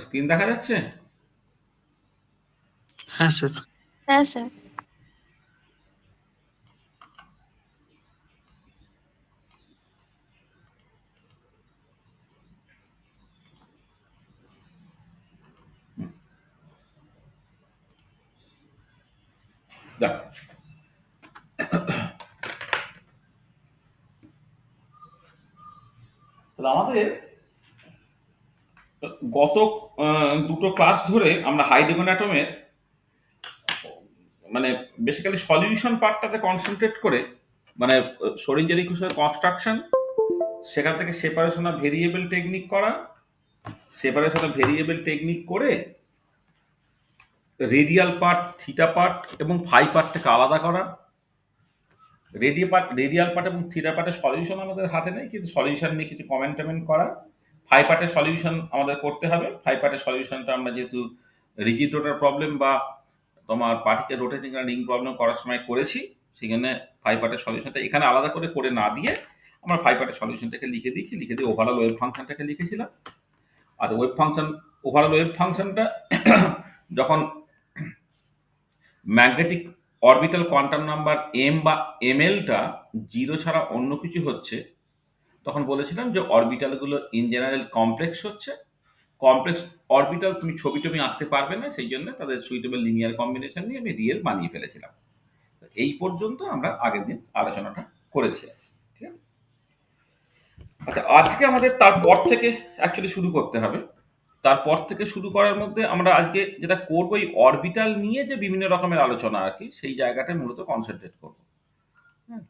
Screen দেখা যাচ্ছে? হ্যাঁ স্যার। হ্যাঁ স্যার। যাক। তাহলে আমাদের গত দুটো ক্লাস ধরে আমরা হাইড্রোজেন অ্যাটমের মানে বেসিক্যালি সলিউশন পার্টটাতে কনসেন্ট্রেট করে মানে শরীর কনস্ট্রাকশন, সেখান থেকে সেপারেশন অফ ভেরিয়েবল টেকনিক করা, সেপারেশন অফ ভেরিয়েবল টেকনিক করে রেডিয়াল পার্ট, থিটা পার্ট এবং ফাই পার্টটাকে আলাদা করা। রেডিয়াল পার্ট এবং থিটা পার্টের সলিউশন আমাদের হাতে নেই, কিন্তু সলিউশন নিয়ে কিছু কমেন্ট টমেন্ট করা। ফাই পার্টের সলিউশন আমাদের করতে হবে। ফাই পার্টের সলিউশনটা আমরা যেহেতু রিজিড রোটার প্রবলেম বা তোমার পার্টিকেল রোটেটিং আর রিং প্রবলেম করার সময় করেছি, সেখানে ফাই পার্টের সলিউশনটা এখানে আলাদা করে করে না দিয়ে আমরা ফাই পার্টের সলিউশনটাকে লিখে দিয়েছি, লিখে দিয়ে ওভারঅল ওয়েভ ফাংশনটাকে লিখেছিলাম। আর ওভারঅল ওয়েভ ফাংশনটা যখন magnetic orbital quantum number M বা এমএলটা 0 ছাড়া অন্য কিছু হচ্ছে, তখন বলেছিলাম যে অরবিটালগুলো ইন জেনারেল কমপ্লেক্স হচ্ছে। কমপ্লেক্স অরবিটাল তুমি ছবি টবি আঁকতে পারবে না, সেই জন্য তাদের সুইটেবল লিনিয়ার কম্বিনেশন নিয়ে আমি রিয়েল বানিয়ে ফেলেছিলাম। এই পর্যন্ত আমরা আগের দিন আলোচনাটা করেছি। ঠিক আছে? আচ্ছা, আজকে আমাদের তারপর থেকে অ্যাকচুয়ালি শুরু করতে হবে। তারপর থেকে শুরু করার মধ্যে আমরা আজকে যেটা করবো, এই অরবিটাল নিয়ে যে বিভিন্ন রকমের আলোচনা আর কি, সেই জায়গাটায় মূলত কনসেন্ট্রেট করবো। হ্যাঁ।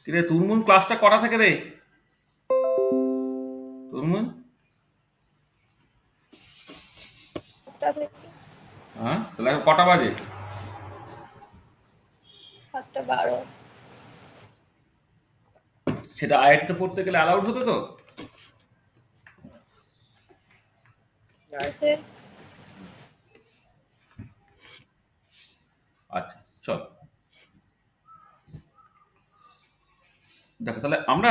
কিরে তুরমুন, ক্লাসটা করা থাকে রে তুরমুন? হ্যাঁ, তাহলে এখন কটা বাজে? 7:12। সেটা আইআইটিতে পড়তে গেলে অ্যালাউড হতো তো? না স্যার। আচ্ছা, চল দেখো, তাহলে আমরা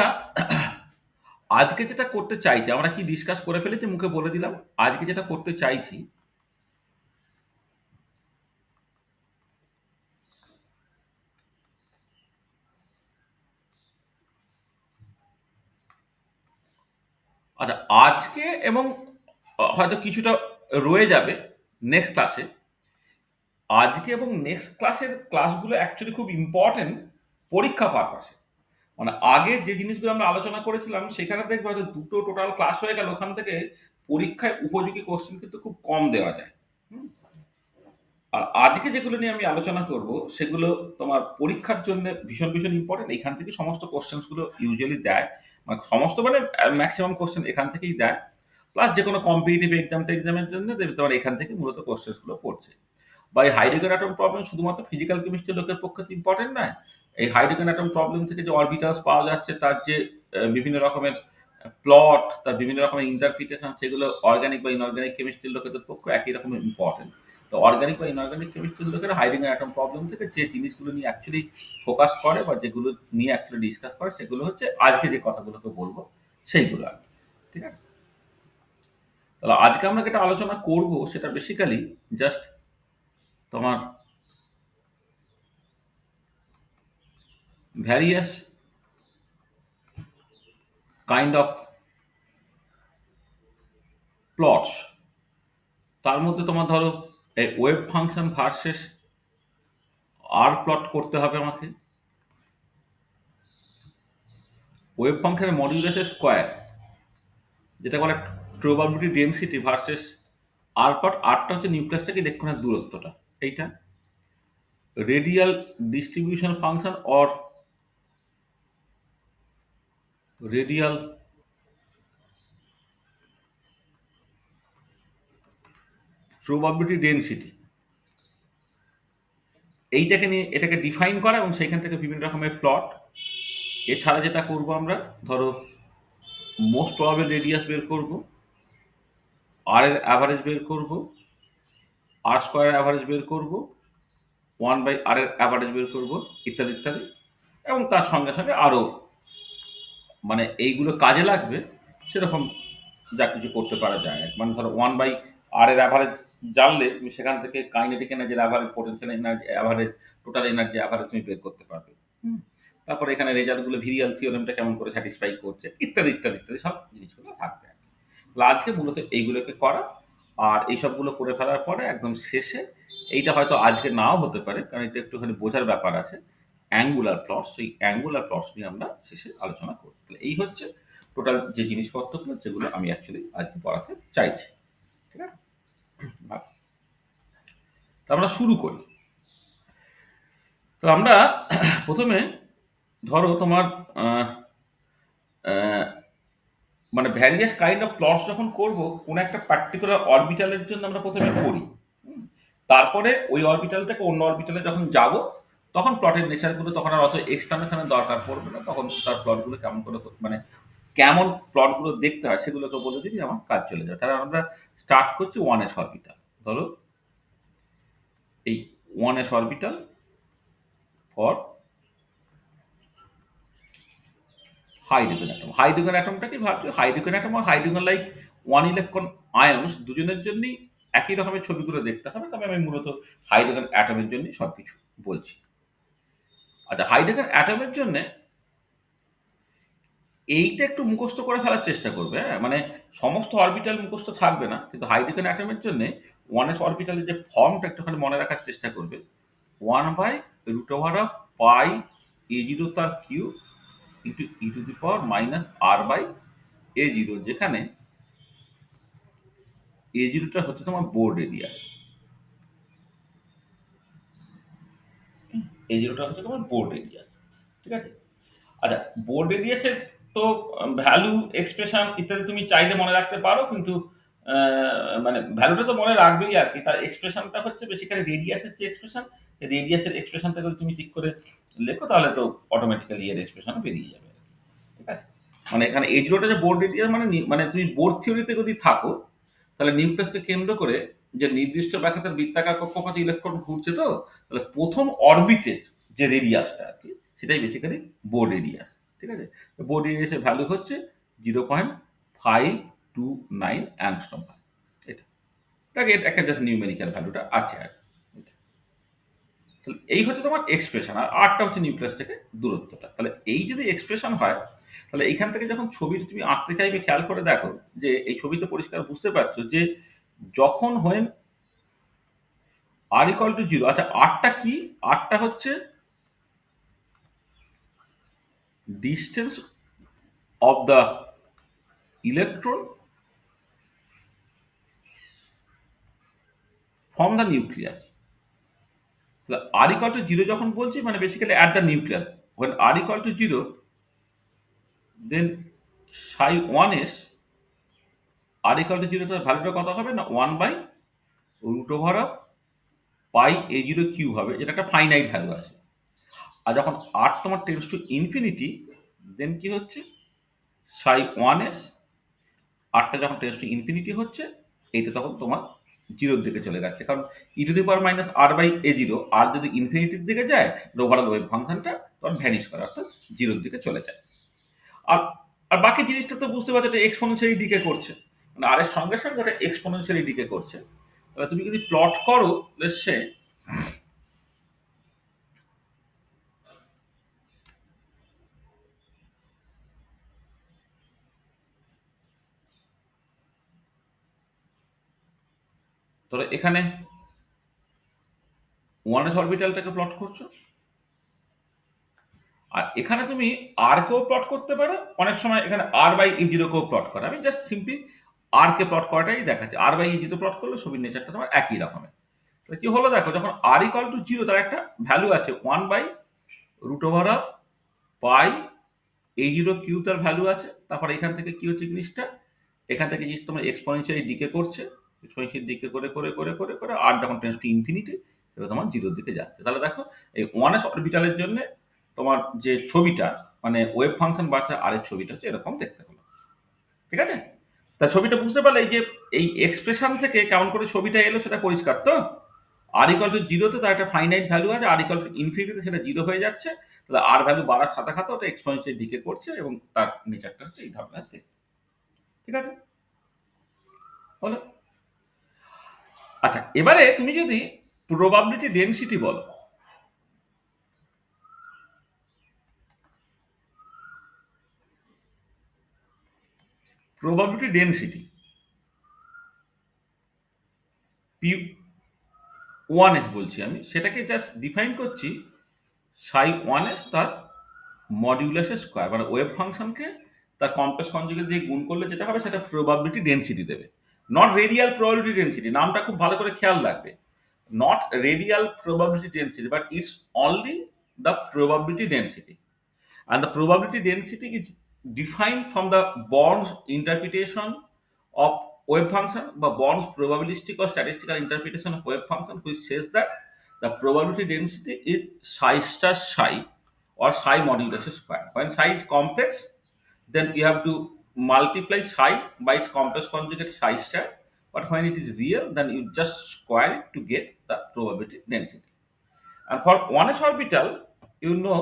আজকে যেটা করতে চাইছি, আমরা কি ডিসকাস করে ফেলেছি, মুখে বলে দিলাম। আজকে যেটা করতে চাইছি, আচ্ছা আজকে এবং হয়তো কিছুটা রয়ে যাবে নেক্সট ক্লাসে। আজকে এবং নেক্সট ক্লাসের ক্লাসগুলো অ্যাকচুয়ালি খুব ইম্পর্টেন্ট পরীক্ষা পারপাসে। মানে আগে যে জিনিসগুলো আমরা আলোচনা করেছিলাম, সেখানে দেখবো হয়তো দুটো টোটাল ক্লাস হয়ে গেল, ওখান থেকে পরীক্ষায় উপযোগী কোশ্চেন কিন্তু খুব কম দেওয়া যায়। হুম? আর আজকে যেগুলো নিয়ে আমি আলোচনা করব, সেগুলো তোমার পরীক্ষার জন্য ভীষণ ভীষণ ইম্পর্টেন্ট। এখান থেকে সমস্ত কোশ্চেন্স গুলো ইউজুয়ালি দেয়, মানে সমস্ত মানে ম্যাক্সিমাম কোশ্চেন এখান থেকেই দেয়। প্লাস যে কোনো কম্পিটিটিভ এক্সামের জন্য দেবে, তোমার এখান থেকে মূলত কোশ্চেন্স গুলো পড়ছে। বা এই হাইড্রোজেন অ্যাটম প্রবলেম শুধুমাত্র ফিজিক্যাল কেমিস্ট্রি লোকের পক্ষে ইম্পর্টেন্ট নয়। এই হাইড্রোজেন অ্যাটম প্রবলেম থেকে যে অরবিটালস পাওয়া যাচ্ছে, তার যে বিভিন্ন রকমের প্লট, তার বিভিন্ন রকমের ইন্টারপ্রিটেশন, সেগুলো অর্গানিক বা ইনঅর্গানিক কেমিস্ট্রির লোকেদের পক্ষে একই রকম ইম্পর্টেন্ট। তো অর্গানিক বা ইনঅর্গানিক কেমিস্ট্রির লোকেরা হাইড্রোজেন অ্যাটম প্রবলেম থেকে যে জিনিসগুলো নিয়ে অ্যাকচুয়ালি ফোকাস করে বা যেগুলো নিয়ে অ্যাকচুয়ালি ডিসকাস করে, সেগুলো হচ্ছে আজকে যে কথাগুলোকে বলবো সেইগুলো আর কি। ঠিক আছে? তাহলে আজকে আমরা যেটা আলোচনা করব, সেটা বেসিক্যালি জাস্ট তোমার ভ্যারিয়াস কাইন্ড অফ প্লটস। তার মধ্যে তোমার ধরো এই ওয়েভ ফাংশন ভার্সেস আর প্লট করতে হবে আমাকে। ওয়েভ ফাংশনের মডিউলাসের স্কোয়ার, যেটা বলে প্রবাবিলিটি ডেনসিটি ভার্সেস আর প্লট। আরটা হচ্ছে নিউক্লিয়াস থেকে ইলেকট্রনের দূরত্বটা, এইটা radial distribution function or radial probability density, এইটাকে নিয়ে এটাকে ডিফাইন করা এবং সেইখান থেকে বিভিন্ন রকমের প্লট। এছাড়া যেটা করব আমরা, ধরো মোস্ট প্রবাবল রেডিয়াস বের করব, আর এর অ্যাভারেজ বের করব, আর স্কোয়ার অ্যাভারেজ বের করব, 1/r এর অ্যাভারেজ বের করব, ইত্যাদি ইত্যাদি। এবং তার সঙ্গে সঙ্গে আরও মানে এইগুলো কাজে লাগবে সেরকম যা কিছু করতে পারা যায়। মানে ধরো 1/r এর অ্যাভারেজ জানলে তুমি সেখান থেকে কাইনেটিক এনার্জির average, potential energy average, total energy average তুমি বের করতে পারবে। হুম? তারপরে এখানে রেজাল্টগুলো ভিরিয়াল থিওরেমটা কেমন করে স্যাটিসফাই করছে ইত্যাদি, ইত্যাদি, ইত্যাদি সব জিনিসগুলো থাকবে। তাহলে আজকে মূলত এইগুলোকে করা, আর এই সবগুলো করে ফেলার পরে একদম শেষে এইটা হয়তো আজকে নাও হতে পারে, কারণ এটা একটুখানি বোঝার ব্যাপার আছে। অ্যাঙ্গুলার প্লটস, সেই অ্যাঙ্গুলার প্লটস নিয়ে আমরা শেষে আলোচনা করব। তাহলে এই হচ্ছে টোটাল যে জিনিসপত্রগুলো যেগুলো আমি অ্যাকচুয়ালি আজকে পড়াতে চাইছি। ঠিক আছে? ভালো। তো আমরা শুরু করি। তো আমরা প্রথমে ধরো তোমার আহ, আহ, মানে ভ্যারিয়াস কাইন্ড অফ প্লটস যখন করব, কোনো একটা পার্টিকুলার অরবিটালের জন্য আমরা প্রথমে করি। হুম? তারপরে ওই অরবিটাল থেকে অন্য অরবিটালে যখন যাব, তখন প্লটের নেচারগুলো তখন আর অত এক্সপ্লানেশনের দরকার পড়বে না, তখন তার প্লটগুলো কেমন করে মানে কেমন প্লটগুলো দেখতে হয় সেগুলোকে বলে দিবি, আমার কাজ চলে যাবে। তাহলে আমরা স্টার্ট করছি 1s অরবিটাল। ধরো এই 1s orbital for hydrogen atom. Hydrogen অ্যাটমটা কি ভাবছো? হাইড্রোজেন অ্যাটম আর hydrogen like one electron ions দুজনের জন্যই একই রকমের ছবিগুলো দেখতে হবে। তবে আমি মূলত হাইড্রোজেন অ্যাটমের জন্যই সবকিছু বলছি। আচ্ছা, হাইড্রোজেন অ্যাটমের জন্য এইটা একটু মুখস্থ করে ফেলার চেষ্টা করবে। হ্যাঁ, মানে সমস্ত অরবিটাল মুখস্থ থাকবে না, কিন্তু হাইড্রোজেন অ্যাটমের জন্য 1s অরবিটালের যে ফর্মটা একটুখানি মনে রাখার চেষ্টা করবে। 1/√পাই a0 তার কিউব ইন্টু e⁻r/a0, যেখানে a0টা হচ্ছে তোমার বোর্ড এরিয়া। a0টা হচ্ছে তোমার বোর্ড এরিয়া। ঠিক আছে? আচ্ছা, বোর্ড রেডিয়াসের তো ভ্যালু, এক্সপ্রেশন ইত্যাদি তুমি চাইলে মনে রাখতে পারো, কিন্তু মানে ভ্যালুটা তো মনে রাখবেই আর কি। তার এক্সপ্রেশনটা হচ্ছে বেসিক্যালি রেডিয়াসের যে এক্সপ্রেশন, রেডিয়াসের এক্সপ্রেশনটা যদি তুমি ঠিক করে লেখো তাহলে তো অটোমেটিক্যালি এর এক্সপ্রেশন বেরিয়ে যাবে। ঠিক আছে? মানে এখানে A0টা যে বোর্ড রেডিয়াস, মানে মানে তুমি বোর্ড থিওরিতে যদি থাকো, তাহলে নিউক্লিয়াসকে কেন্দ্র করে যে নির্দিষ্ট ব্যাসার্ধের বৃত্তাকার কক্ষপথে ইলেকট্রন ঘুরছে, তো তাহলে প্রথম অরবিটের যে রেডিয়াসটা আর কি, সেটাই বেসিক্যালি বোর্ড রেডিয়াস। ঠিক আছে? বোর্ড রেডিয়াসের ভ্যালু হচ্ছে 0.529 অ্যাংস্ট্রম। এটা এটাকে একটা জাস্ট নিউমেরিক্যাল ভ্যালুটা আছে আর কি। তাহলে এই হচ্ছে তোমার এক্সপ্রেশন, আর আরটা হচ্ছে নিউক্লিয়াস থেকে দূরত্বটা। তাহলে এই যদি এক্সপ্রেশন হয়, তাহলে এইখান থেকে যখন ছবিটা তুমি আঁকতে চাইবে, খেয়াল করে দেখো যে এই ছবিতে পরিষ্কার বুঝতে পারছো যে যখন হোয়েন r=0, আচ্ছা আরটা কি? আরটা হচ্ছে distance of the electron from the nucleus. তাহলে r=0 যখন বলছি, মানে basically at the nucleus. when r=0, then psi 1s, r=0 তার ভ্যালুটা কত হবে না 1/√পাই a0 কিউব হবে, যেটা একটা ফাইনাইট ভ্যালু আছে। আর যখন r তোমার টেন্ডস টু ইনফিনিটি, দেন কি হচ্ছে psi 1s, আরটা যখন টেন্ডস টু ইনফিনিটি হচ্ছে, এইটা তখন তোমার জিরোর দিকে চলে যাচ্ছে, কারণ e⁻r/a0 আর যদি ইনফিনিটির দিকে যায়, ওভারঅল ওয়েভ ফাংশনটা তখন ভ্যানিশ করে, অর্থাৎ জিরোর দিকে চলে যায়। আর আর বাকি জিনিসটা তো বুঝতে পারছো, এটা এক্সপোনেনশিয়ালি ডিকে করছে, মানে আর এর সঙ্গে সঙ্গে ওটা এক্সপোনেনশিয়ালি ডিকে করছে। তাহলে তুমি যদি প্লট করো, লেটস সে ধরো এখানে 1s অরবিটালটাকে প্লট করছো, আর এখানে তুমি আর কেও প্লট করতে পারো। অনেক সময় এখানে r/e0 কেও প্লট করে। আমি জাস্ট সিম্পলি আর কে প্লট করাটাই দেখাচ্ছি। r/e0 প্লট করলে ছবির নেচারটা তোমার একই রকমের। তাহলে কি হলো দেখো, যখন r=0 তার একটা ভ্যালু আছে 1/√পাই a0 কিউব, তার ভ্যালু আছে। তারপর এখান থেকে কি হচ্ছে জিনিসটা, এখান থেকে জিনিস তোমার এক্সপোনেনশিয়ালি ডিকে করছে, এক্সপোনেনশিয়ালি ডিকে করে করে করে করে করে আর যখন টেন্ডস টু ইনফিনিটি, এটা তোমার জিরোর দিকে যাচ্ছে। তাহলে দেখো এই 1s অরবিটালের জন্য তোমার যে ছবিটা, মানে ওয়েভ ফাংশন বাড়ছে, আর এর ছবিটা হচ্ছে এরকম দেখতে হলো। ঠিক আছে? তা ছবিটা বুঝতে পারলে এই যে এই এক্সপ্রেশন থেকে কেমন করে ছবিটা এলো সেটা পরিষ্কার তো। r=0তে তার একটা ফাইনাইট ভ্যালু আছে, r=ইনফিনিটিতে সেটা জিরো হয়ে যাচ্ছে। তাহলে আর ভ্যালু বাড়ার সাথে সাথে ওটা এক্সপোনেনশিয়ালি ডিকে করছে, এবং তার নেচারটা হচ্ছে এই ধরনের দেখতে। ঠিক আছে? হলো। আচ্ছা, এবারে তুমি যদি প্রবাবিলিটি ডেনসিটি বলো, probability density P one S বলছি আমি, সেটাকে জাস্ট ডিফাইন করছি সাই ওয়ান এস তার মডিউলাসের স্কোয়ার, মানে ওয়েভ ফাংশনকে তার কমপ্লেক্স কনজুগেট দিয়ে গুণ করলে যেটা হবে সেটা প্রবাবিলিটি ডেনসিটি দেবে। নট রেডিয়াল প্রবাবিলিটি ডেনসিটি, নামটা খুব ভালো করে খেয়াল রাখবে। Not radial probability density, but it's only the probability density. And the probability density is defined from the Born's interpretation of wave function, বা Born's probabilistic or statistical interpretation of wave function, which says that the probability density is psi star psi or psi modulus square. When psi is complex, then you have to multiply psi by its complex conjugate psi star. But when it is real, then you just square it to get the probability density. And for 1s orbital, you know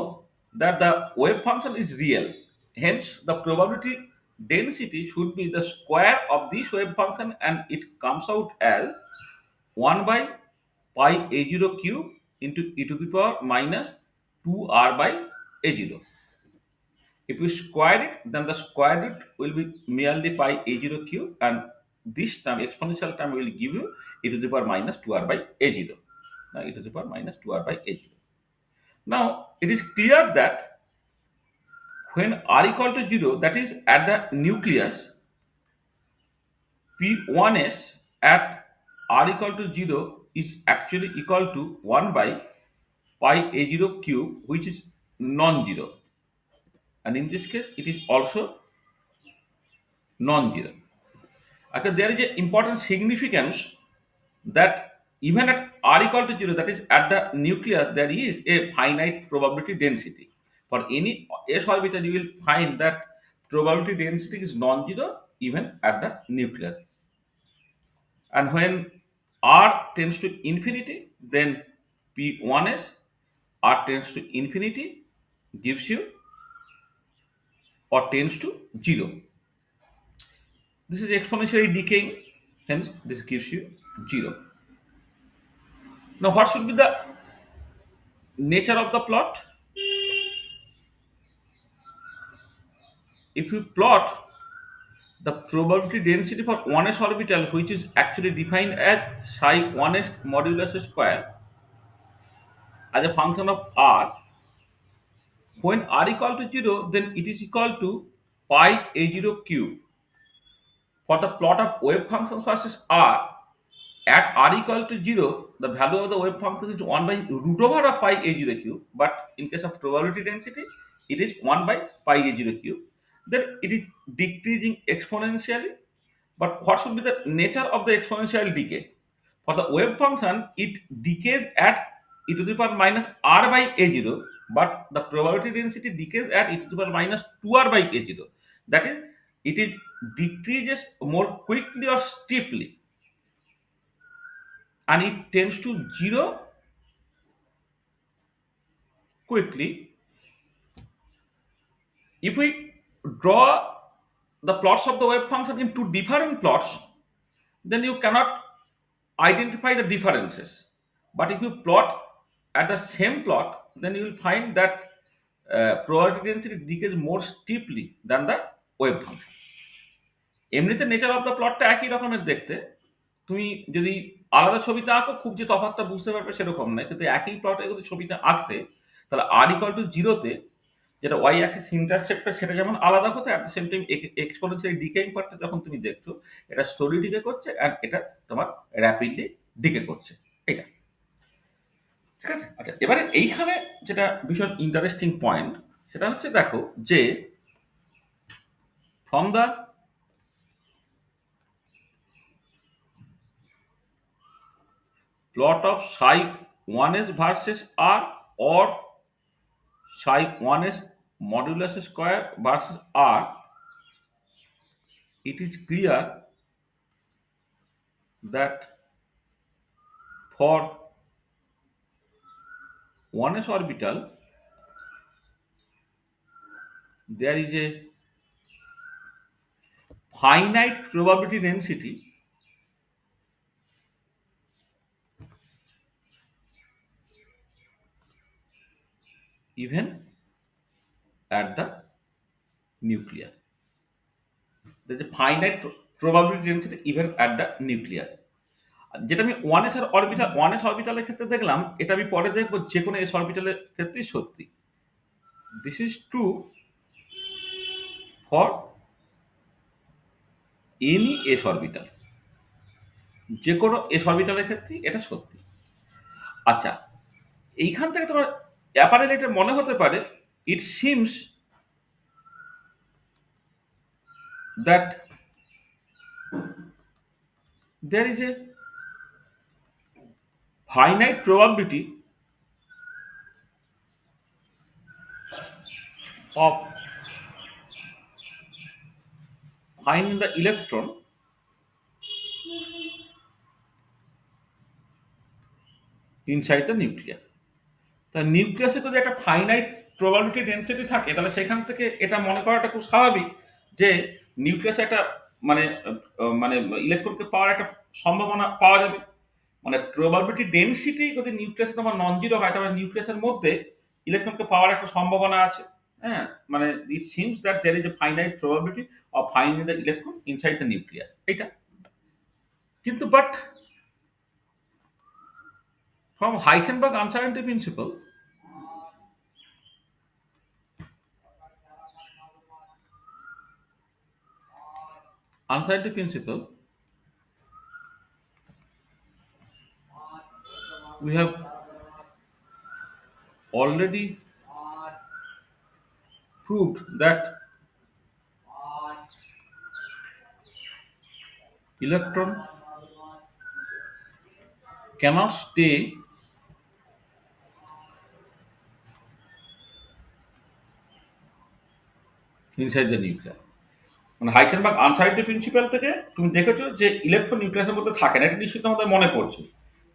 that the wave function is real. Hence, the probability density should be the square of this wave function, and it comes out as 1 by pi a0 cube into e to the power minus 2r by a0. If we square it, then the square root will be merely pi a0 cube, and this term, exponential term, will give you e to the power minus 2r by a0. Now, e to the power minus 2r by a0. Now, it is clear that when r equal to 0, that is at the nucleus, P1s at r equal to 0 is actually equal to 1 by pi a0 cube, which is non-zero. And in this case, it is also non-zero. Okay, there is an important significance that even at r equal to 0, that is at the nucleus, there is a finite probability density. For any s orbital, you will find that probability density is non-zero even at the nucleus. And when r tends to infinity, then P1s r tends to infinity gives you or tends to 0. This is exponentially decaying, hence this gives you 0. Now, what should be the nature of the plot? If you plot the probability density for 1s orbital, which is actually defined as psi 1s modulus square as a function of r, when r equal to 0, then it is equal to pi a0 cube. For the plot of wave function versus r, at r equal to 0, the value of the wave function is 1 by root over of pi a0 cube, but in case of probability density, it is 1 by pi a0 cube. Then it is decreasing exponentially. But what should be the nature of the exponential decay? For the wave function, it decays at e to the power minus r by a0, but the probability density decays at e to the power minus 2r by a0. That is, it is decreases more quickly or steeply, and it tends to 0 quickly. If we draw the plots of the wave function in two different plots, then you cannot identify the differences. But if you plot at the same plot, then you will find that probability density decays more steeply than the wave function. এমনিতে nature of the প্লটটা একই রকমের দেখতে। তুমি যদি আলাদা ছবিতে আঁকো, খুব যে তফাৎটা বুঝতে পারবে সেরকম নয়, কিন্তু একই প্লটে যদি ছবিতে আঁকতে, তাহলে আর ইকুয়াল টু জিরোতে যেটা ওয়াই অ্যাক্সিস ইন্টারসেপ্টটা সেটা যেমন আলাদা হতো, at the same time exponentially decaying পার্টটা যখন তুমি দেখছো, এটা স্টোরি ডিকে করছে অ্যান্ড এটা তোমার র্যাপিডলি ডিকে করছে, এটা ঠিক আছে। আচ্ছা, এবারে এইখানে যেটা ভীষণ ইন্টারেস্টিং পয়েন্ট, সেটা হচ্ছে দেখো যে from the plot of psi 1s versus r or psi 1s modulus square versus r, it is clear that for 1s orbital there is a finite probability density even at the nucleus. There's a finite probability density even at the nucleus. যেটা আমি 1s এর orbital 1s অরবিটালের ক্ষেত্রে দেখলাম, এটা আমি পরে দেখব যে কোনো s অরবিটালের ক্ষেত্রেই সত্যি। This is true for any s orbital. যে কোনো s অরবিটালের ক্ষেত্রেই এটা সত্যি। আচ্ছা, এইখান থেকে তোমার অ্যাপারেন্টলি এটা মনে হতে পারে, it seems that there is a finite probability of finding the electron inside the nucleus. তা নিউক্লিয়াসে যদি একটা ফাইনাইট প্রবাবিলিটি ডেনসিটি থাকে, তাহলে সেখান থেকে এটা মনে করাটা খুব স্বাভাবিক যে নিউক্লিয়াসে একটা মানে মানে ইলেকট্রনকে পাওয়ার একটা সম্ভাবনা পাওয়া যাবে। মানে প্রবাবিলিটি ডেনসিটি যদি নিউক্লিয়াসে তোমার নন জিরো হয়, তাহলে নিউক্লিয়াসের মধ্যে ইলেকট্রনকে পাওয়ার একটা সম্ভাবনা আছে। হ্যাঁ, মানে it seems that there is a finite probability of finding the electron inside the nucleus, এইটা। কিন্তু but from Heisenberg uncertainty principle, we have already proved that electron cannot stay inside the nucleus. মানে হাইসেনবার্গ uncertainty principal থেকে তুমি দেখেছো যে electron নিউক্লিয়াসের মধ্যে থাকে না, এটা নিশ্চিত আমাদের মনে পড়ছে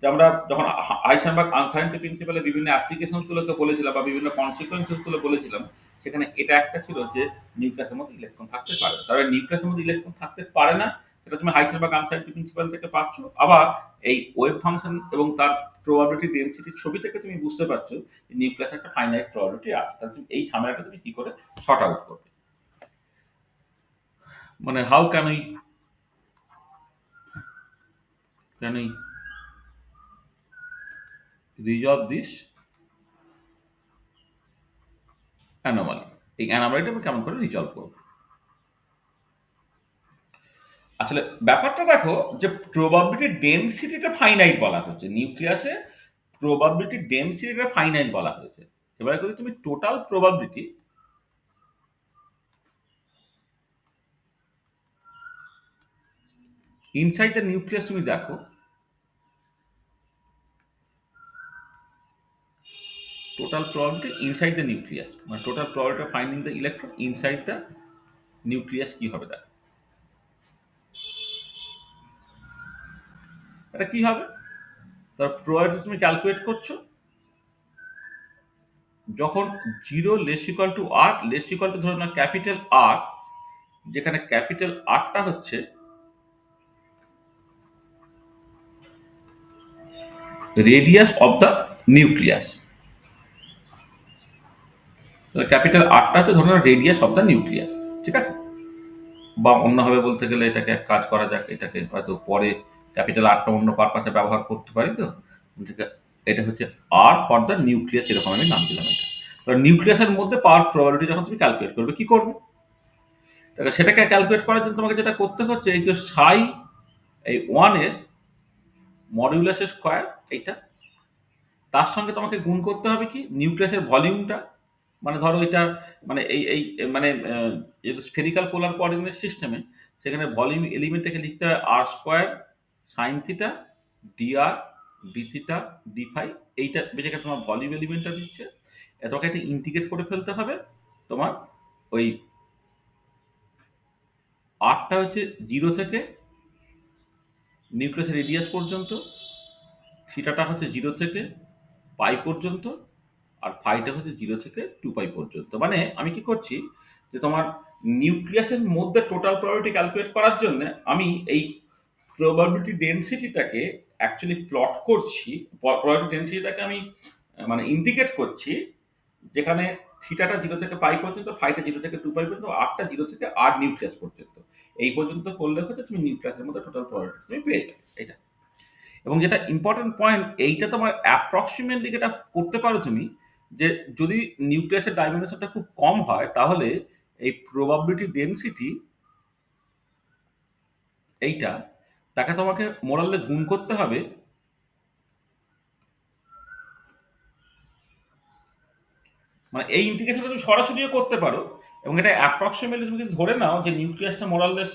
যে আমরা যখন হাইসেনবার্গ আনসার্টেনটি প্রিন্সিপালে বিভিন্ন অ্যাপ্লিকেশন গুলোকে বলেছিলাম বা বিভিন্ন কনসিকুয়েন্সেস গুলো বলেছিলাম, সেখানে এটা একটা ছিল যে নিউক্লিয়াসের মধ্যে ইলেকট্রন থাকতে পারে। তবে নিউক্লিয়াসের মধ্যে ইলেকট্রন থাকতে পারে না, সেটা তুমি হাইসেনবার্গ আনসার্টেনটি প্রিন্সিপাল থেকে পাচ্ছ। আবার এই ওয়েভ ফাংশন এবং তার প্রবাবিলিটি ডেনসিটির ছবি থেকে তুমি বুঝতে পারছো যে নিউক্লিয়াসের একটা ফাইনাইট প্রবাবিলিটি আছে। তাহলে তুমি এই ঝামেলাটা তুমি কি করে শর্ট আউট করবে? মানে how can I resolve this anomaly? এই অ্যানোমালিটা আমি কেমন করে রিজলভ করব? আসলে ব্যাপারটা দেখো যে প্রবাবিলিটি ডেনসিটিটা ফাইনাইট বলা হচ্ছে নিউক্লিয়াসে, প্রবাবিলিটি ডেনসিটিটা ফাইনাইট বলা হয়েছে। এবারে যদি তুমি total probability inside the nucleus তুমি দেখো, total probability inside the nucleus মানে total probability of finding the electron inside the nucleus কি হবে দেখো। এটা কি হবে? তার প্রবাবিলিটি তুমি ক্যালকুলেট করছো যখন 0 less equal to R, less equal to ধরো না ক্যাপিটাল আর, যেখানে ক্যাপিটাল আরটা হচ্ছে radius of the nucleus. Capital আরটা হচ্ছে ধরো রেডিয়াস অফ দ্য নিউক্লিয়াস, ঠিক আছে? বা অন্যভাবে বলতে গেলে এটাকে এক কাজ করা যাক, এটাকে হয়তো পরে ক্যাপিটাল আরটা অন্য পারপাসে ব্যবহার করতে পারি। তো এটা হচ্ছে আর ফর দ্য নিউক্লিয়াস, এরকম আমি নাম দিলাম এটা। তো নিউক্লিয়াসের মধ্যে পাওয়ার প্রবাবিলিটি যখন তুমি ক্যালকুলেট করবে, কি করবে? তাহলে সেটাকে ক্যালকুলেট করার জন্য তোমাকে যেটা করতে হচ্ছে, এই যে সাই এই 1s মডিউলাস স্কয়ার, এইটা তার সঙ্গে তোমাকে গুণ করতে হবে কি নিউক্লিয়াসের ভলিউমটা। মানে ধরো এটা মানে এই মানে স্ফেরিক্যাল পোলার কোঅর্ডিনেট সিস্টেমে সেখানে ভলিউম এলিমেন্টটাকে লিখতে হয় r square sine theta d r d theta d phi. এইটা যেখানে তোমার ভলিউম এলিমেন্টটা দিচ্ছে, তোমাকে একটা ইন্টিগ্রেট করে ফেলতে হবে। তোমার ওই আরটা হচ্ছে 0 থেকে নিউক্লিয়াসের রেডিয়াস পর্যন্ত, থিটাটা হচ্ছে 0 থেকে পাই পর্যন্ত, আর ফাইটা হচ্ছে 0 থেকে 2 পাই পর্যন্ত। মানে আমি কি করছি যে যে তোমার নিউক্লিয়াসের মধ্যে টোটাল প্রবাবিলিটি ক্যালকুলেট করার জন্য আমি এই প্রবাবিলিটি ডেনসিটিটাকে অ্যাকচুয়ালি প্লট করছি। প্রবাবিলিটি ডেনসিটিটাকে আমি মানে ইন্ডিকেট করছি, যেখানে থিটাটা 0 থেকে পাই পর্যন্ত, ফাইটা 0 থেকে 2 পাই পর্যন্ত, আরটা 0 থেকে আর নিউক্লিয়াস পর্যন্ত। এই পর্যন্ত করলে হচ্ছে তুমি নিউক্লিয়াসের মধ্যে টোটাল প্রবাবিলিটি তুমি পেয়ে যাবে এটা। এবং যেটা ইম্পর্টেন্ট পয়েন্ট, এইটা তোমার অ্যাপ্রক্সিমেটলি যেটা করতে পারো তুমি, যে যদি নিউক্লিয়াসের ডাইমেনশনটা খুব কম হয় তাহলে এই প্রবাবিলিটি ডেনসিটি এইটা তাকে তোমাকে মোরাললেস গুণ করতে হবে মানে এই ইন্টিগ্রেশনটা তুমি সরাসরিও করতে পারো, এবং এটা অ্যাপ্রক্সিমেটলি তুমি যদি ধরে নাও যে নিউক্লিয়াসটা মোরাললেস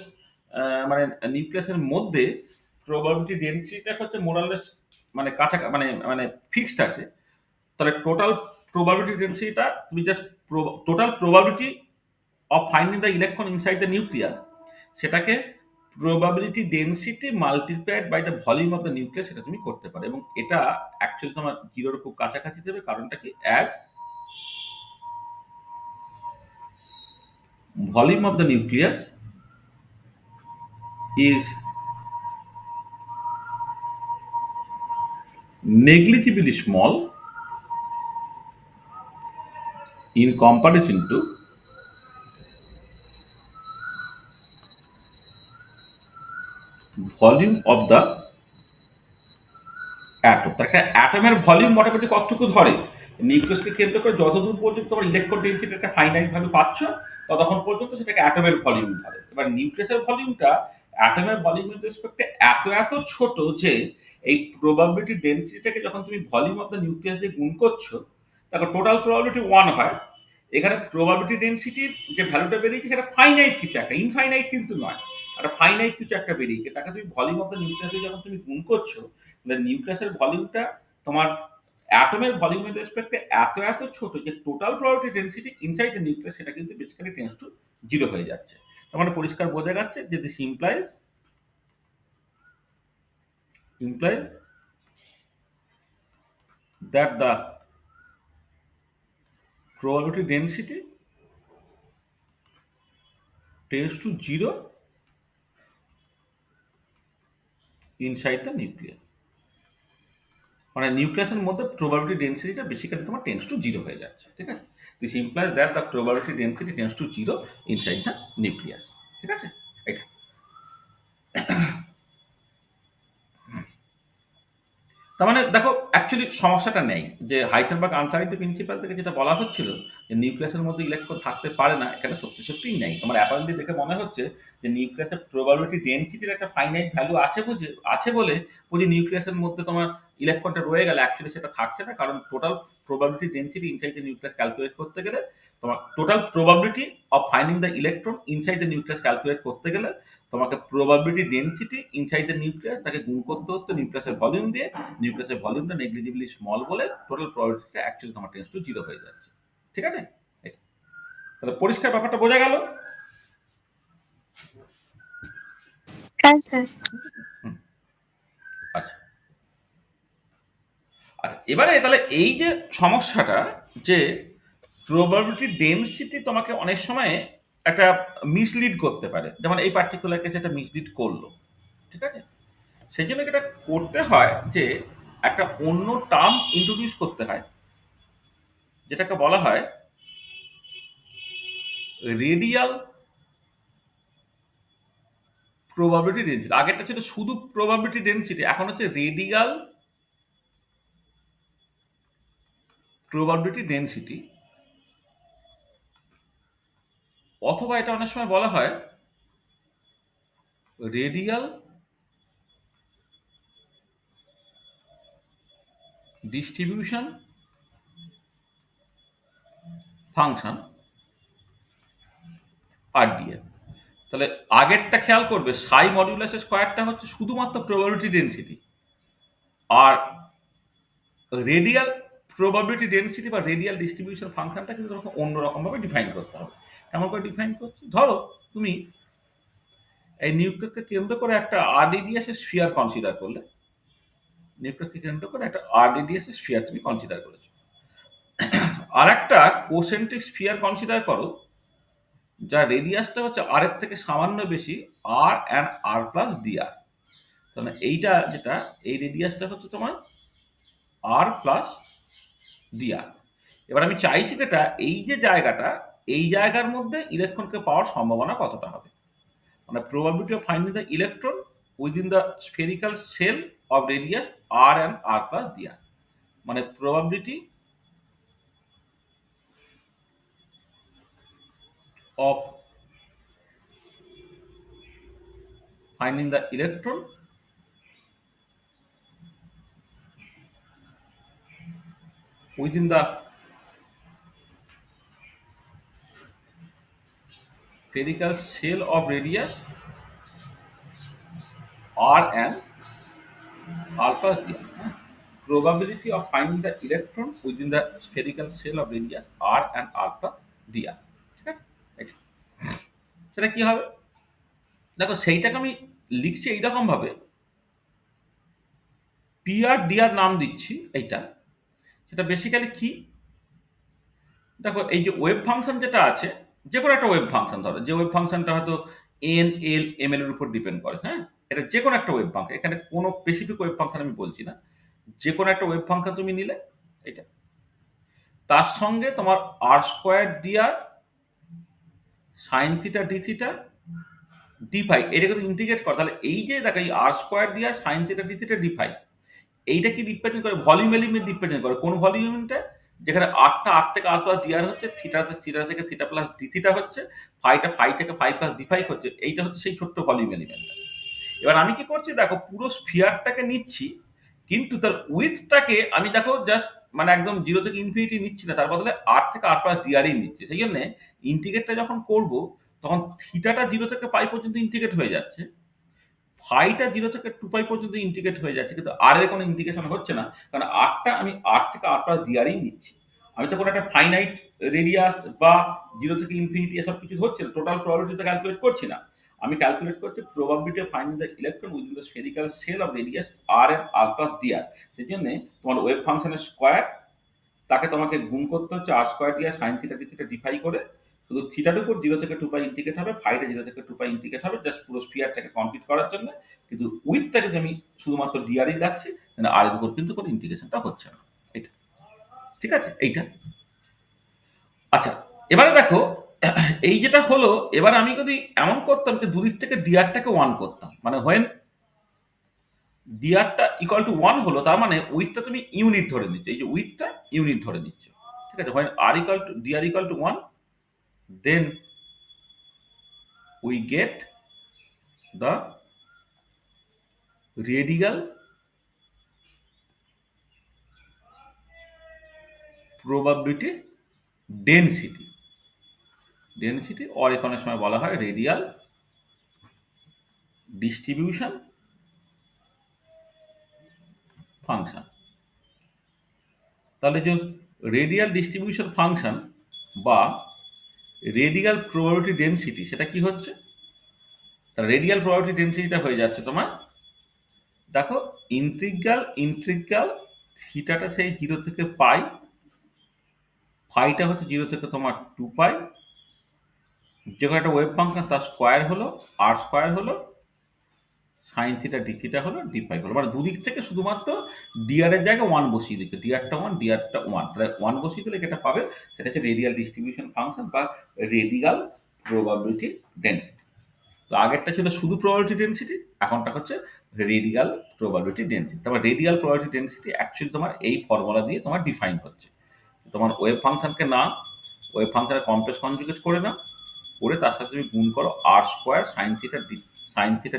মানে নিউক্লিয়াসের মধ্যে প্রবাবিলিটি ডেনসিটিটা হচ্ছে মোরাললেস মানে মানে মানে ফিক্সড আছে, তাহলে টোটাল প্রবাবিলিটি ডেনসিটিটা তুমি just total probability of finding the electron inside the nucleus, সেটাকে probability density multiplied by the volume of the nucleus সেটা তুমি করতে পারো, এবং এটা অ্যাকচুয়ালি তোমার জিরোর খুব কাছাকাছি দেবে। কারণটা কি, as volume of the nucleus is negligibly small in comparison to volume of the atom. তার একটা অ্যাটমের ভলিউম মোটামুটি কতটুকু ধরে, নিউক্লিয়াসকে কেন্দ্র করে যতদূর পর্যন্ত তোমার ইলেকট্রন ডেনসিটি একটা ফাইনাইট ভাবে পাচ্ছ ততক্ষণ পর্যন্ত সেটাকে অ্যাটমের ভলিউম ধরে। এবার নিউক্লিয়াসের ভলিউমটা অ্যাটমের ভলিউমের রেসপেক্টে এত ছোট যে এই প্রবাবিলিটি ডেনসিটিটাকে যখন তুমি ভলিউম অফ দ্য নিউক্লিয়াস দিয়ে গুণ করছো তারপর টোটাল প্রবাবিলিটি 1 হয়। এখানে প্রবাবিলিটি ডেনসিটির যে ভ্যালুটা বেরিয়েছে সেটা ফাইনাইট কিছু একটা, ইনফাইনাইট কিন্তু নয়, একটা ফাইনাইট কিছু একটা বেরিয়েছে, তাকে তুমি ভলিউম অফ দ্য নিউক্লিয়াস দিয়ে যখন তুমি গুণ করছো নিউক্লিয়াসের ভলিউমটা তোমার অ্যাটমের ভলিউমের রেসপেক্টে এত ছোট যে total probability density inside the nucleus সেটা কিন্তু বেসিক্যালি টেন্ডস টু 0 হয়ে যাচ্ছে। তার মানে পরিষ্কার বোঝা যাচ্ছে যে this implies that the probability density tends to 0 inside the nucleus। মানে নিউক্লিয়াসের মধ্যে প্রবাবিলিটি ডেনসিটিটা বেসিক্যালি তোমার টেন্ডস টু 0 হয়ে যাচ্ছে, ঠিক আছে। This implies that the probability density tends to 0 inside the nucleus, ঠিক আছে এটা। তার মানে দেখো অ্যাকচুয়ালি সমস্যাটা নেই, যে হাইসেনবার্গ আনসারিটি প্রিন্সিপাল থেকে যেটা বলা হচ্ছিল যে নিউক্লিয়াসের মধ্যে ইলেকট্রন থাকতে পারে না, এখানে সত্যিই নেই। তোমার অ্যাপারেন্টলি দেখে মনে হচ্ছে যে নিউক্লিয়াসের প্রবাবিলিটি ডেনসিটির একটা ফাইনাইট ভ্যালু আছে বলে বুঝি নিউক্লিয়াসের মধ্যে তোমার ইলেকট্রনটা রয়ে গেলে অ্যাকচুয়ালি সেটা থাকছে না, কারণ total probability density inside the nucleus calculate করতে গেলে তোমার total probability of finding the electron inside the nucleus calculate করতে গেলে তোমাকে probability density inside the nucleus তাকে গুণ করতে হতো নিউক্লিয়াসের ভলিউম দিয়ে। নিউক্লিয়াসের ভলিউমটা নেগলিজিবলি স্মল বলে টোটাল প্রবাবিলিটিটা অ্যাকচুয়ালি তোমার টেন্ডস টু 0 হয়ে যাচ্ছে, ঠিক আছে। তাহলে পরিষ্কার ব্যাপারটা বোঝা গেল? হ্যাঁ স্যার। আচ্ছা আচ্ছা, এবারে তাহলে এই যে সমস্যাটা, যে প্রবাবিলিটি ডেনসিটি তোমাকে অনেক সময় একটা মিসলিড করতে পারে, যেমন এই পার্টিকুলার কেসে এটা মিসলিড করলো, ঠিক আছে। সেই জন্য যেটা করতে হয় যে একটা অন্য টার্ম ইন্ট্রোডিউস করতে হয়, যেটাকে বলা হয় রেডিয়াল প্রবাবিলিটি ডেনসিটি। আগেরটা ছিল শুধু প্রবাবিলিটি ডেনসিটি, এখন হচ্ছে রেডিয়াল প্রবাবিলিটি ডেনসিটি, অথবা এটা অনেক সময় বলা হয় রেডিয়াল ডিস্ট্রিবিউশন ফাংশন RDF। তাহলে আগেরটা খেয়াল করবে, সাই মডিউলাসের স্কয়ারটা হচ্ছে শুধুমাত্র প্রবাবিলিটি ডেনসিটি, আর রেডিয়াল প্রবাবিলিটি ডেনসিটি বা রেডিয়াল ডিস্ট্রিবিউশন ফাংশনটা কিন্তু তোমাকে অন্যরকম ভাবে ডিফাইন করতে হবে। কেমন করে ডিফাইন করছি, ধরো তুমি এই নিউক্লিয়াসকে কেন্দ্র করে একটা RDDS এর স্ফিয়ার কনসিডার করলে, নিউক্লিয়াসকে কেন্দ্র করে একটা RDDS এর স্ফিয়ার তুমি কনসিডার করেছো। আর একটা কোসেন্ট্রিক স্ফিয়ার কনসিডার করো যার রেডিয়াসটা হচ্ছে আর এর থেকে সামান্য বেশি আর অ্যান্ড আর প্লাস ডিআর। তাহলে এইটা যেটা, এই রেডিয়াসটা হচ্ছে তোমার আর প্লাস ডিআর। এবার আমি চাইছি যেটা, এই যে জায়গাটা, এই জায়গার মধ্যে ইলেকট্রনকে পাওয়ার সম্ভাবনা কতটা হবে, মানে probability of finding the electron within the spherical shell of radius r and r plus dr, মানে probability of finding the electron within the spherical shell of radius r and r plus dr. Probability of finding the electron within the spherical shell of radius r and r plus dr. ঠিক আছে, এটা সেটা কি হবে, দেখো সেইটাকে আমি লিখছি এইরকম ভাবে, পি আর ডি আর নাম দিচ্ছি এইটা। সেটা বেসিক্যালি কি, দেখো এই যে ওয়েভ ফাংশন যেটা আছে, যে কোনো একটা ওয়েভ ফাংশন ধরো, যে ওয়েভ ফাংশনটা হয়তো এন এল এম এল এর উপর ডিপেন্ড করে, হ্যাঁ, এটা যে কোনো একটা ওয়েভ ফাংশন, এখানে কোনো স্পেসিফিক ওয়েভ ফাংশন আমি বলছি না, যে কোনো একটা ওয়েভ ফাংশন তুমি নিলে এটা, তার সঙ্গে তোমার r square d r sine theta d theta d phi, এটা কিন্তু ইন্টিগ্রেট কর, তাহলে এই যে দেখো এই r square d r sine theta d theta d phi, এইটা কি ডিপেন্ড করে, ভলিউম এলিমেন্ট ডিপেন্ড করে, কোন ভলিউমটা, যেখানে আটটা আট থেকে আর প্লাস ডিআর হচ্ছে, থিটাতে থিটা থেকে থিটা প্লাস ডি থিটা হচ্ছে, ফাইটা ফাই থেকে ফাই প্লাস ডি ফাই হচ্ছে, এইটা হচ্ছে সেই ছোট্ট ভলিউম এলিমেন্টটা। এবার আমি কি করছি, দেখো পুরো স্ফিয়ারটাকে নিচ্ছি, কিন্তু তার উইথটাকে আমি দেখো জাস্ট মানে একদম জিরো থেকে ইনফিনিটি নিচ্ছি না, তার বদলে আর থেকে আর প্লাস ডিআরই নিচ্ছি। সেই জন্য ইন্টিগ্রেটটা যখন করব, তখন থিটাটা জিরো থেকে পাই পর্যন্ত ইন্টিগ্রেট হয়ে যাচ্ছে, ফাইটা জিরো থেকে টু পাই পর্যন্ত ইন্টিগ্রেট হয়ে যাচ্ছে, কিন্তু আর এর কোনো ইন্টিগ্রেশন হচ্ছে না, কারণ আরটা আমি আর থেকে আর প্লাস ডিআরই নিচ্ছি। আমি তো কোনো একটা ফাইনাইট রেডিয়াস বা জিরো থেকে ইনফিনিটি এসব কিছু হচ্ছে না, টোটাল প্রবাবিলিটিতে ক্যালকুলেট করছি না, আমি ক্যালকুলেট করছি probability of finding the electron within the spherical shell of radius r and r plus dr. সেই জন্য তোমার ওয়েভ ফাংশনের স্কোয়ার, তাকে তোমাকে গুণ করতে হচ্ছে r square d r sine theta d theta d phi করে, শুধু থিটার উপর জিরো থেকে টু পাই ইন্টিগ্রেট হবে, ফাইটা জিরো থেকে টু পাই ইন্টিগ্রেট হবে, জাস্ট পুরো স্পিয়ারটাকে কমপ্লিট করার জন্য। কিন্তু উইথটা যদি আমি শুধুমাত্র ডিআরই রাখছি, তাহলে আর এর উপর কিন্তু কোনো ইন্টিগ্রেশনটা হচ্ছে না, এটা ঠিক আছে এইটা। আচ্ছা, এবারে দেখো এই যেটা হলো, এবার আমি যদি এমন করতাম যে দুদিক থেকে ডিআরটাকে ওয়ান করতাম, মানে হোয়েন ডিআরটা ইকুয়াল টু ওয়ান হলো, তার মানে উইথটা তুমি ইউনিট ধরে নিচ্ছ, এই যে উইথটা ইউনিট ধরে নিচ্ছ, ঠিক আছে, when r equal to dr equal to one, then we get the radial probability density, density or এখানে সময় বলা হয় radial distribution function। তাহলে যে রেডিয়াল ডিস্ট্রিবিউশন ফাংশন বা রেডিয়াল প্রবাবিলিটি ডেনসিটি, সেটা কি হচ্ছে, তার রেডিয়াল প্রবাবিলিটি ডেনসিটিটা হয়ে যাচ্ছে তোমার, দেখো ইন্টিগ্রাল ইন্টিগ্রাল থিটাটা সেই জিরো থেকে পাই, ফাইটা হচ্ছে জিরো থেকে তোমার টু পাই, যে কোনো একটা ওয়েভ ফাংশন তার স্কোয়ার হলো আর স্কোয়ার হলো সাইন থিটা ডি থিটা হলো ডি পাই হলো, মানে দুদিক থেকে শুধুমাত্র ডিআর এর জায়গায় ওয়ান বসিয়ে দিচ্ছে, ডিআরটা ওয়ান ডিআরটা ওয়ান, তাহলে ওয়ান বসিয়ে দিলে যেটা পাবে সেটা হচ্ছে রেডিয়াল ডিস্ট্রিবিউশন ফাংশন বা রেডিয়াল প্রবাবিলিটি ডেন্সিটি। তো আগেরটা ছিল শুধু প্রবাবিলিটি ডেন্সিটি, এখনটা হচ্ছে রেডিয়াল প্রবাবিলিটি ডেন্সিটি। তারপর রেডিয়াল প্রবাবিলিটি ডেন্সিটি অ্যাকচুয়ালি তোমার এই ফর্মুলা দিয়ে তোমার ডিফাইন হচ্ছে, তোমার ওয়েভ ফাংশনকে না ওয়েভ ফাংশনের কমপ্লেক্স কনজুগেট করে নাও, করে তার সাথে তুমি গুণ করো r square sine theta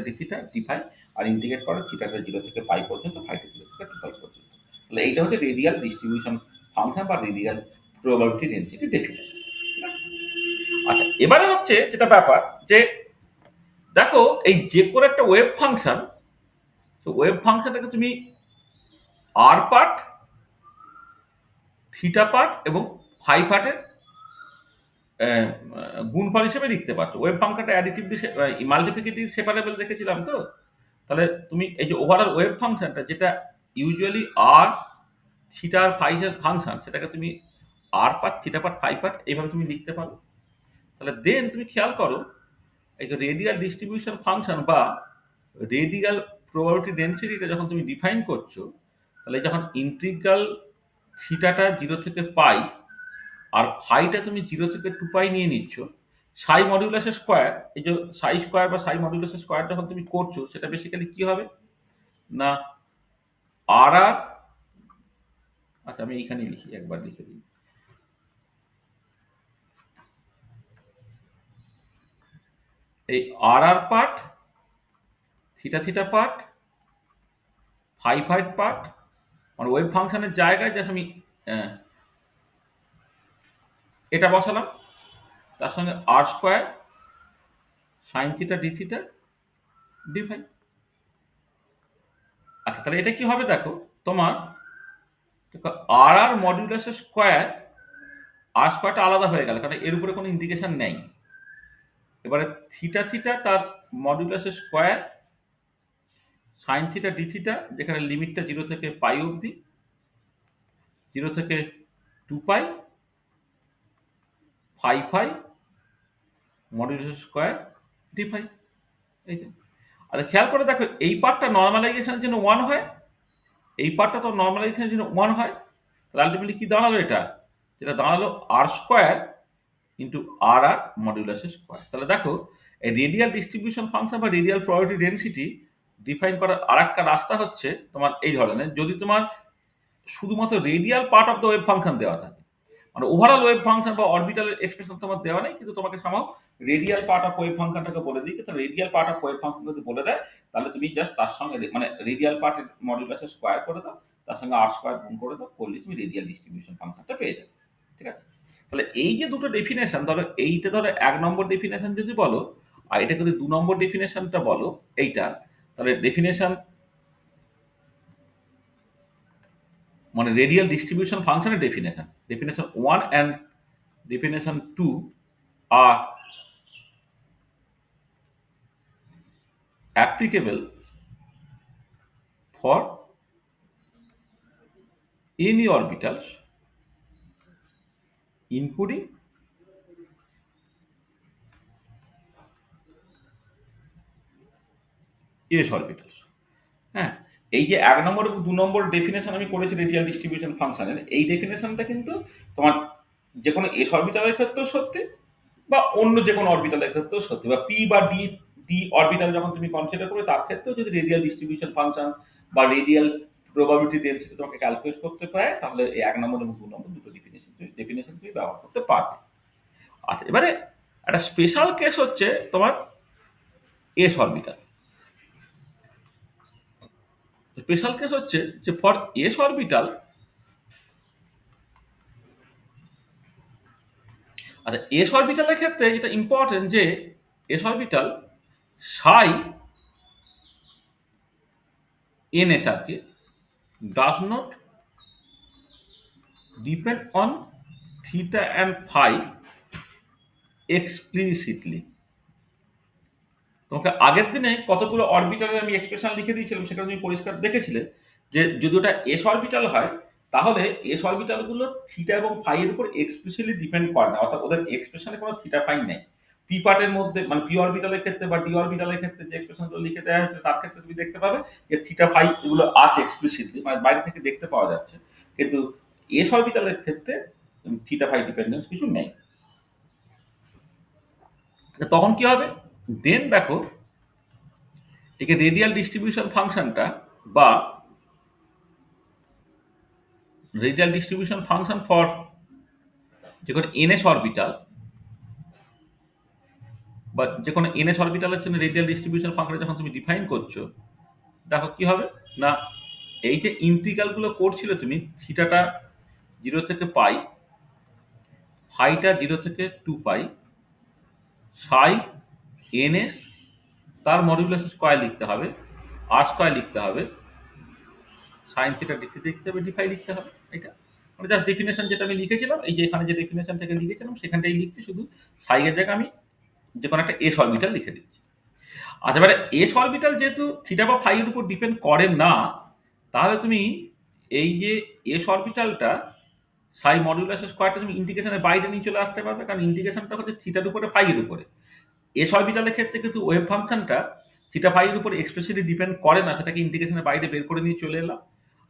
d theta d phi, আর ইন্টিগ্রেট করো থিটাটা জিরো থেকে পাই পর্যন্ত, ফাইটা জিরো থেকে টু পাই পর্যন্ত। তাহলে এইটা হচ্ছে রেডিয়াল ডিস্ট্রিবিউশন ফাংশন বা রেডিয়াল প্রবাবিলিটি ডেনসিটি ডেফিনেশন। আচ্ছা, এবারে হচ্ছে যেটা ব্যাপার যে দেখো এই যে কোনো একটা ওয়েভ ফাংশন, তো ওয়েভ ফাংশনটাকে তুমি আর পার্ট, থিটা পার্ট এবং ফাই পার্টের গুণফল হিসেবে লিখতে পারছো। ওয়েভ ফাংশনটা অ্যাডিটিভলি মাল্টিপ্লিকেটিভ সেপারেবল দেখেছিলাম তো, তাহলে তুমি এই যে ওভারঅল ওয়েভ ফাংশনটা যেটা ইউজুয়ালি আর থিটা আর ফাই এর ফাংশন, সেটাকে তুমি r part theta part phi part এইভাবে তুমি লিখতে পারো। তাহলে দেন তুমি খেয়াল করো এই যে রেডিয়াল ডিস্ট্রিবিউশন ফাংশন বা রেডিয়াল প্রবাবিলিটি ডেনসিটিটা যখন তুমি ডিফাইন করছো, তাহলে যখন ইন্টিগ্রাল থিটাটা 0 থেকে পাই আর ফাইটা তুমি 0 থেকে 2 পাই নিয়ে নিচ্ছ, সাই মডিউলাসের স্কয়ার, এই যে সাই স্কয়ার বা সাই মডিউলাসের স্কয়ার যখন তুমি করছো, সেটা বেসিক্যালি কি হবে না আর আর, আচ্ছা আমি এইখানেই লিখি, একবার লিখে দিই। এই r r part, theta theta part, phi phi part, মানে ওয়েভ ফাংশনের জায়গায় জাস্ট আমি আহ, এটা বসালাম, তার সঙ্গে r square sine theta d theta d phi. আচ্ছা তাহলে এটা কি হবে দেখো, তোমার আর আর মডিউলাসের স্কয়ার, আর স্কয়ারটা আলাদা হয়ে গেল কারণ এর উপরে কোনো ইন্ডিকেশন নেই। এবারে থিটা থিটা তার মডিউলাসের square sine theta d theta, যেখানে লিমিটটা 0 থেকে পাই অবধি, 0 থেকে 2 পাই, ফাই ফাই মডিউলাসের স্কয়ার ডি ফাই। এই যে আচ্ছা খেয়াল করে দেখো, এই পার্টটা নর্মালাইজেশনের জন্য 1 হয়, এই পার্টটা তো নর্মালাইজেশনের জন্য 1 হয়, তাহলে আলটিমেটলি কি দাঁড়ালো এটা, যেটা দাঁড়ালো আর স্কয়ার ইন্টু আর আর মডিউলাসের স্কয়ার। তাহলে দেখো এই রেডিয়াল ডিস্ট্রিবিউশন ফাংশন বা রেডিয়াল প্রবাবিলিটি ডেনসিটি ডিফাইন করার আরেকটা রাস্তা হচ্ছে তোমার এই ধরনের, যদি তোমার শুধুমাত্র radial part of the wave function দেওয়া থাকে, মানে ওভারঅল ওয়েভ ফাংশন বা অরবিটালের এক্সপ্রেশন তোমার দেওয়া নেই, কিন্তু তোমাকে সামাও রেডিয়াল পার্ট অফ ওয়েভ ফাংশনটাকে বলে দিই, তাহলে radial part of wave function যদি বলে দেয়, তাহলে তুমি জাস্ট তার সঙ্গে মানে রেডিয়াল পার্টের মডিউলাসের স্কয়ার করে দাও, তার সঙ্গে আর স্কয়ার গুণ করে দাও, করলে তুমি রেডিয়াল ডিস্ট্রিবিউশন ফাংশনটা পেয়ে যাবে। ঠিক আছে, তাহলে এই যে দুটো ডেফিনেশন, ধরো এইটা ধরো 1 নম্বর ডেফিনেশন যদি বলো, আর এটা যদি 2 নম্বর ডেফিনেশনটা বলো এইটা, তাহলে ডেফিনেশন মানে রেডিয়াল ডিস্ট্রিবিউশন ফাংশনের definition, definition 1 and definition 2 are applicable for any orbitals including s orbitals। হ্যাঁ, এই যে 1 নম্বর এবং 2 নম্বর ডেফিনেশন আমি করেছি রেডিয়াল ডিস্ট্রিবিউশন ফাংশনের, এই ডেফিনেশনটা কিন্তু তোমার যে কোনো এস অরবিটালের ক্ষেত্রেও সত্যি বা অন্য যে কোনো অরবিটালের ক্ষেত্রেও সত্যি, বা পি বা ডি ডি অরবিটাল যখন তুমি কনসিডার করবে তার ক্ষেত্রেও যদি রেডিয়াল ডিস্ট্রিবিউশন ফাংশন বা রেডিয়াল প্রবাবিলিটি ডেনসিটি তোমাকে ক্যালকুলেট করতে পারে, তাহলে এই 1 নম্বর এবং 2 নম্বর দুটো ডেফিনেশন তুমি ব্যবহার করতে পারবে। আচ্ছা এবারে একটা স্পেশাল কেস হচ্ছে তোমার এস অরবিটাল। স্পেশাল কেস হচ্ছে যে ফর এস অরবিটাল, আচ্ছা এস অরবিটালের ক্ষেত্রে যেটা ইম্পর্টেন্ট যে s orbital psi ns r কি does not depend on theta and phi explicitly. তোমাকে আগের দিনে কতগুলো অরবিটালের আমি এক্সপ্রেশন লিখে দিয়েছিলাম, সেটা তুমি পরিষ্কার দেখেছিলে যে যদি ওটা এস অরবিটাল হয়, তাহলে এস অরবিটালগুলো থিটা এবং ফাই এর উপর এক্সপ্লিসিটলি ডিপেন্ড করে না, অর্থাৎ ওদের এক্সপ্রেশনে কোনো থিটা ফাই নেই। পি পার্টের মধ্যে মানে পি অরবিটালের ক্ষেত্রে বা ডি অরবিটালের ক্ষেত্রে যে এক্সপ্রেশনগুলো লিখে দেওয়া হচ্ছে তার ক্ষেত্রে তুমি দেখতে পাবে যে থিটা ফাই এগুলো আছে এক্সপ্লিসিটলি, মানে বাইরে থেকে দেখতে পাওয়া যাচ্ছে, কিন্তু এস অরবিটালের ক্ষেত্রে থিটা ফাই ডিপেন্ডেন্স কিছু নেই। তখন কি হবে, দেন দেখো একে রেডিয়াল ডিস্ট্রিবিউশন ফাংশনটা বা রেডিয়াল ডিস্ট্রিবিউশন ফাংশন ফর যে কোনো এনএস অরবিটাল বা যে কোনো এনএস অরবিটালের জন্য রেডিয়াল ডিস্ট্রিবিউশন ফাংশন যখন তুমি ডিফাইন করছো, দেখো কি হবে না এই যে ইন্টিগ্রালগুলো করছিল তুমি, থিটাটা 0 থেকে পাই, ফাইটা 0 থেকে 2 পাই, সাই এনএস তার মডিউলাস স্কয়ার লিখতে হবে, আর স্কয়ার লিখতে হবে, সাইন থিটা ডি থিটা লিখতে হবে, ডি ফাই লিখতে হবে। এটা মানে জাস্ট ডেফিনেশন যেটা আমি লিখেছিলাম, এই যে এখানে যে ডেফিনেশন থেকে লিখেছিলাম সেখানটাই লিখছি, শুধু সাইয়ের জায়গায় আমি যে কোনো একটা এস অরবিটাল লিখে দিচ্ছি। আচ্ছা এবারে এস অরবিটাল যেহেতু থিটা বা ফাই এর উপর ডিপেন্ড করে না, তাহলে তুমি এই যে এস অরবিটালটা সাই মডিউলাস স্কোয়ারটা তুমি ইন্টিগ্রেশনের বাইরে নিয়ে চলে আসতে পারবে, কারণ ইন্টিগ্রেশনটা হচ্ছে থিটার উপরে ফাইয়ের উপরে। এস অরবিটালের ক্ষেত্রে কিন্তু ওয়েভ ফাংশনটা থিটা ফাইয়ের উপর এক্সপ্রেসলি ডিপেন্ড করে না, সেটাকে ইন্টিগ্রেশনের বাইরে বের করে নিয়ে চলে এলাম।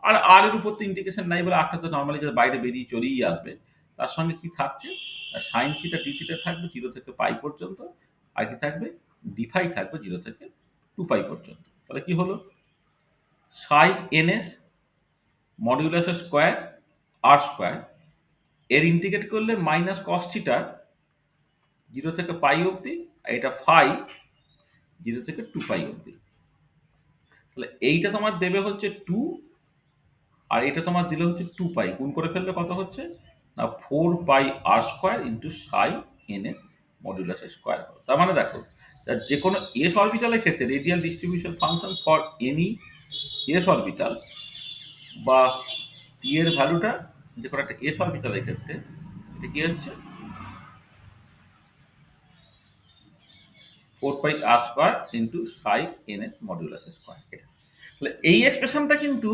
আর আর এর উপর তো ইন্টিগ্রেশন নাই বলে আরটা তো নর্মালি বাইরে বেরিয়ে চলেই আসবে। তার সঙ্গে কি থাকছে, সাইন থিটা ডি থিটা থাকবে 0 থেকে পাই পর্যন্ত, আর কি থাকবে ডি ফাই থাকবে 0 থেকে 2 পাই পর্যন্ত। তাহলে কি হলো, সাই এনএস মডিউলাস স্কোয়ার আর স্কোয়ার এর ইন্টিগ্রেট করলে মাইনাস কস থিটা 0 থেকে পাই অবধি, আর এটা ফাই 0 থেকে 2 পাই অবধি। তাহলে এইটা তোমার দেবে হচ্ছে 2, আর এটা তোমার দিলে হচ্ছে 2 পাই, গুণ করে ফেললে কত হচ্ছে না 4 পাই আর স্কোয়ার ইন্টু সাই এন এর মডুলাস স্কোয়ার। তার মানে দেখো, যে কোনো এস অরবিটালের ক্ষেত্রে radial distribution function for any S orbital বা পি এর ভ্যালুটা যে কোনো একটা এস অরবিটালের ক্ষেত্রে এটা কি হচ্ছে 4 পাই আর স্কোয়ার ইন্টু সাই এন এর মডুলাস স্কোয়ার। তাহলে এই এক্সপ্রেশনটা কিন্তু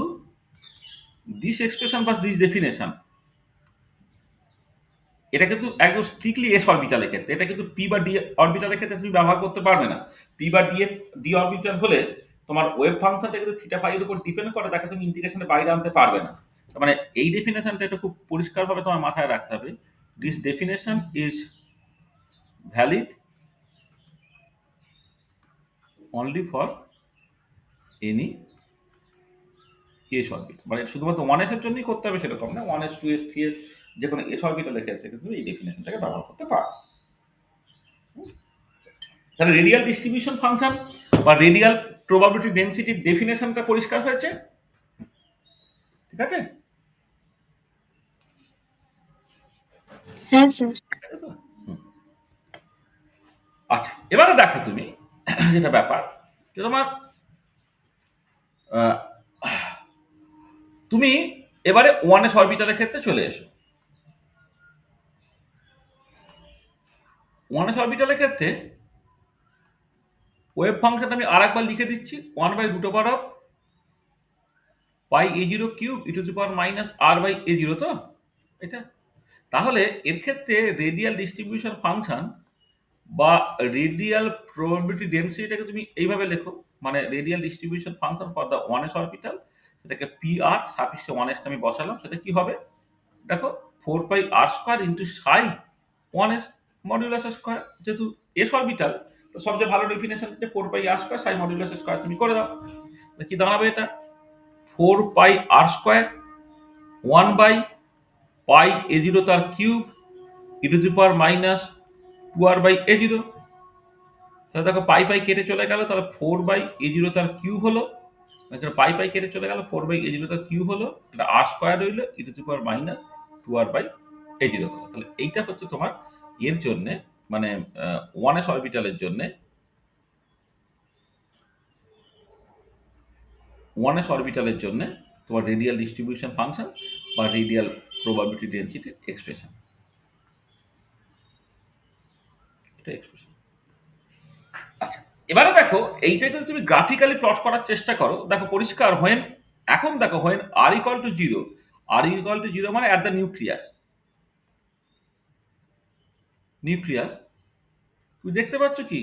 দিস এক্সপ্রেশন বা দিস ডেফিনেশন, এটা কিন্তু একদম স্ট্রিক্টলি এস অরবিটালের ক্ষেত্রে। এটা কিন্তু পি বা ডি অরবিটালের ক্ষেত্রে তুমি ব্যবহার করতে পারবে না। পি বা ডি অরবিটাল হলে তোমার ওয়েভ ফাংশনটা কিন্তু থিটা পাই এর উপর ডিপেন্ড করে, তাকে তুমি ইন্টিগ্রেশনের বাইরে আনতে পারবে না। তার মানে এই ডেফিনেশনটা এটা খুব পরিষ্কারভাবে তোমার মাথায় রাখতে হবে। This definition is valid only for any S orbital. মানে শুধুমাত্র 1s এর জন্যই করতে হবে সেরকম না, 1s 2s 3s যে কোনো এস অরবিটালের ক্ষেত্রে কিন্তু এই ডেফিনেশনটাকে ব্যবহার করতে পারো। তাহলে রেডিয়াল ডিস্ট্রিবিউশন ফাংশন বা রেডিয়াল প্রবাবিলিটি ডেনসিটির ডেফিনেশনটা পরিষ্কার হয়েছে, ঠিক আছে? হ্যাঁ স্যার। হুম। আচ্ছা, এবারে দেখো তুমি যেটা ব্যাপার, যে তোমার আহ, তুমি এবারে 1s অরবিটালের ক্ষেত্রে চলে এসো। 1s অরবিটালের ক্ষেত্রে ওয়েভ ফাংশন আমি আর একবার লিখে দিচ্ছি, 1/√অফ pi a zero cube e to the power minus r by a zero. তো এটা, তাহলে এর ক্ষেত্রে রেডিয়াল ডিস্ট্রিবিউশন ফাংশন বা রেডিয়াল প্রবাবিলিটি ডেন্সিটিটাকে তুমি এইভাবে লেখো, মানে radial distribution function for the 1s orbital, সেটাকে পি আর সাফিক্সে 1s আমি বসালাম, সেটা কি হবে দেখো 4 pi r square into psi 1s modulus square. যেহেতু এস অরবিটাল, তো সবচেয়ে ভালো ডেফিনেশন হচ্ছে 4 pi r square psi modulus square, তুমি করে দাও। কি দাঁড়াবে এটা 4 pi r square 1 by pi a zero তার cube e to the power minus 2r by a zero. তাহলে দেখো পাই পাই কেটে চলে গেল, তাহলে 4 বাই এ জিরো তার কিউব হলো, এখানে পাই পাই কেটে চলে গেল, 4 বাই এ জিরো তার কিউব হলো, এটা আর স্কোয়ার রইলো e to the power minus 2r by a zero হলো। তাহলে এইটা হচ্ছে তোমার এর জন্যে, মানে 1s অরবিটালের জন্যে, 1s অরবিটালের জন্যে তোমার রেডিয়াল ডিস্ট্রিবিউশন ফাংশন বা রেডিয়াল প্রবাবিলিটি ডেনসিটির এক্সপ্রেশন, এটা এক্সপ্রেশন। আচ্ছা, এবারে দেখো এইটাকে যদি তুমি গ্রাফিক্যালি প্লট করার চেষ্টা করো, দেখো পরিষ্কার হোয়েন, এখন দেখো when r equal to zero, r equal to zero মানে অ্যাট দ্য নিউক্লিয়াস, নিউক্লিয়াস তুমি দেখতে পাচ্ছ কি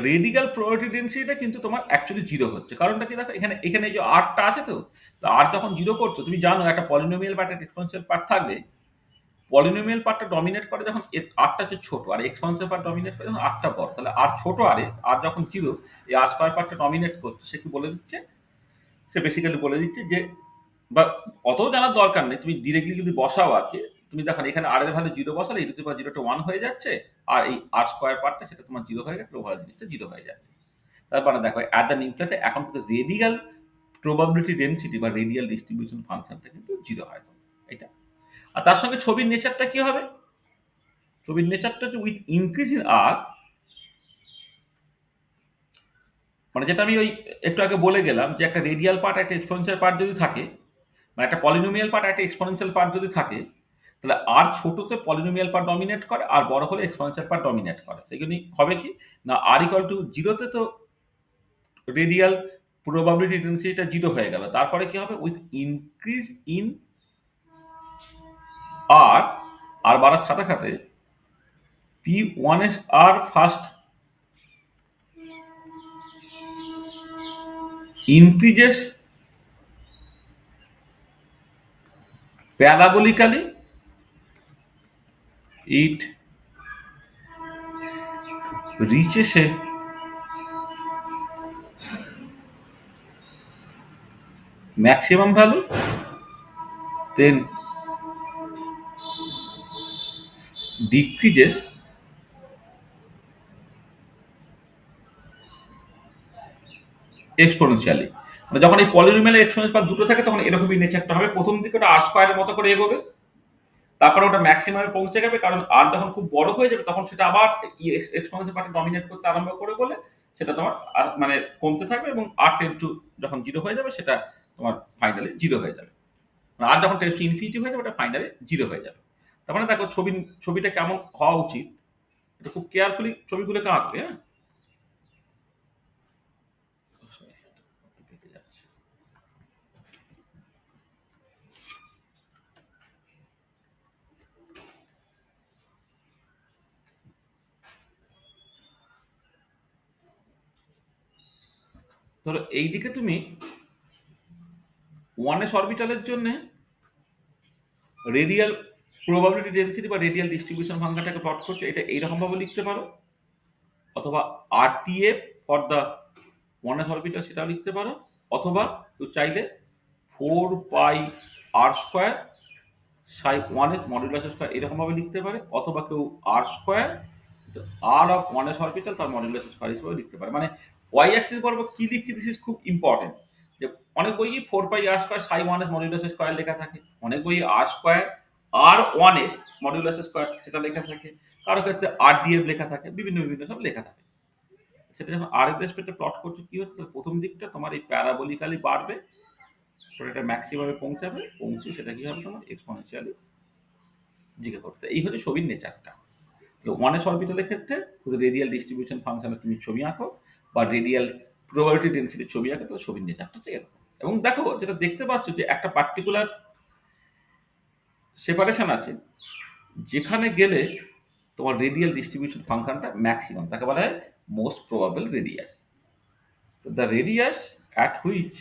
রেডিক্যাল প্রবাবিলিটি ডেনসিটিটা কিন্তু তোমার অ্যাকচুয়ালি জিরো হচ্ছে। কারণটা কি দেখো, এখানে এখানে এই যে আরটা আছে, তো আর যখন জিরো করছো তুমি জানো একটা পলিনোমিয়াল পার্ট একটা এক্সপোনেনশিয়াল পার্ট থাকবে, পলিনোমিয়াল পার্টটা ডমিনেট করে যখন আরটা হচ্ছে ছোট, আর এক্সপোনেনশিয়াল পার্ট ডমিনেট করে যখন আরটা বড়। তাহলে আর ছোট আরে আর যখন জিরো, এই আর স্কয়ার পার্টটা ডমিনেট করছে, সে কি বলে দিচ্ছে, সে বেসিক্যালি বলে দিচ্ছে যে, বা অত জানার দরকার নেই, তুমি ডিরেক্টলি যদি বসাও আর কি, তুমি দেখো এখানে আর এর ভ্যালু জিরো বসালে এই বা জিরোটা ওয়ান হয়ে যাচ্ছে, আর এই আর স্কোয়ার পার্টটা সেটা তোমার জিরো হয়ে গেছে, ওভার জিনিসটা জিরো হয়ে যাচ্ছে। তার মানে দেখো অ্যাট দ্য নিউক্লিয়াসে এখন কিন্তু রেডিয়াল প্রবাবিলিটি ডেনসিটি বা রেডিয়াল ডিস্ট্রিবিউশন ফাংশনটা কিন্তু জিরো হয়, এটা। আর তার সঙ্গে ছবির নেচারটা কি হবে, ছবির নেচারটা হচ্ছে উইথ ইনক্রিজ ইন আর, মানে যেটা আমি ওই একটু আগে বলে গেলাম যে একটা রেডিয়াল পার্ট একটা এক্সপোনেনশিয়াল পার্ট যদি থাকে, মানে একটা পলিনোমিয়াল পার্ট একটা এক্সপোনেনশিয়াল পার্ট যদি থাকে, তাহলে আর ছোটতে পলিনোমিয়াল পার্ট ডমিনেট করে, আর বড় হলে এক্সপোনেনশিয়াল পার্ট ডমিনেট করে। সেই জন্যই হবে কি না আর ইকুয়াল টু জিরোতে তো রেডিয়াল প্রবাবিলিটি ডেনসিটিটা জিরো হয়ে গেল, তারপরে কি হবে with increase in r r বাড়ার সাথে সাথে P1s r first increases parabolically, it reaches a maximum value, then decreases exponentially. মানে যখন এই পলিনোমিয়ালের এক্সপোনেন্স পাওয়ার দুটো থাকে তখন এরকমই নেচারটা হবে। প্রথম দিকে ওটা আর স্কোয়ারের মতো করে এগোবে, তারপরে ওটা ম্যাক্সিমামে পৌঁছে যাবে, কারণ আর যখন খুব বড় হয়ে যাবে তখন সেটা আবার এক্সপোনেন্সিয়াল পার্টে ডমিনেট করতে আরম্ভ করে বলে সেটা তোমার মানে কমতে থাকবে, এবং আর টেন্স টু যখন জিরো হয়ে যাবে সেটা তোমার ফাইনালি জিরো হয়ে যাবে। মানে আর যখন টেন্স টু ইনফিনিটি হয়ে যাবে ওটা ফাইনালি জিরো হয়ে যাবে। তার মানে দেখো ছবিটা কেমন হওয়া উচিত, এটা খুব কেয়ারফুলি ছবিগুলোকে আঁকবে। হ্যাঁ, ধরো এইদিকে তুমি 1s অরবিটালের জন্য রেডিয়াল প্রবাবিলিটি ডেনসিটি বা রেডিয়াল ডিস্ট্রিবিউশন ফাংশনটাকে প্লট করছো, এটা এইরকম ভাবে লিখতে পারো, অথবা RTF for the 1s orbital সেটাও লিখতে পারো, অথবা তুমি চাইলে 4πr² সাই 1s মডুলাস স্কয়ার এরকম ভাবে লিখতে পারে, অথবা কেউ r² r of 1s orbital তার মডুলাস স্কয়ার হিসেবে লিখতে পারে। মানে ওয়াই অ্যাক্সিস বরাবর কি লিখছি দিস ইজ খুব ইম্পর্টেন্ট। যে অনেক বইয়ে 4πr² সাই 1s মডুলাস স্কয়ার লেখা থাকে, অনেক বইয়ে r² আর 1s মডুলাস স্কয়ার সেটা লেখা থাকে, কারো ক্ষেত্রে RDF লেখা থাকে, বিভিন্ন বিভিন্ন সব লেখা থাকে। সেটা যখন আর এর রেসপেক্টে প্লট করছো কি হচ্ছে, প্রথম দিকটা তোমার এই প্যারাবোলিক্যালি বাড়বে, পরে এটা ম্যাক্সিমামে পৌঁছাবে, পৌঁছে সেটা কি হবে তোমার এক্সপোনেনশিয়ালি জিজ্ঞা করতে। এই হচ্ছে ছবির নেচারটা। ওয়ানেস অরবিটালের ক্ষেত্রে যদি রেডিয়াল ডিস্ট্রিবিউশন ফাংশনের তুমি ছবি আঁকো বা রেডিয়াল প্রবাবিলিটি ডেন্সিটির ছবি আঁকো, তো ছবির নেচারটা হচ্ছে এরকম। এবং দেখো যেটা দেখতে পাচ্ছ যে একটা পার্টিকুলার সেপারেশন আছে, যেখানে গেলে তোমার রেডিয়াল ডিস্ট্রিবিউশন ফাংশনটা ম্যাক্সিমাম, তাকে বলা হয় মোস্ট প্রবাবল রেডিয়াস। তো the radius at which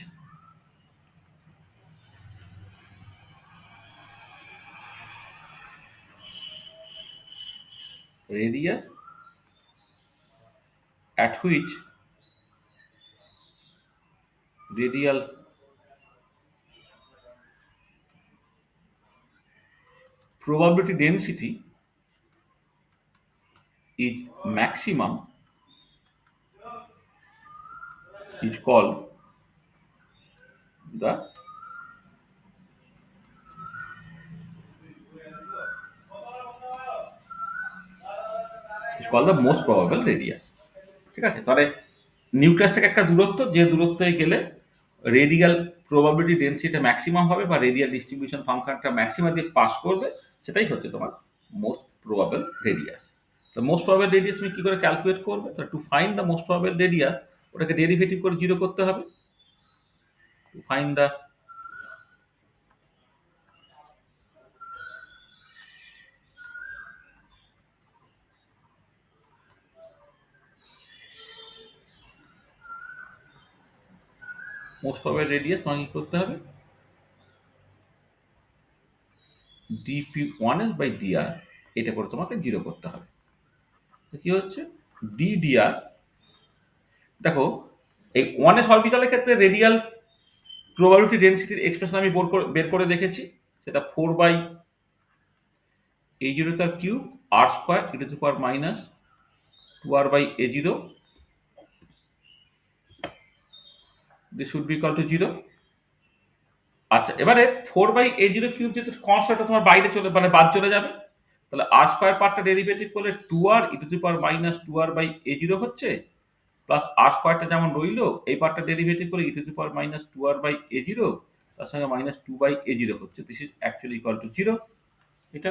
radius at which radial probability density is maximum is called the most probable radius। ঠিক আছে, তাহলে নিউক্লিয়াস থেকে একটা দূরত্ব, যে দূরত্বে গেলে রেডিয়াল প্রবাবিলিটি ডেন্সিটিটা ম্যাক্সিমাম হবে বা রেডিয়াল ডিস্ট্রিবিউশন ফাংশনটা ম্যাক্সিমাম দিয়ে পাস করবে, সেটাই হচ্ছে তোমার মোস্ট প্রবাবল রেডিয়াস। তো মোস্ট প্রবাবল রেডিয়াস তুমি কি করে ক্যালকুলেট করবে? তো to find the most probable radius ওটাকে ডেরিভেটিভ করে জিরো করতে হবে। To find the most probable radius তোমাকে কি করতে হবে? dp1s/dr এটা করে তোমাকে জিরো করতে হবে। তো কি হচ্ছে ddr, দেখো এই 1s অরবিটালের ক্ষেত্রে রেডিয়াল প্রবাবিলিটি ডেন্সিটির এক্সপ্রেশন আমি বের করে দেখেছি, সেটা 4/a0 তার cube r² e⁻²r/a0, this should be equal to 0। আচ্ছা, এবারে 4/a0 কিউব যেহেতু কনস্ট্যান্ট তোমার বাইরে চলে মানে বাদ চলে যাবে, তাহলে r² পার্টটা ডেরিভেটিভ করলে 2r e⁻²r/a0 হচ্ছে, প্লাস r² যেমন রইলো, এই পার্টটা ডেরিভেটিভ করে e⁻²r/a0 তার সঙ্গে -2/a0 হচ্ছে, this is actually equal to 0। এটা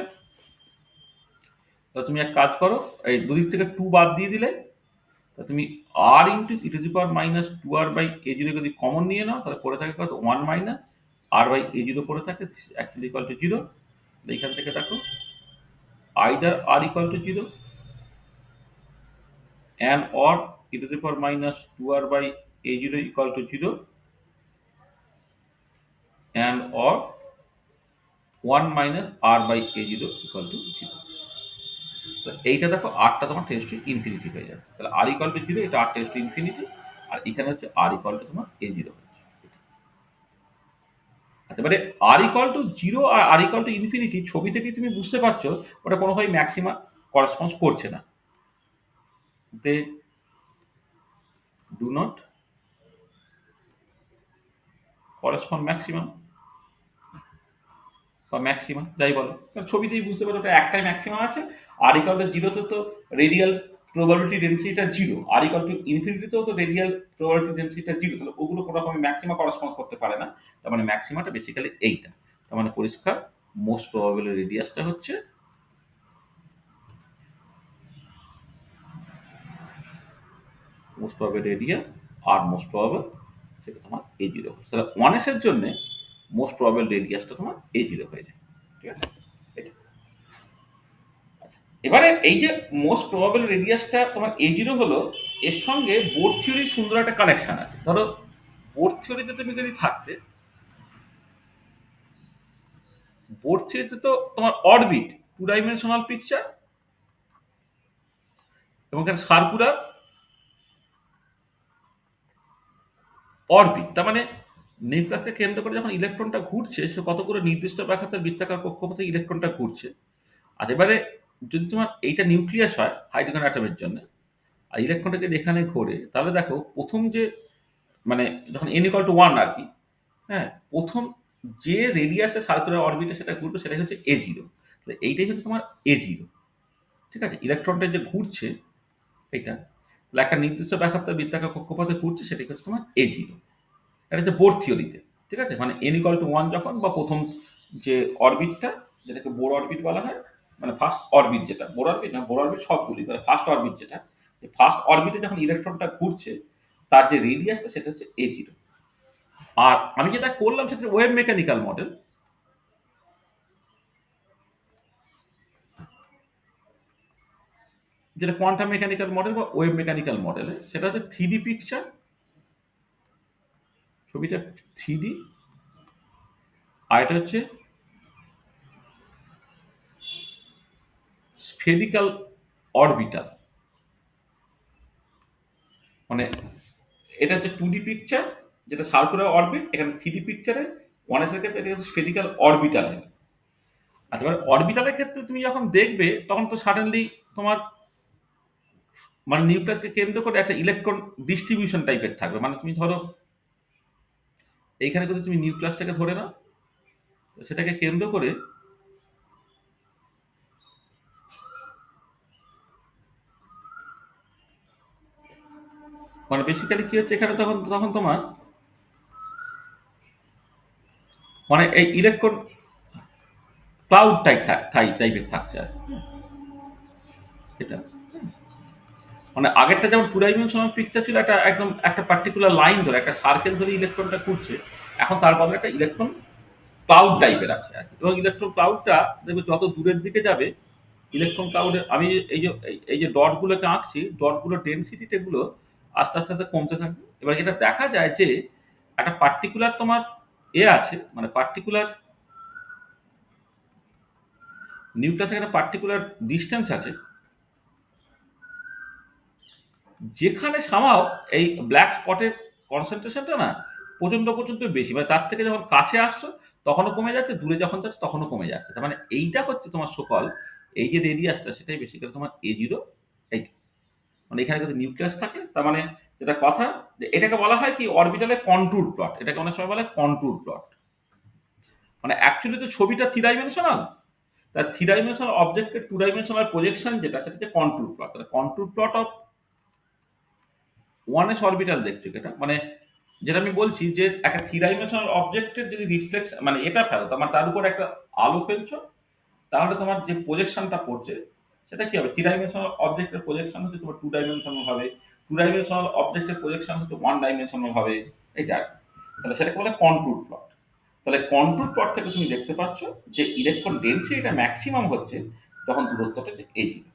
তুমি এক কাজ করো, এই দুদিক থেকে 2 বাদ দিয়ে দিলে, তা তুমি r ইন্টু e⁻²r/a0 যদি কমন নিয়ে নাও, তাহলে পড়ে থাকে কত 1 - r/a0 পড়ে থাকে, অ্যাকচুয়ালি ইকুয়াল টু 0। এখান থেকে দেখো either r equal to 0 and or e to the power minus 2r by a0 equal to 0 and or 1 minus r by a0 equal to 0. তো এইটা দেখো আরটা তোমার টেন্ডস টু ইনফিনিটি হয়ে যাচ্ছে, তাহলে আর ইকুয়াল টু 0, এটা আর টেন্ডস টু ইনফিনিটি, আর এখানে হচ্ছে আর ইকুয়াল টু তোমার a0 হচ্ছে। আচ্ছা, এবারে আর ইকুয়াল টু 0 আর আর ইকুয়াল টু ইনফিনিটি ছবি থেকে তুমি বুঝতে পারছো ওটা কোনোভাবেই ম্যাক্সিমা করেসপন্স করছে না। They do not correspond maximum বা ম্যাক্সিমাম যাই বলো, কারণ ছবিতেই বুঝতে পারো ওটা একটাই ম্যাক্সিমাম আছে। আর ইকুয়াল টু 0 তো রেডিয়াল প্রবাবিলিটি ডেন্সিটিটা 0, আর ইকুয়াল টু ইনফিনিটিতেও তো রেডিয়াল প্রবাবিলিটি ডেন্সিটিটা 0, তাহলে ওগুলো কোনো রকম ম্যাক্সিমা করেসপন্ড করতে পারে না। তার মানে ম্যাক্সিমাটা বেসিক্যালি এইটা। তার মানে পরিষ্কার মোস্ট প্রবাবল রেডিয়াসটা হচ্ছে মোস্ট প্রবাবল রেডিয়াস আর মোস্ট প্রবাবল সেটা তোমার a0 হচ্ছে। তাহলে 1s এর জন্য মোস্ট প্রবাবল রেডিয়াসটা তোমার a0 হয়ে যায়। ঠিক আছে, এটা। এবারে এই যে মোস্ট প্রবাবল রেডিয়াসটা তোমার a0 হলো, এর সঙ্গে বোর থিওরির সুন্দর একটা কানেকশন আছে। ধরো বোর থিওরিতে তুমি যদি থাকতে, বোর থিওরিতে তো তোমার অরবিট 2 ডাইমেনশনাল পিকচার এবং এখানে সার্কুলার অরবিট, তার মানে নিউক্লিয়াসকে কেন্দ্র করে যখন ইলেকট্রনটা ঘুরছে সে কতগুলো নির্দিষ্ট ব্যাখাতের বৃত্তাকার কক্ষপথে ইলেকট্রনটা ঘুরছে। আর এবারে যদি তোমার এইটা নিউক্লিয়াস হয় হাইড্রোজেন অ্যাটমের জন্য, আর ইলেকট্রনটা যদি এখানে ঘোরে, তাহলে দেখো প্রথম যে মানে যখন n equal to 1 আর কি, হ্যাঁ, প্রথম যে রেডিয়াসে সার্কুলার অরবিটে সেটা ঘুরবে সেটাই হচ্ছে a0। তাহলে এইটাই হচ্ছে তোমার a0। ঠিক আছে, ইলেকট্রনটা যে ঘুরছে এটা, তাহলে একটা নির্দিষ্ট ব্যাসার্ধ বৃত্তাকার কক্ষপথে ঘুরছে, সেটাই হচ্ছে তোমার a0। এটা হচ্ছে বোর থিওরিতে। ঠিক আছে, মানে n equal to 1 যখন, বা প্রথম যে অরবিটটা যেটাকে বোর অরবিট বলা হয়, মানে ফার্স্ট অরবিট, যেটা বোর অরবিট না, বোর অরবিট সবগুলি, মানে ফার্স্ট অরবিট যেটা, ফার্স্ট অরবিটে যখন ইলেকট্রনটা ঘুরছে তার যে রেডিয়াসটা সেটা হচ্ছে a0। আর আমি যেটা করলাম সেটা ওয়েভ মেকানিক্যাল মডেল, যেটা কোয়ান্টাম মেকানিক্যাল মডেল বা ওয়েভ মেকানিক্যাল মডেলে, সেটা হচ্ছে 3D পিকচার, ছবিটা 3D, আর এটা হচ্ছে স্ফেরিক্যাল অরবিটাল। মানে এটা হচ্ছে 2D পিকচার যেটা সার্কুলার অরবিট, এখানে 3D পিকচারে 1s এর ক্ষেত্রে এটা হচ্ছে স্ফেরিক্যাল অরবিটাল। আচ্ছা, এবার অরবিটালের ক্ষেত্রে তুমি যখন দেখবে তখন তো সাডেনলি তোমার মানে নিউক্লিয়াসকে কেন্দ্র করে একটা ইলেকট্রন ডিস্ট্রিবিউশন টাইপের থাকবে। মানে তুমি ধরো এইখানে যদি তুমি নিউক্লিয়াসটাকে ধরে নাও, সেটাকে কেন্দ্র করে মানে বেসিক্যালি কি হচ্ছে এখানে, তখন তখন তোমার মানে এই ইলেকট্রন ক্লাউড টাইপের থাকছে আর কি। এটা মানে আগেরটা যেমন 2 ডাইমেনশনাল পিকচার ছিল, একটা একদম একটা পার্টিকুলার লাইন ধরে একটা সার্কেল ধরে ইলেকট্রনটা ঘুরছে, এখন তার বদলে একটা ইলেকট্রন ক্লাউড টাইপের আছে আর কি। এবং ইলেকট্রন ক্লাউডটা দেখবে যত দূরের দিকে যাবে ইলেকট্রন ক্লাউডের, আমি এই যে ডটগুলোকে আঁকছি, ডটগুলোর ডেনসিটি গুলো আস্তে আস্তে আস্তে কমতে থাকবে। এবার যেটা দেখা যায় যে একটা পার্টিকুলার তোমার আছে, মানে পার্টিকুলার নিউক্লিয়াসের একটা পার্টিকুলার ডিস্টেন্স আছে, যেখানে সামাও এই ব্ল্যাক স্পটের কনসেন্ট্রেশনটা না প্রচন্ড প্রচন্ড বেশি, মানে তার থেকে যখন কাছে আসছো তখনও কমে যাচ্ছে, দূরে যখন যাচ্ছে তখনও কমে যাচ্ছে। তার মানে এইটা হচ্ছে তোমার সকল এই যে রেডিয়াসটা সেটাই বেশি করে তোমার a0। এইটা মানে এখানে যদি নিউক্লিয়াস থাকে, তার মানে যেটা কথা, যে এটাকে বলা হয় কি অরবিটালের কন্ট্যুর প্লট, এটাকে অনেক সময় বলে কন্ট্যুর প্লট। মানে অ্যাকচুয়ালি তো ছবিটা 3 ডাইমেনশনাল, তার 3 ডাইমেনশনাল অবজেক্টের 2 ডাইমেনশনাল প্রজেকশন যেটা, সেটা হচ্ছে কন্ট্যুর প্লট। তাহলে contour plot of 1s orbital দেখছো এটা, মানে যেটা আমি বলছি যে একটা 3 ডাইমেনশনাল অবজেক্টের যদি রিফ্লেক্স মানে এটা ফেলো, তোমার তার উপর একটা আলো ফেলছো, তাহলে তোমার যে প্রজেকশনটা পড়ছে সেটা কি হবে, 3 ডাইমেনশনাল অবজেক্টের প্রজেকশন হচ্ছে তোমার 2 ডাইমেনশনাল হবে, 2 ডাইমেনশনাল অবজেক্টের প্রজেকশন হচ্ছে 1 ডাইমেনশনাল হবে। এইটা আর কি। তাহলে সেটাকে বলে কন্ট্যুর প্লট। তাহলে কন্ট্রোল প্লট থেকে তুমি দেখতে পাচ্ছ যে ইলেকট্রন ডেন্সিটিটা ম্যাক্সিমাম হচ্ছে যখন দূরত্বটা যে এজিরো।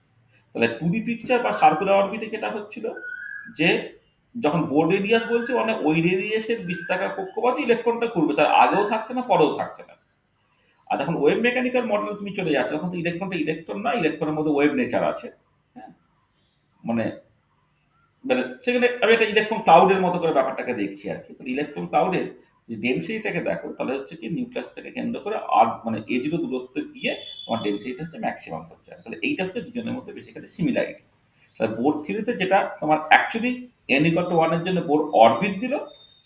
তাহলে 2D পিকচার বা সার্কুলার অরবিটে যেটা হচ্ছিল যে যখন বোর রেডিয়াস বলছে মানে ওই রেডিয়াসের বৃত্তাকার কক্ষপথে ইলেকট্রনটা ঘুরবে, তার আগেও থাকছে না পরেও থাকছে না। আর যখন ওয়েভ মেকানিক্যাল মডেলে তুমি চলে যাচ্ছ তখন তো ইলেকট্রনটা ইলেকট্রন না, ইলেকট্রনের মধ্যে ওয়েভ নেচার আছে। হ্যাঁ, মানে মানে সেখানে আমি একটা ইলেকট্রন ক্লাউডের মতো করে ব্যাপারটাকে দেখছি আর কি। ইলেকট্রন ক্লাউডের যে ডেন্সিটিটাকে দেখো তাহলে হচ্ছে কি নিউক্লিয়াস থেকে কেন্দ্র করে আর মানে এজিরো দূরত্বে গিয়ে তোমার ডেন্সিটিটা হচ্ছে ম্যাক্সিমাম হচ্ছে। তাহলে এইটা হচ্ছে দুজনের মধ্যে বেসিক্যালি সিমিলারিটি। তাহলে বোর থিওরিতে যেটা তোমার অ্যাকচুয়ালি n equal to 1 এর জন্য বোর অরবিট দিল,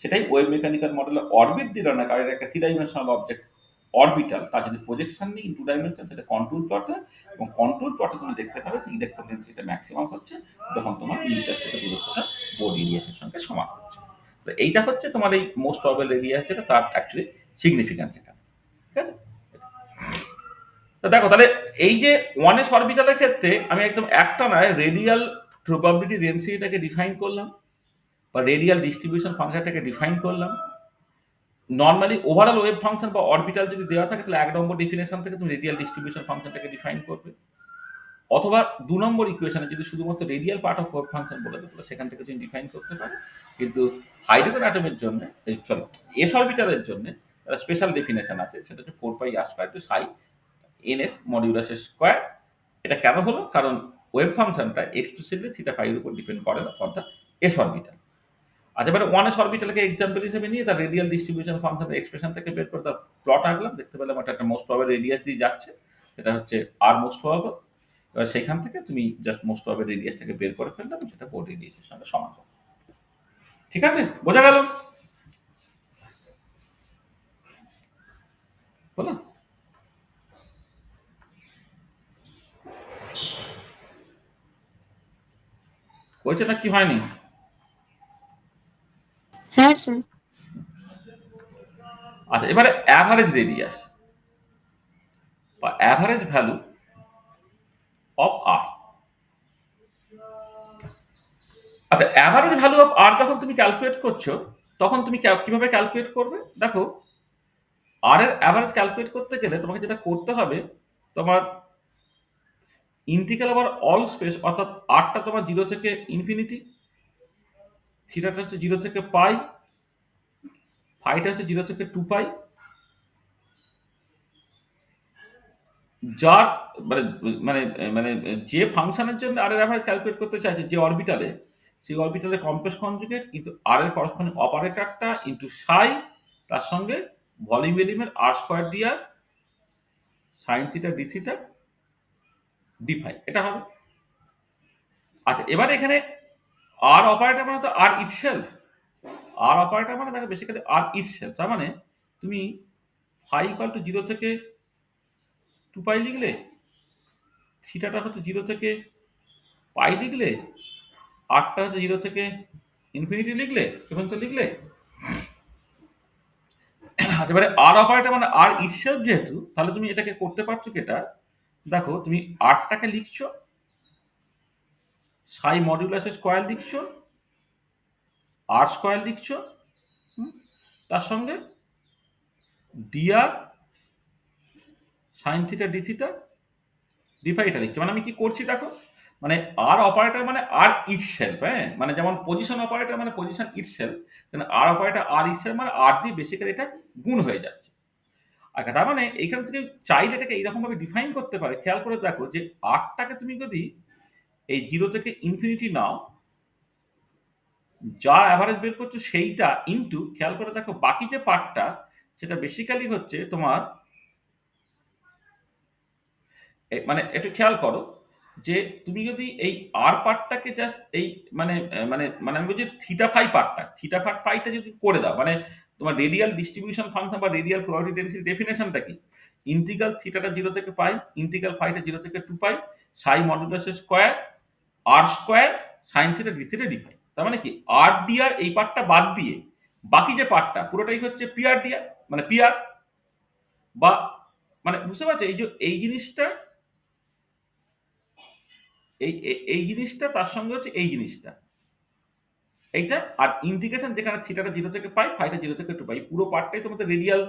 সেটাই ওয়েভ মেকানিক্যাল মডেলে অরবিট দিল না, কারণ এটা একটা থ্রি ডাইমেনশনাল অবজেক্ট অরবিটাল। তার যদি প্রজেকশন নেই ইন টু ডাইমেনশন, সেটা কন্ট্রোল প্লট হয়। এবং কন্ট্রোল প্লটে তুমি দেখতে পাবে যে ইলেকট্রন ডেন্সিটিটা ম্যাক্সিমাম হচ্ছে যখন তোমার নিউক্লিয়াস থেকে দূরত্বটা বোর রেডিয়াসের সঙ্গে সমান হচ্ছে। তো এইটা হচ্ছে তোমার এই মোস্ট প্রবাবল রেডিয়াস যেটা, তার অ্যাকচুয়ালি সিগনিফিক্যান্স এটা। ঠিক আছে? তো দেখো তাহলে এই যে ওয়ান এস অরবিটালের ক্ষেত্রে আমি একদম একটা নয় রেডিয়াল প্রবাবিলিটি ডেন্সিটিটাকে ডিফাইন করলাম, বা রেডিয়াল ডিস্ট্রিবিউশন ফাংশনটাকে ডিফাইন করলাম। নর্মালি ওভারঅল ওয়েভ ফাংশন বা অরবিটাল যদি দেওয়া থাকে তাহলে 1 নম্বর ডেফিনেশন থেকে তুমি রেডিয়াল ডিস্ট্রিবিউশন ফাংশনটাকে ডিফাইন করবে, অথবা 2 নম্বর ইকুয়েশনে যদি শুধুমাত্র radial part of wave function বলে দেবো তাহলে সেখান থেকে তুমি ডিফাইন করতে পারো। কিন্তু হাইড্রোজেন অ্যাটমের জন্য, সরি, এস অরবিটালের জন্য স্পেশাল ডেফিনেশন আছে, সেটা হচ্ছে 4πr² টু সাই ns মডিউলাস স্কোয়ার। এটা কেন হলো? কারণ ওয়েভ ফাংশনটা এক্সপ্লিসিটলি থিটা ফাইয়ের উপর ডিপেন্ড করে না, অর্থাৎ এস অরবিটাল। আচ্ছা, এবারে ওয়ান এস অরবিটালকে এক্সাম্পল হিসেবে নিয়ে তার রেডিয়াল ডিস্ট্রিবিউশন ফাংশনের এক্সপ্রেশনটাকে বের করে তার প্লট আঁকলাম। দেখতে পেলাম এটা একটা মোস্ট প্রবাবল রেডিয়াস দিয়ে যাচ্ছে, সেটা হচ্ছে আর মোস্ট প্রবাবল। এবার সেখান থেকে তুমি জাস্ট মোস্ট প্রবাবল রেডিয়াসটাকে বের করে ফেললাম, সেটা বোর রেডিয়াসের সঙ্গে সমান হবে। ঠিক আছে, বোঝা গেল? বলো, হয়েছে না কি হয়নি? হ্যাঁ স্যার। আচ্ছা, এবারে অ্যাভারেজ রেডিয়াস বা অ্যাভারেজ ভ্যালু অফ আর। আচ্ছা, অ্যাভারেজ ভ্যালু অফ আর যখন তুমি ক্যালকুলেট করছো তখন তুমি কিভাবে ক্যালকুলেট করবে? দেখো, আর এর অ্যাভারেজ ক্যালকুলেট করতে গেলে তোমাকে যেটা করতে হবে, তোমার ইন্টিগ্রাল ওভার অল স্পেস, অর্থাৎ আরটা তোমার 0 থেকে ইনফিনিটি, থিটাটা হচ্ছে 0 থেকে পাই, ফাইটা হচ্ছে 0 থেকে 2 পাই, যার মানে মানে মানে যে ফাংশনের জন্য আর এর অ্যাভারেজ ক্যালকুলেট করতে চাইছে যে অরবিটালে, সেই অরবিটালের কমপ্লেক্স কনজুগেট কিন্তু আর এর করসপন্ডিং অপারেটরটা ইনটু সাই, তার সঙ্গে volume element r square d r sine theta d theta d phi, এটা হবে। আচ্ছা, এবার এখানে আর অপারেটর মানে তো আর ইটসেলফ। আর অপারেটর মানে দেখো বেসিক্যালি আর ইটসেলফ, তার মানে তুমি ফাই ইকুয়াল টু 0 থেকে 2 পাই লিখলে, থিটাটা হচ্ছে 0 থেকে পাই লিখলে, আরটা হচ্ছে 0 থেকে ইনফিনিটি লিখলে, এখন তো লিখলে। এবারে আর অপারেটর মানে আর ইটসেলফ যেহেতু, তাহলে তুমি এটাকে করতে পারছো কি, এটা দেখো তুমি আরটাকে লিখছো সাই মডিউলাস স্কয়ার লিখছো, আর স্কয়ার লিখছো, হুম, তার সঙ্গে dr sine theta d theta d phi এটা লিখছো। মানে আমি কি করছি দেখো, মানে আর অপারেটর মানে আর ইটসেলফ, হ্যাঁ, মানে যেমন পজিশন অপারেটর মানে পজিশন ইটসেলফ, আর অপারেটর আর ইটসেলফ মানে আর দিয়ে বেসিক্যালি এটা গুণ হয়ে যাচ্ছে। আচ্ছা, তার মানে এইখান থেকে চাইলে এটাকে এইরকম ভাবে ডিফাইন করতে পারে। খেয়াল করে দেখো যে আরটাকে তুমি যদি এই 0 থেকে ইনফিনিটি নাও, যা অ্যাভারেজ বের করছো সেইটা ইনটু, খেয়াল করে দেখো বাকি যে পার্টটা সেটা বেসিক্যালি হচ্ছে তোমার মানে একটু খেয়াল করো যে তুমি যদি এই আর পার্টটাকে জাস্ট এই মানে মানে মানে আমি বলছি থিটা ফাইটা যদি করে দাও, মানে তোমার রেডিয়াল ডিস্ট্রিবিউশন ফাংশন বা রেডিয়াল প্রবাবিলিটি ডেন্সিটি ডেফিনেশনটা কি? ইন্টিগ্রাল থিটাটা 0 থেকে পাই, ইন্টিগ্রাল ফাইটা 0 থেকে 2 pi, psi modulus square r square sine theta d theta d phi. তার মানে কি আর ডি আর এই পার্টটা বাদ দিয়ে বাকি যে পার্টটা পুরোটাই হচ্ছে পিআর ডি আর, মানে পিআর, বা মানে বুঝতে পারছো এই যে এই জিনিসটা, এই জিনিসটা তার সঙ্গে হচ্ছে এই জিনিসটা, এইটা আর ইন্টিগ্রেশন যেখানে থিটাটা 0 থেকে পাই, ফাইটা 0 থেকে 2 পাই, পুরো পার্টটাই তোমাদের রেডিয়াল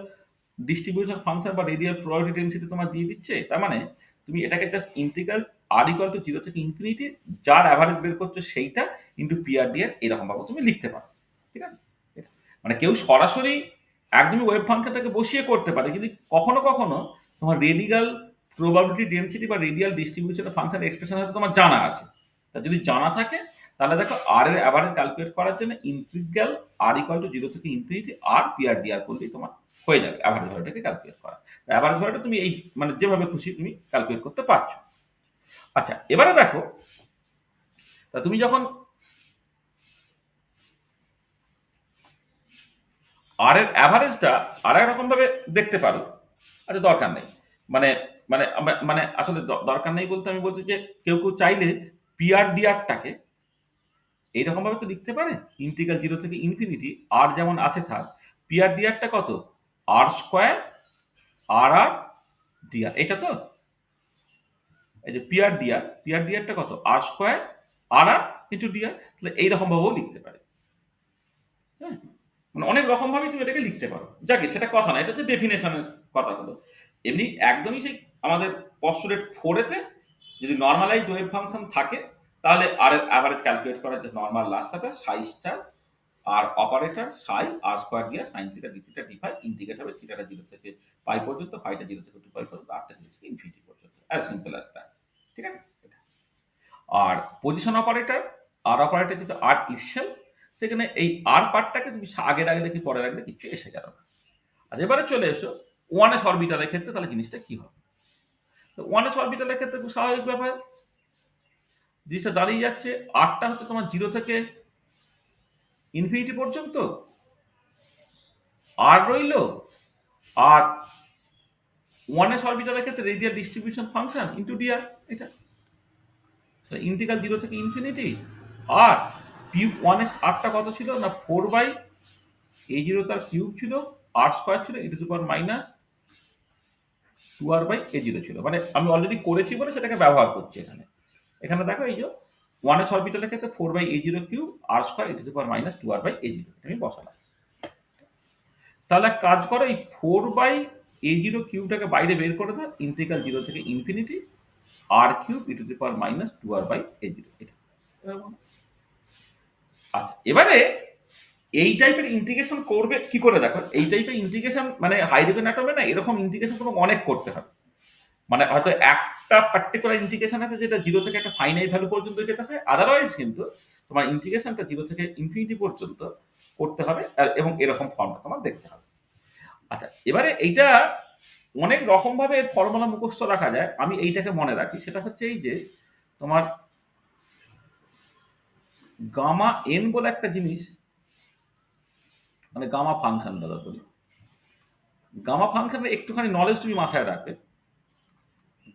ডিস্ট্রিবিউশন ফাংশন বা রেডিয়াল প্রবাবিলিটি ডেনসিটি তোমার দিয়ে দিচ্ছে। তার মানে তুমি এটাকে just integral r equal to 0 থেকে ইনফিনিটি যার এভারেজ বের করছো সেইটা ইনটু PRDR এরকম ভাবে তুমি লিখতে পারো। ঠিক আছে? এটা। মানে কেউ সরাসরি একদমই ওয়েভ ফাংশনটাকে বসিয়ে করতে পারে। কিন্তু কখনো, কখনো তোমার রেডিয়াল প্রবাবিলিটি ডেনসিটি বা রেডিয়াল ডিস্ট্রিবিউশন ফাংশন এক্সপ্রেশন হয়তো তোমার জানা আছে। তা যদি জানা থাকে তাহলে দেখো r এর এভারেজ ক্যালকুলেট করার জন্য ইন্টিগ্রাল r ইকুয়াল টু 0 থেকে ইনফিনিটি r PRDR করলেই তোমার হয়ে যাবে অ্যাভারেজ ভ্যালুটাকে ক্যালকুলেট করা। অ্যাভারেজ ভ্যালুটা তুমি এই মানে যেভাবে খুশি তুমি ক্যালকুলেট করতে পারছো। আচ্ছা এবারে দেখো তা তুমি যখন আর এর অ্যাভারেজটা আর এক রকম ভাবে দেখতে পারো। আচ্ছা দরকার নেই। মানে মানে আসলে দরকার নেই বলতে আমি বলছি যে কেউ চাইলে PRDRটাকে এইরকম ভাবে তো লিখতে পারে ইন্টিগ্রাল 0 থেকে ইনফিনিটি আর যেমন আছে থাক PRDRটা কত r স্কয়ার RR dr এটা তো এই যে পিআরডিআরটা কত আর স্কোয়ার আর আর ইন্টু ডিআর তাহলে এইরকম ভাবেও লিখতে পারে। হ্যাঁ মানে অনেক রকম ভাবে তুমি এটাকে লিখতে পারো যাকে সেটা কথা না এটা হচ্ছে ডেফিনেশনের কথা হলো। এমনি একদমই সেই আমাদের পস্টুলেট ফোরেতে যদি নর্মালাইজ ওয়েভ ফাংশন থাকে তাহলে আর এর অ্যাভারেজ ক্যালকুলেট করার যে নর্মাল রাস্তাটা সাই star r operator psi r square দিয়ে sine theta d theta d phi integrate হবে থিটাটা 0 থেকে পাই পর্যন্ত পাইটা 0 থেকে 2 পাই পর্যন্ত আরটা 0 থেকে ইনফিনিটি পর্যন্ত অ্যাজ সিম্পল অ্যাজ দ্যাট। ঠিক আছে? আর পজিশন অপারেটর আর অপারেটর কিন্তু আর ইসেল সেখানে এই আর পার্টটাকে তুমি আগে রাখলে কি পরে রাখলে কিছু এসে গেল না। আর এবারে চলে এসো ওয়ান এস অরবিটালের ক্ষেত্রে তাহলে জিনিসটা কি হবে। তো ওয়ান এস অরবিটালের ক্ষেত্রে খুব স্বাভাবিক ব্যাপার জিনিসটা দাঁড়িয়ে যাচ্ছে আরটা হচ্ছে তোমার 0 থেকে ইনফিনিটি পর্যন্ত আর রইল আর ওয়ান এস অরবিটালের ক্ষেত্রে radial distribution function into dr এটা ইন্টিগ্রাল 0 থেকে infinity r cube one s আরটা কত ছিল না 4 বাই a0 তার কিউব ছিল আর স্কোয়ার ছিল e to the power minus 2r by a0 ছিল। মানে আমি অলরেডি করেছি বলে সেটাকে ব্যবহার করছি এখানে। এখানে দেখো এই যে ওয়ান এস অরবিটালের ক্ষেত্রে 4/a0 cube r square e to the power minus 2r by a0 আমি বসালাম। তাহলে এক কাজ করো এই 4/a0 কিউবটাকে বাইরে বের করে দাও ইন্টিগ্রাল 0 থেকে infinity r cube e to the power minus 2r by a0 এটা। আচ্ছা এবারে এই টাইপের ইন্টিগ্রেশন করবে কি করে দেখো এই টাইপের ইন্টিগ্রেশন মানে হাইড্রোজেন অ্যাটমে না এরকম ইন্টিগ্রেশন তোমাকে অনেক করতে হবে। মানে হয়তো একটা পার্টিকুলার ইন্টিগ্রেশন আছে যেটা 0 থেকে একটা ফাইনাইট ভ্যালু পর্যন্ত যেতে হয় আদারওয়াইজ কিন্তু তোমার ইন্টিগ্রেশনটা 0 থেকে ইনফিনিটি পর্যন্ত করতে হবে এবং এরকম ফর্মটা তোমার দেখতে হবে। আচ্ছা এবারে এইটা অনেক রকম ভাবে ফর্মুলা মুখস্থ রাখা যায় আমি এইটাকে মনে রাখি সেটা হচ্ছে এই যে তোমার গামা এন বলে একটা জিনিস মানে গামা ফাংশন বলা বলি গামা ফাংশনের একটুখানি নলেজ তুমি মাথায় রাখবে।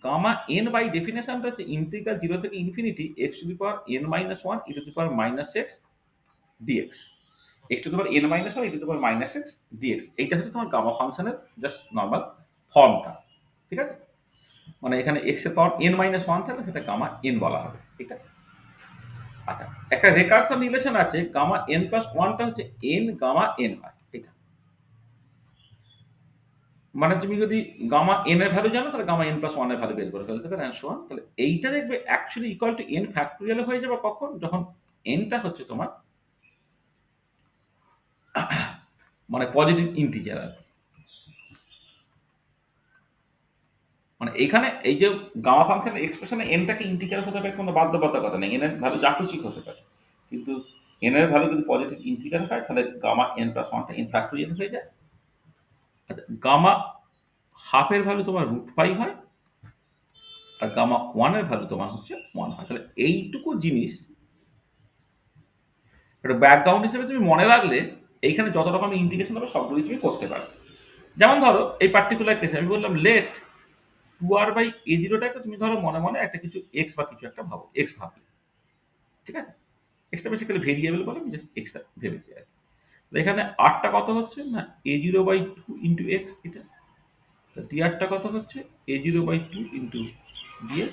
গামা এন বাই ডেফিনেশনটা হচ্ছে ইন্টিগ্রাল 0 থেকে infinity x two the power n minus 1 e to the power minus x dx x two the power n minus 1 e to the power minus x dx এইটা হচ্ছে তোমার gamma ফাংশনের just normal ফর্মটা। ঠিক আছে? মানে এখানে x এর পাওয়ার n মাইনাস 1 থাকলে সেটা গামা n বলা হবে। এটা আচ্ছা একটা রেকারসন রিলেশন আছে গামা n প্লাস 1টা হচ্ছে n গামা n হয় এটা। মানে তুমি যদি গামা এন এর ভ্যালু জানো তাহলে গামা এন প্লাস ওয়ান এর ভ্যালু বের করে ফেলতে পারে অ্যান্ড সো অন। তাহলে এইটা দেখবে actually equal to N factorial হয়ে যাবে কখন যখন এনটা হচ্ছে তোমার মানে পজিটিভ ইন্টিজার আর মানে এইখানে এই যে গামা ফাংশনের এক্সপ্রেশনে এনটাকে ইন্টিজার হতে পারে কোনো বাধ্যবাধকতা কথা নেই এন এর ভ্যালু যা খুশি হতে পারে কিন্তু এন এর ভ্যালু যদি পজিটিভ ইন্টিজার হয় তাহলে গামা এন প্লাস ওয়ানটা এন ফ্যাক্টোরিয়াল হয়ে যায়। আচ্ছা গামা হাফের ভ্যালু তোমার রুট পাই হয় আর গামা ওয়ানের ভ্যালু তোমার হচ্ছে 1 হয়। তাহলে এইটুকু জিনিস একটা ব্যাকগ্রাউন্ড হিসেবে তুমি মনে রাখলে এইখানে যত রকম ইন্টিগ্রেশন হবে সবগুলোই তুমি করতে পারবে। যেমন ধরো এই পার্টিকুলার কেসে আমি বললাম লেট 2r বাই a0টাকে তুমি ধরো মনে মনে একটা কিছু x বা কিছু একটা ভাবো x ভাবলে। ঠিক আছে? এক্সটা বেসিক্যালি ভেরিয়েবল বলে আমি জাস্ট এক্সটা ভেবেছি আর কি। এখানে আরটা কত হচ্ছে না a0 বাই 2 ইন্টু এক্স এটা ডিআরটা কত হচ্ছে a0 বাই 2 ইন্টু dx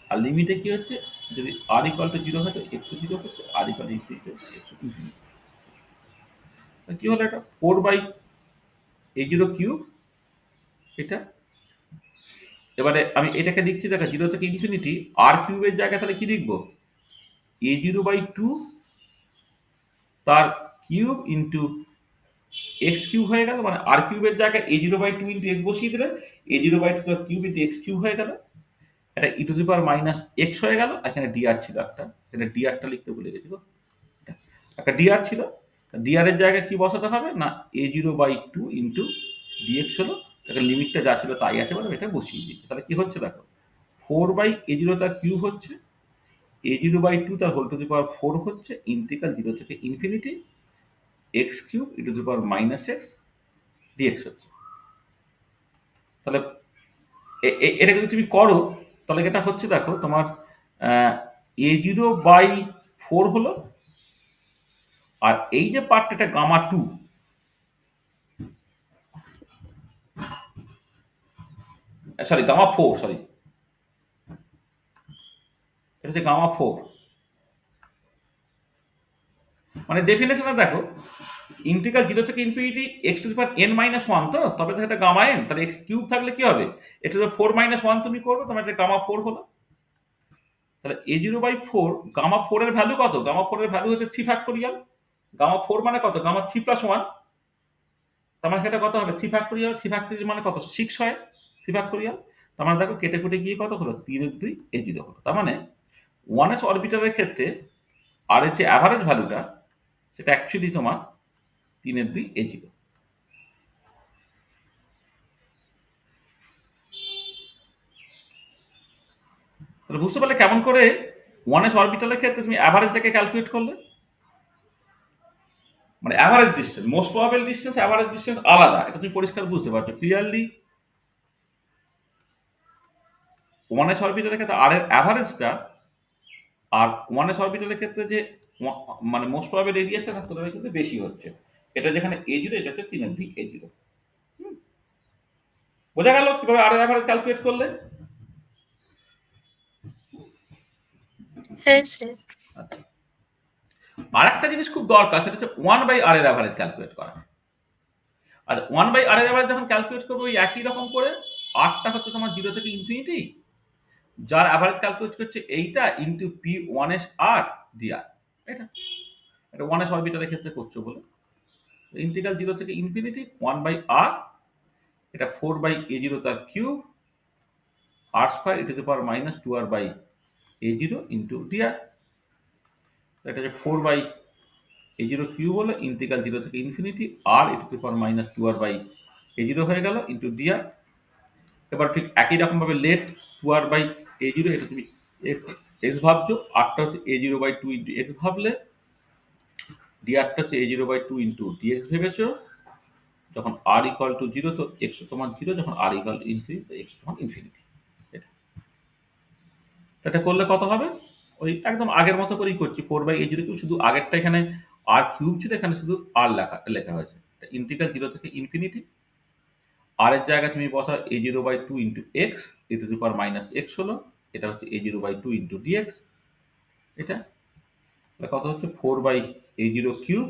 আর লিমিটে কি হচ্ছে যদি আর ইকুয়াল টু 0 হয় তো এক্স 0 হচ্ছে আর ইকুয়াল টু ইনফিনিটি হচ্ছে এক্স ইনফিনিটি। কি হলো এটা 4 বাই a0 কিউব এটা। এবারে আমি এটাকে লিখছি, দেখো 0 থেকে ইনফিনিটি আর কিউবের জায়গায় তাহলে কি লিখবো? a0/2 তার কিউব ইন্টু এক্স কিউব হয়ে গেল, মানে আর কিউবের জায়গায় a0/2 ইন্টু এক্স বসিয়ে দিলে a0/2 তার কিউব ইন্টু এক্স কিউব হয়ে গেল। এটা e to the power minus x হয়ে গেল। এখানে ডিআর ছিল একটা, এখানে ডিআরটা লিখতে ভুলে গেছি গো। একটা ডিআর ছিল, ডিআর এর জায়গায় কি বসাতে হবে না a0/2 ইন্টু ডিএক্স হলো, তাকে লিমিটটা যা ছিল তাই আছে, বলে এটা বসিয়ে দিয়েছে। তাহলে কি হচ্ছে দেখো, 4/a0 তার কিউব হচ্ছে, a0/2 তার হোল টু দি পাওয়ার 4 হচ্ছে, ইন্টিগ্রাল 0 থেকে infinity x cube e to the power minus x dx হচ্ছে। তাহলে এটা যদি তুমি করো তাহলে এটা হচ্ছে দেখো তোমার a0/4 হলো, আর এই যে পার্টটা এটা গামা2, সরি গামা4, সরি এটা হচ্ছে গামা4। মানে ডেফিনেশনে দেখো ইন্টিগ্রাল 0 থেকে infinity x two the power n minus 1, তো তবে তো এটা গামা n, তাহলে এক্স কিউব থাকলে কি হবে, এটা তো 4 মাইনাস 1 তুমি করবে, তোমার এটা গামা4 হলো। তাহলে a0/4 গামা4 এর ভ্যালু কত? গামা4 এর ভ্যালু হচ্ছে 3 ফ্যাক্টোরিয়াল। গামা4 মানে কত? গামা3 প্লাস 1, তার মানে সেটা কত হবে? 3 ফ্যাক্টোরিয়াল। 3 ফ্যাক্টোরিয়াল মানে কত? 6 হয় 3 ফ্যাক্টোরিয়াল। তার মানে দেখো কেটে কুটে গিয়ে কত হলো? 3 a0 হলো। তার মানে 1s অরবিটালের ক্ষেত্রে আর এর যে অ্যাভারেজ ভ্যালুটা সেটা অ্যাকচুয়ালি তোমার 3 a0। তাহলে বুঝতে পারলে কেমন করে 1s অরবিটালের ক্ষেত্রে তুমি অ্যাভারেজটাকে ক্যালকুলেট করলে? মানে average distance, most probable distance, average distance আলাদা, এটা তুমি পরিষ্কার বুঝতে পারছো ক্লিয়ারলি। 1s অরবিটালের ক্ষেত্রে আর এর অ্যাভারেজটা, আর 1s অরবিটালের ক্ষেত্রে যে মানে মোস্ট প্রবাবল রেডিয়াসটা থাকতে হবে কিন্তু বেশি হচ্ছে। এটা যেখানে a0, এটা হচ্ছে 3 a0। বোঝা গেল কিভাবে আর এর অ্যাভারেজ ক্যালকুলেট করলে? হ্যাঁ স্যার। আচ্ছা, আর একটা জিনিস খুব দরকার, সেটা হচ্ছে 1/r এর অ্যাভারেজ ক্যালকুলেট করা। আর 1/r এর অ্যাভারেজ যখন ক্যালকুলেট করবো ওই একই রকম করে, আরটা হচ্ছে তোমার 0 থেকে ইনফিনিটি, যার অ্যাভারেজ ক্যালকুলেট করছে এইটা ইন্টু p1s r dr। এটা এটা 1s অরবিটালের ক্ষেত্রে করছো বলে ইন্টিগ্রাল 0 থেকে ইনফিনিটি 1/r, এটা 4/a0 তার cube r square e to the power minus 2r/a0 into dr। এটা যে 4/a0 কিউব হলো, ইন্টিগ্রাল 0 থেকে infinity r e to the power minus 2r/a0 হয়ে গেল ইন্টু dr। এবার ঠিক একই রকম ভাবে লেট 2r/a0, এটা তুমি x ভাবছো, আরটা হচ্ছে a0/2 ইন্টু x ভাবলে, ডিআরটা হচ্ছে a0/2 ইন্টু dx ভেবেছো। যখন r ইকুয়াল টু 0 তো x সমান 0, যখন r ইকুয়াল টু ইনফিনিটি তো x সমান ইনফিনিটি। এটা করলে কত হবে? ওই একদম আগের মতো করেই করছি, 4/a0 কিউব, শুধু আগেরটা এখানে r কিউব ছিল, এখানে শুধু r লেখা লেখা হয়েছে। ইন্টিগ্রাল 0 থেকে ইনফিনিটি, আর এর জায়গায় তুমি বসাও a0/2 into x e to the power minus x হলো, এটা হচ্ছে a0/2 ইন্টু dx। এটা তাহলে কত হচ্ছে 4/a0 cube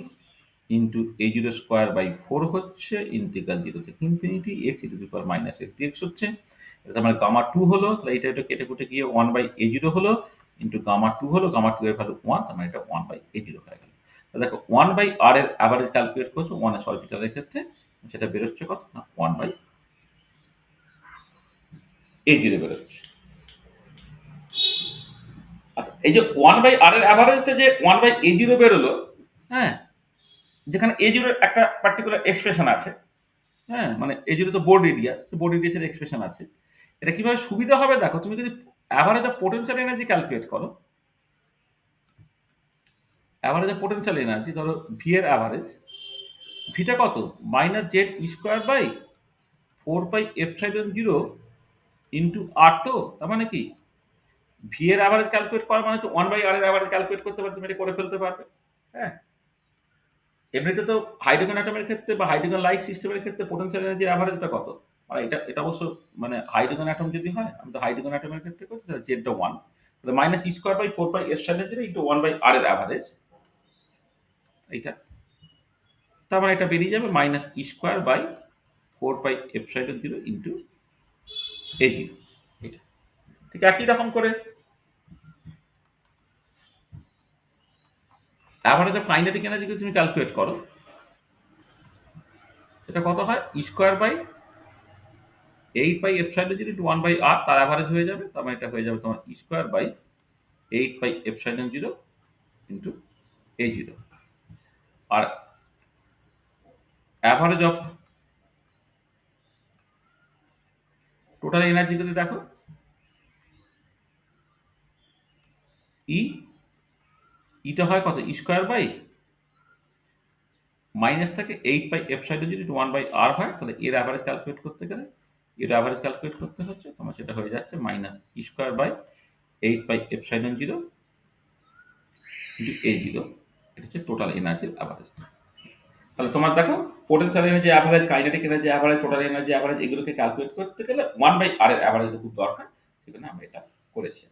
into a0 square by 4 হচ্ছে, ইন্টিগ্রাল 0 থেকে infinity x e to the power minus x dx হচ্ছে। এটা মানে গামা2 হলো, তাহলে এটা কেটে কুটে গিয়ে 1/a0 হলো ইন্টু গামা2 হলো, গামা2 এর ভ্যালু 1, তার মানে এটা 1/a0 হয়ে গেল। দেখো 1/r এর অ্যাভারেজ ক্যালকুলেট করছো 1s অরবিটালের ক্ষেত্রে, সেটা বেরোচ্ছে কত না 1/a0 বেরোচ্ছে। আচ্ছা, এই যে 1/r এর অ্যাভারেজটা যে 1/a0 বেরোলো, হ্যাঁ, যেখানে a0 এর একটা পার্টিকুলার এক্সপ্রেশন আছে, হ্যাঁ, মানে a0 তো বোর্ড রেডিয়াস, বোর্ড রেডিয়াসের এক্সপ্রেশন আছে। এটা কিভাবে সুবিধা হবে দেখো, তুমি যদি average of potential energy calculate করো, অ্যাভারেজ অফ পোটেনশিয়াল এনার্জি ধরো ভি এর অ্যাভারেজ, ভিটা কত minus Z square by 4πε0 into r, তো তার মানে কি ভি এর অ্যাভারেজ ক্যালকুলেট করা মানে হচ্ছে 1/r এর অ্যাভারেজ ক্যালকুলেট করতে পারবে, তুমি এটা করে ফেলতে পারবে। হ্যাঁ, এমনিতে তো হাইড্রোজেন অ্যাটমের ক্ষেত্রে বা হাইড্রোজেন লাইট সিস্টেমের ক্ষেত্রে পোটেনশিয়াল এনার্জির অ্যাভারেজটা কত, মানে এটা এটা অবশ্য মানে হাইড্রোজেন অ্যাটম যদি হয়, আমি তো হাইড্রোজেন অ্যাটমের ক্ষেত্রে করছি, তাহলে জেডটা 1, তাহলে minus square by 4πε0 into 1/r এর অ্যাভারেজ, এইটা, তার মানে এটা বেরিয়ে যাবে minus square by 4πε0 into a0, এটা ঠিক একই রকম করে অ্যাভারেজ অফ কাইনেটিক এনার্জিকে তুমি ক্যালকুলেট করো, সেটা কত হয় স্কোয়ার বাই 8πε0 ইন্টু 1/r, তার অ্যাভারেজ হয়ে যাবে, তার মানে এটা হয়ে যাবে তোমার স্কোয়ার বাই 8πε0 ইন্টু a0। আর অ্যাভারেজ অফ টোটাল এনার্জি যদি দেখো, ইটা হয় কত স্কোয়ার বাই মাইনাস থাকে 8πε0 ইন্টু 1/r হয়, তাহলে এর অ্যাভারেজ ক্যালকুলেট করতে গেলে, এর অ্যাভারেজ ক্যালকুলেট করতে হচ্ছে তোমার সেটা হয়ে যাচ্ছে minus square by 8πε0 into a0। এটা হচ্ছে টোটাল এনার্জির অ্যাভারেজ। তাহলে তোমার দেখো potential energy average, kinetic energy average, total energy average, এগুলোকে ক্যালকুলেট করতে গেলে 1/r এর অ্যাভারেজ খুব দরকার, সেখানে আমরা এটা করেছি।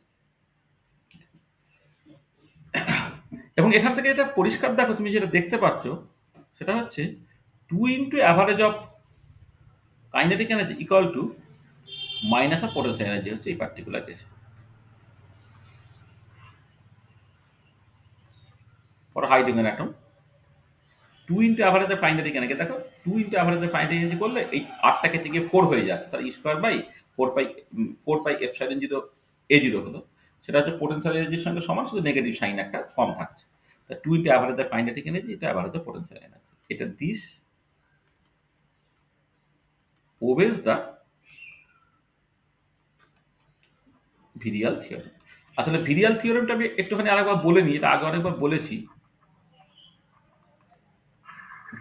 এবং এখান থেকে এটা পরিষ্কার দেখো, তুমি যেটা দেখতে পাচ্ছ সেটা হচ্ছে 2 into average of kinetic energy equal two minus of potential energy হচ্ছে এই পার্টিকুলার কেসে। For hydrogen atom 2 into average of kinetic energy, দেখো 2 into average of kinetic energy করলে এই 8টা কেটে গিয়ে 4 হয়ে যাচ্ছে, তার স্কোয়ার বাই 4πε0 a0 হলো, সেটা হচ্ছে পোটেনশিয়াল এনার্জির সঙ্গে সমান, শুধু নেগেটিভ সাইন একটা কম থাকছে। তা 2 into average of kinetic energy, এটা অ্যাভারেজ অফ পোটেনশিয়াল এনার্জি। এটা this obeys the virial theorem. আসলে ভিরিয়াল থিওরেমটা আমি একটুখানি আরেকবার বলে নিই, এটা আগে অনেকবার বলেছি।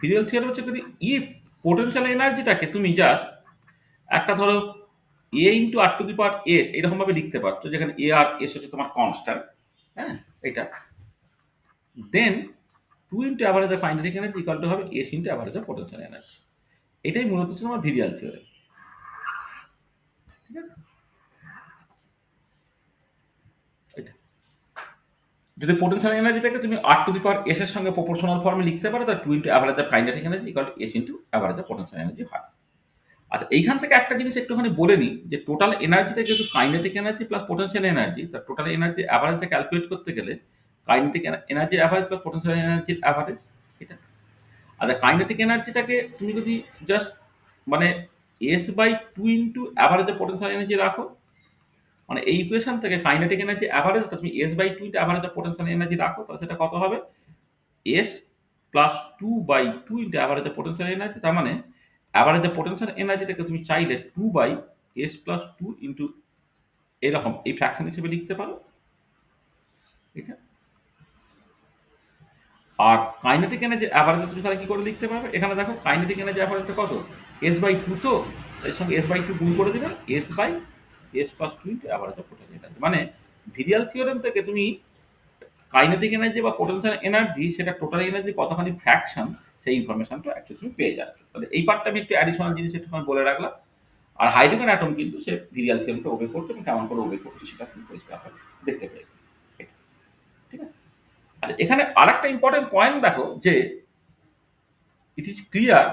ভিরিয়াল থিওরেম হচ্ছে যদি পোটেনশিয়াল এনার্জিটাকে তুমি জাস্ট একটা ধরো a into r to the power s এরকম ভাবে লিখতে পারছো, যেখানে এ আর এস হচ্ছে তোমার কনস্ট্যান্ট, হ্যাঁ, এটা then 2 into average of kinetic energy equal to হবে s into average of potential energy. এটাই মূলত হচ্ছে তোমার ভিরিয়াল থিওরেম। ঠিক আছে, এটা যদি পোটেনশিয়াল এনার্জিটাকে তুমি আর টু দি পাওয়ার এস এর সঙ্গে প্রপোর্শনাল ফর্মে লিখতে পারো, তাহলে 2 into average of kinetic energy equal two S into average of potential energy হয়। আচ্ছা, এইখান থেকে একটা জিনিস একটুখানি বলে নিই, যে টোটাল এনার্জিটা যেহেতু kinetic energy plus potential energy, তার টোটাল এনার্জি অ্যাভারেজটা ক্যালকুলেট করতে গেলে kinetic energy average plus potential এনার্জির অ্যাভারেজ, এটা। আর কাইনেটিক এনার্জিটাকে তুমি যদি জাস্ট মানে s by 2 into average of potential energy রাখো, মানে এই ইকুয়েশন থেকে কাইনেটিক এনার্জি অ্যাভারেজটা তুমি s by 2 into average of potential energy রাখো, তাহলে সেটা কত হবে s plus 2 by 2 into average of potential energy. তার মানে অ্যাভারেজ অফ পোটেনশিয়াল এনার্জিটাকে তুমি চাইলে 2 বাই এস প্লাস 2 ইন্টু এরকম এই ফ্র্যাকশন হিসেবে লিখতে পারো, ঠিক আছে। আর কাইনেটিক এনার্জি অ্যাভারেজ তুমি তাহলে কি করে লিখতে পারবে, এখানে দেখো কাইনেটিক এনার্জি অ্যাভারেজটা কত এস বাই 2, তো এর সঙ্গে এস বাই 2 গুণ করে দিলে s by s plus 2 into average of potential energy. মানে ভিরিয়াল থিওরেম থেকে তুমি কাইনেটিক এনার্জি বা পোটেনশিয়াল এনার্জি, সেটা টোটাল এনার্জি কতখানি ফ্র্যাকশন, সেই ইনফরমেশনটা অ্যাকচুয়ালি তুমি পেয়ে যাচ্ছ। তাহলে এই পার্টটা আমি একটু অ্যাডিশনাল জিনিস একটুখানি বলে রাখলাম। আর হাইড্রোজেন অ্যাটম কিন্তু সে ভিরিয়াল থিওরেমকে ওবে করছে, এবং কেমন করে ওবে করছে সেটা তুমি পরিষ্কার দেখতে পেয়ে, ঠিক আছে। আর এখানে আরেকটা ইম্পর্টেন্ট পয়েন্ট দেখো, যে ইট ইজ ক্লিয়ার,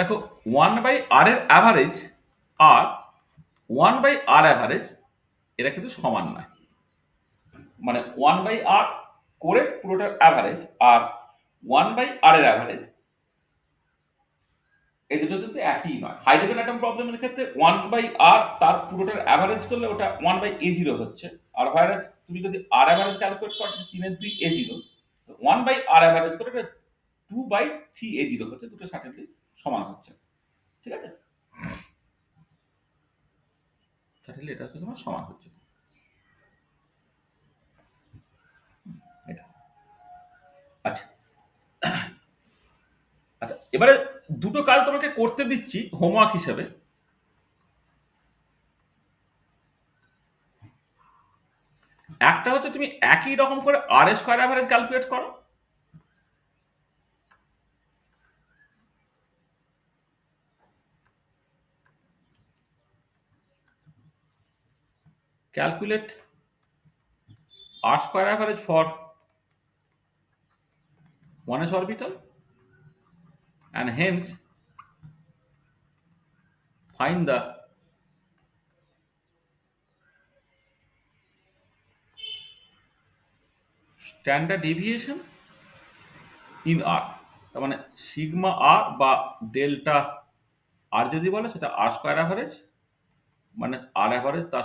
দেখো 1/r এর অ্যাভারেজ আর 1/r অ্যাভারেজ এরা কিন্তু সমান নয়। মানে 1/r করে পুরোটার অ্যাভারেজ আর 1/r এর অ্যাভারেজ, এই দুটো কিন্তু একই নয়। হাইড্রোজেন অ্যাটম প্রবলেমের ক্ষেত্রে 1/r তার পুরোটার অ্যাভারেজ করলে ওটা 1/a0 হচ্ছে, আর ভাইরাস তুমি যদি আর অ্যাভারেজ ক্যালকুলেট করো 3/2 a0, 1/r অ্যাভারেজ করে এটা 2/3 a0 হচ্ছে, দুটো সার্টেনলি সমান হচ্ছে, ঠিক আছে। সার্টেনলি এটা হচ্ছে তোমার সমান হচ্ছে, এটা। আচ্ছা, আচ্ছা, এবারে দুটো কাজ তোমাকে করতে দিচ্ছি হোমওয়ার্ক হিসেবে। একটা হচ্ছে তুমি একই রকম করে আর স্কোয়ার অ্যাভারেজ ক্যালকুলেট করো, calculate r square average for 1s orbital and hence find the standard deviation in R। তার মানে সিগমা আর বা ডেল্টা আর যদি বলে সেটা আর স্কোয়ার অ্যাভারেজ, মানে আর অ্যাভারেজ তার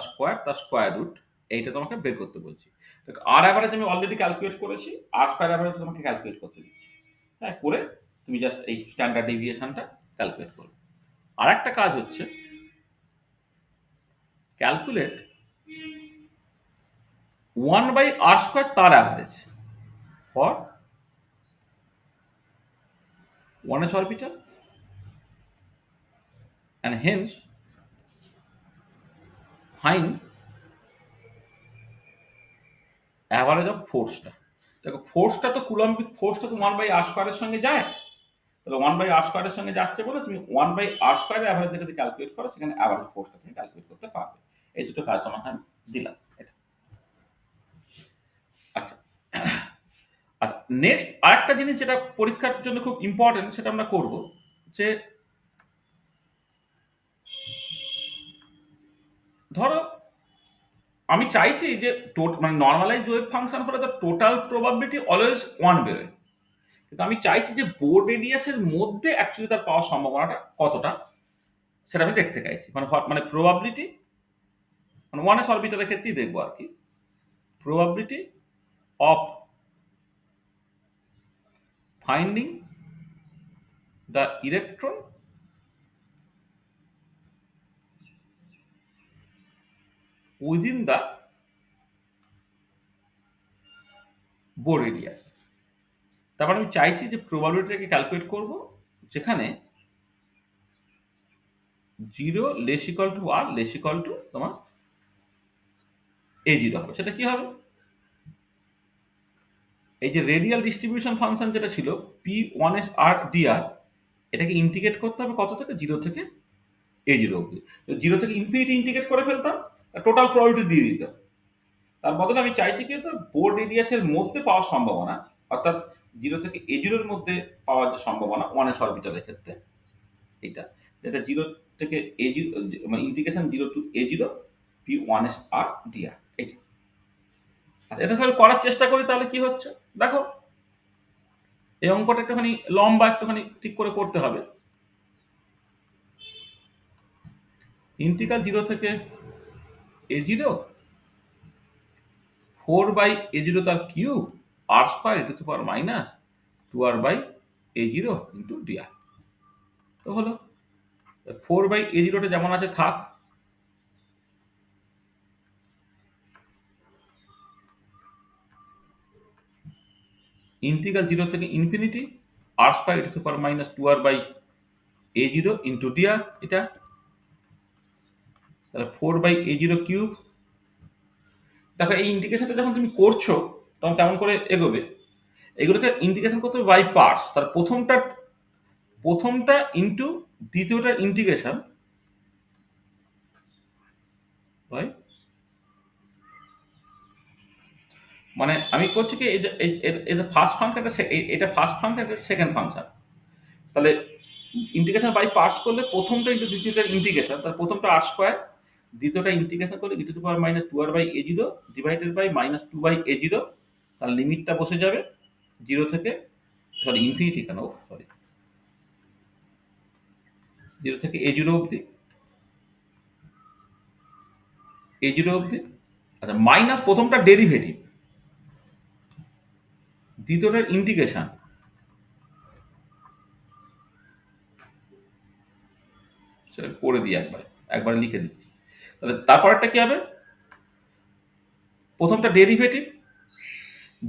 স্কোয়ার রুট, এইটা তোমাকে বের করতে বলছি। তো আর অ্যাভারেজ আমি অলরেডি ক্যালকুলেট করেছি, আর স্কোয়ার অ্যাভারেজ তোমাকে ক্যালকুলেট করতে দিচ্ছি। হ্যাঁ, করে তুমি জাস্ট এই স্ট্যান্ডার্ড ডেভিয়েশনটা ক্যালকুলেট করবে। আর একটা কাজ হচ্ছে ক্যালকুলেট 1/r স্কোয়ার তার average for 1s orbital and hence find average of ফোর্সটা। দেখো ফোর্সটা তো কুলম্বিক ফোর্সটা তো 1/r স্কোয়ারের সঙ্গে যায়, তাহলে 1/r স্কোয়ারের সঙ্গে যাচ্ছে বলে তুমি 1/r স্কোয়ারের অ্যাভারেজ যদি ক্যালকুলেট করো সেখানে অ্যাভারেজ ফোর্সটা তুমি ক্যালকুলেট করতে পারবে। এই দুটো কাজ তোমাকে আমি দিলাম এটা। আচ্ছা আচ্ছা, নেক্সট আরেকটা জিনিস যেটা পরীক্ষার জন্য খুব ইম্পর্টেন্ট সেটা আমরা করব, যে ধরো আমি চাইছি যে মানে নর্মালাইজ ওয়েভ ফাংশন হলে তো টোটাল প্রবাবিলিটি অলওয়েজ 1 বেরোয়, কিন্তু আমি চাইছি যে বোর রেডিয়াসের মধ্যে অ্যাকচুয়ালি তার পাওয়ার সম্ভাবনাটা কতটা সেটা আমি দেখতে চাইছি। মানে প্রবাবিলিটি মানে 1s অরবিটালের ক্ষেত্রেই দেখবো আর কি, probability of finding the electron within the Bohr radius। তারপর আমি চাইছি যে প্রবাবিলিটিটাকে ক্যালকুলেট করব যেখানে 0 less equal to R less equal to তোমার a0 হবে। সেটা কি হবে, এই যে রেডিয়াল ডিস্ট্রিবিউশন ফাংশন যেটা ছিল p1s r dr, এটাকে ইন্টিগ্রেট করতে হবে কত থেকে, 0 থেকে a0 অবধি। তো 0 থেকে ইনফিনিটি ইন্টিগ্রেট করে ফেলতাম, টোটাল প্রবাবিলিটি দিয়ে দিতাম। তার বদলে আমি চাইছি কি তো বোর রেডিয়াসের মধ্যে পাওয়ার সম্ভাবনা, অর্থাৎ 0 থেকে a0 এর মধ্যে পাওয়ার যে সম্ভাবনা 1s অরবিটালের ক্ষেত্রে এটা, যেটা 0 থেকে a0 মানে integration 0 two a0 p1s r dr এটা। আচ্ছা, এটা তাহলে করার চেষ্টা করি, তাহলে কি হচ্ছে দেখো, এই অঙ্কটা একটুখানি লম্বা, একটুখানি ঠিক করে করতে হবে। ইন্টিগ্রাল 0 থেকে a0 4/a0 তার cube r square e to the power minus 2r/a0 into dr। তো হলো 4/a0 টা যেমন আছে থাক, ইন্টিগ্রাল 0 থেকে infinity r square e to the power minus 2r/a0 into dr এটা, তাহলে 4/a0 কিউব। দেখো এই ইন্টিগ্রেশনটা যখন তুমি করছো তখন কেমন করে এগোবে, এগুলোকে ইন্টিগ্রেশন করতে হবে বাই পার্টস। তার প্রথমটা ইন্টু দ্বিতীয়টার ইন্টিগ্রেশন বাই, মানে আমি করছি কি এই যে ফার্স্ট ফাংশন, এটা ফার্স্ট ফাংশন, এটা সেকেন্ড ফাংশন। তাহলে ইন্টিগ্রেশন বাই পার্টস করলে প্রথমটা ইন্টু দ্বিতীয়টার ইন্টিগ্রেশন, তার প্রথমটা আর স্কোয়ার, দ্বিতীয়টা ইন্টিগ্রেশন করলে e to the power minus 2r/a0 divided by minus 2/a0, তার লিমিটটা বসে যাবে 0 থেকে ইনফিনিটি কেন সরি 0 থেকে a0 অবধি, a0 অবধি। আচ্ছা, মাইনাস প্রথমটা ডেরিভেটিভ, দ্বিতীয়টার ইন্টিগ্রেশন, সেটা করে দিই একবার লিখে দিচ্ছি। তাহলে তারপরটা কি হবে, প্রথমটা ডেরিভেটিভ,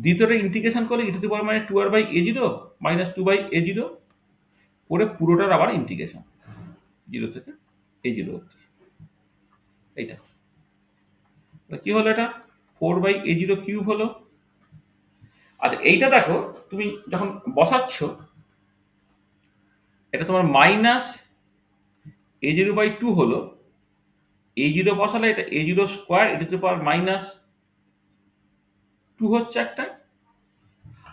দ্বিতীয়টা ইন্টিগ্রেশন করলে e to the power minus 2r/a0 minus 2/a0 করে পুরোটার আবার ইন্টিগ্রেশন 0 থেকে a0 অবধি এইটা। কি হলো, এটা 4/a0 কিউব হলো। আচ্ছা, এইটা দেখো তুমি যখন বসাচ্ছ, এটা তোমার মাইনাস a0/2 হলো, a0 বসালে এটা a0 square e to the power minus 2 হচ্ছে একটা,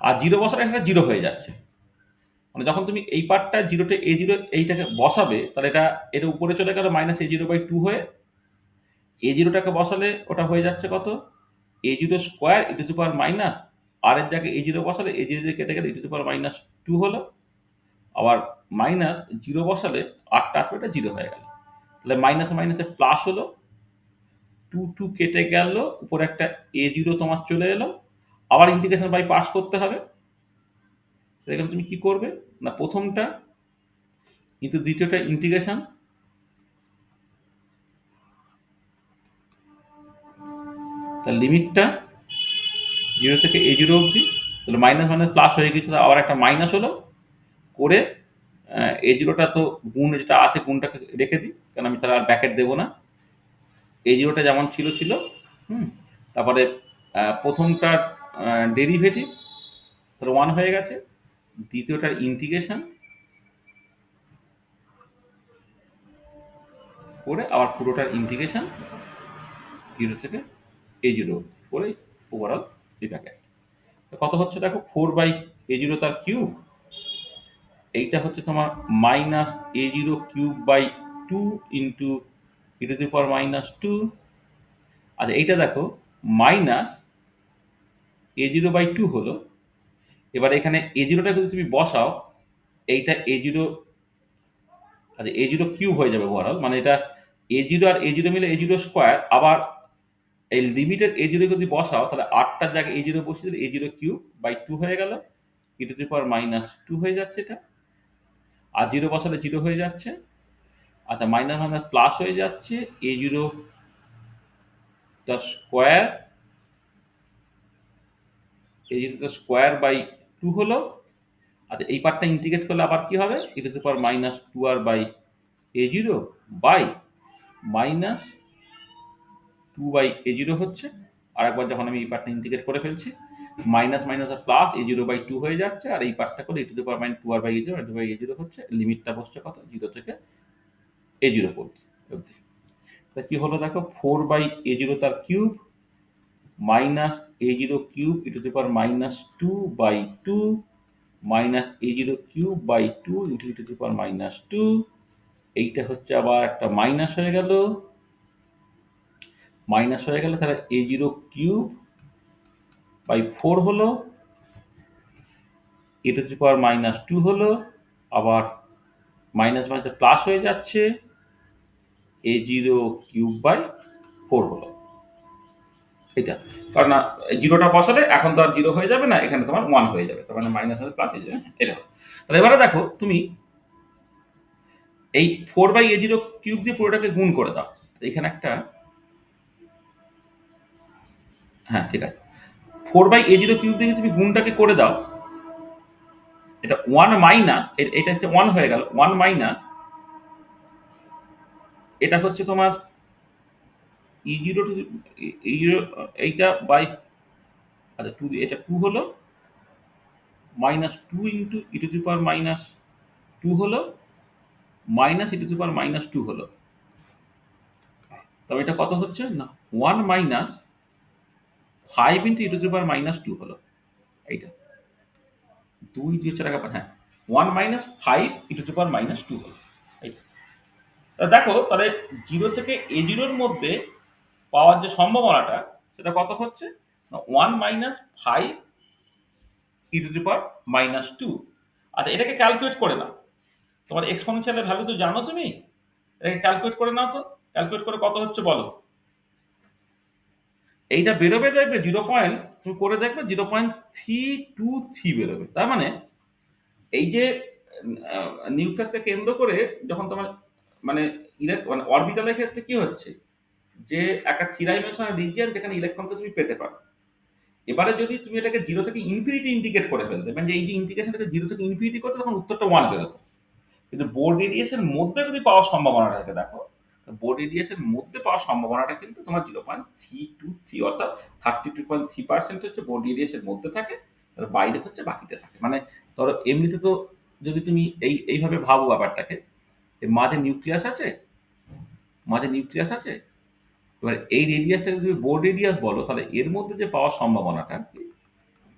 আর 0 বসালে এটা 0 হয়ে যাচ্ছে, মানে যখন তুমি এই পার্টটা জিরোতে এ জিরো এইটাকে বসাবে তাহলে এটা উপরে চলে গেল minus a zero by two হয়ে, এ জিরোটাকে বসালে ওটা হয়ে যাচ্ছে কত, a zero square e to the power minus, r এর জায়গায় এ জিরো বসালে এ জিরো কেটে গেলে e to the power minus two হলো, আবার মাইনাস জিরো বসালে আটটা আসবে এটা জিরো হয়ে গেল, তাহলে মাইনাস মাইনাসে প্লাস হলো, টু টু কেটে গেল, উপরে একটা এ জিরো তোমার চলে এলো, আবার ইন্টিগ্রেশন বাই পাস করতে হবে। এখানে তুমি কি করবে না, প্রথমটা কিন্তু দ্বিতীয়টা ইন্টিগ্রেশন, তার লিমিটটা জিরো থেকে এ জিরো অবধি, তাহলে মাইনাস মাইনাস প্লাস হয়ে গেছিল, আবার একটা মাইনাস হলো করে, এ জিরোটা তো গুণ যেটা আছে গুণটাকে রেখে দিই, কারণ আমি তাহলে আর ব্যাকেট দেবো না, এ জিরোটা যেমন ছিল ছিল, হুম, তারপরে প্রথমটার ডেরিভেটিভ তাহলে ওয়ান হয়ে গেছে, দ্বিতীয়টার ইন্টিগ্রেশন করে আবার পুরোটার ইন্টিগ্রেশন জিরো থেকে এ জিরো করে ওভারঅল এই প্যাকেট কত হচ্ছে দেখো, ফোর বাই এ জিরো তার কিউব, এইটা হচ্ছে তোমার minus a zero cube by two into e to the power minus two, আর এইটা দেখো minus a zero by two হলো, এবার এখানে এ জিরোটা যদি তুমি বসাও, এইটা এ জিরো, আচ্ছা এ জিরো কিউব হয়ে যাবে ওভারঅল, মানে এটা এ জিরো আর এ জিরো মিলে এ জিরো স্কোয়ার, আবার এই লিমিটেড এ জিরো যদি বসাও তাহলে আটটার জায়গায় এ জিরো বসিয়ে দিলে a zero cube by two হয়ে গেল, e to the power minus two হয়ে যাচ্ছে এটা, আর জিরো বসালে জিরো হয়ে যাচ্ছে, আচ্ছা মাইনাস মাইনাস প্লাস হয়ে যাচ্ছে, এ জিরো তার স্কোয়ার, এ জিরো তার স্কোয়ার বাই টু হলো, আচ্ছা এই পার্টটা ইন্টিগ্রেট করলে আবার কি হবে, e to the power minus two r by a zero by minus two by a zero হচ্ছে, আর একবার যখন আমি এই পার্টটা ইন্টিগ্রেট করে ফেলছি, মাইনাস মাইনাস আর plus a zero by two হয়ে যাচ্ছে, আর এই পার্টটা করে e to the power minus two r by a zero, two by a zero হচ্ছে, লিমিটটা বসছে কত, জিরো থেকে এ জিরো অবধি। তা কি হলো দেখো, ফোর বাই এ জিরো তার cube minus a zero cube e to the power minus two by two minus a zero cube by two into e to the power minus two, এইটা হচ্ছে আবার একটা মাইনাস হয়ে গেল, minus হয়ে গেলে তাহলে a zero cube by four হলো, e to the power minus two হলো, আবার মাইনাস মাইনাস প্লাস হয়ে যাচ্ছে, a zero cube by four হলো, এটা কারণ জিরোটা বসালে এখন তো আর জিরো হয়ে যাবে না, এখানে তোমার ওয়ান হয়ে যাবে, তার মানে মাইনাস প্লাস হয়ে যাবে, এটা হলো। তাহলে এবারে দেখো তুমি এই four by a zero cube দিয়ে পুরোটাকে গুণ করে দাও, এখানে একটা, হ্যাঁ ঠিক আছে, four by a zero cube দিয়ে তুমি গুণটাকে করে দাও, এটা ওয়ান মাইনাস, এটা হচ্ছে ওয়ান হয়ে গেল, ওয়ান মাইনাস এটা হচ্ছে তোমার e zero to e zero, এইটা বাই, আচ্ছা টু, এটা টু হলো, minus two into e to the power minus two হলো, minus e to the power minus two হলো, তবে এটা কত হচ্ছে না, one minus five into e to the power minus two হলো, এইটা দুই দুই চার একা, হ্যাঁ one minus five e to the power minus two হলো, এইটা। তা দেখো তাহলে জিরো থেকে এ জিরোর মধ্যে পাওয়ার যে সম্ভাবনাটা সেটা কত হচ্ছে, one minus five e to the power minus two. আচ্ছা এটাকে ক্যালকুলেট করে নাও, তোমার এক্সপোনেনশিয়ালের ভ্যালু তো জানো তুমি, এটাকে ক্যালকুলেট করে নাও তো, ক্যালকুলেট করে কত হচ্ছে বলো, এইটা বেরোবে দেখবে জিরো পয়েন্ট, তুমি করে দেখবে 0.323 বেরোবে, তার মানে এই যে নিউক্লিয়াসকে কেন্দ্র করে যখন তোমার মানে মানে অরবিটালের ক্ষেত্রে কি হচ্ছে, যে একটা থ্রি ডাইমেনশনাল রিজিয়ন যেখানে ইলেকট্রনকে তুমি পেতে পারো, এবারে যদি তুমি এটাকে জিরো থেকে ইনফিনিটি ইন্ডিকেট করে ফেলতে, মানে এই যে ইন্টিগ্রেশনটাকে জিরো থেকে ইনফিনিটি করতে, তখন উত্তরটা ওয়ান বেরোতো, কিন্তু বোর্ড রেডিয়েশন মধ্যে যদি পাওয়ার সম্ভাবনাটাকে দেখো, বোর্ড রেডিয়েশন মধ্যে পাওয়ার সম্ভাবনাটা কিন্তু তোমার 0.323, অর্থাৎ 32.3% হচ্ছে বোর্ড রেডিয়েশন মধ্যে থাকে, আর বাইরে হচ্ছে বাকিতে থাকে, মানে ধরো এমনিতে তো যদি তুমি এইভাবে ভাবো ব্যাপারটাকে, মাঝে নিউক্লিয়াস আছে, মাঝে নিউক্লিয়াস আছে, এবার এই রেডিয়াসটাকে যদি বোর্ড রেডিয়াস বলো, তাহলে এর মধ্যে যে পাওয়ার সম্ভাবনাটা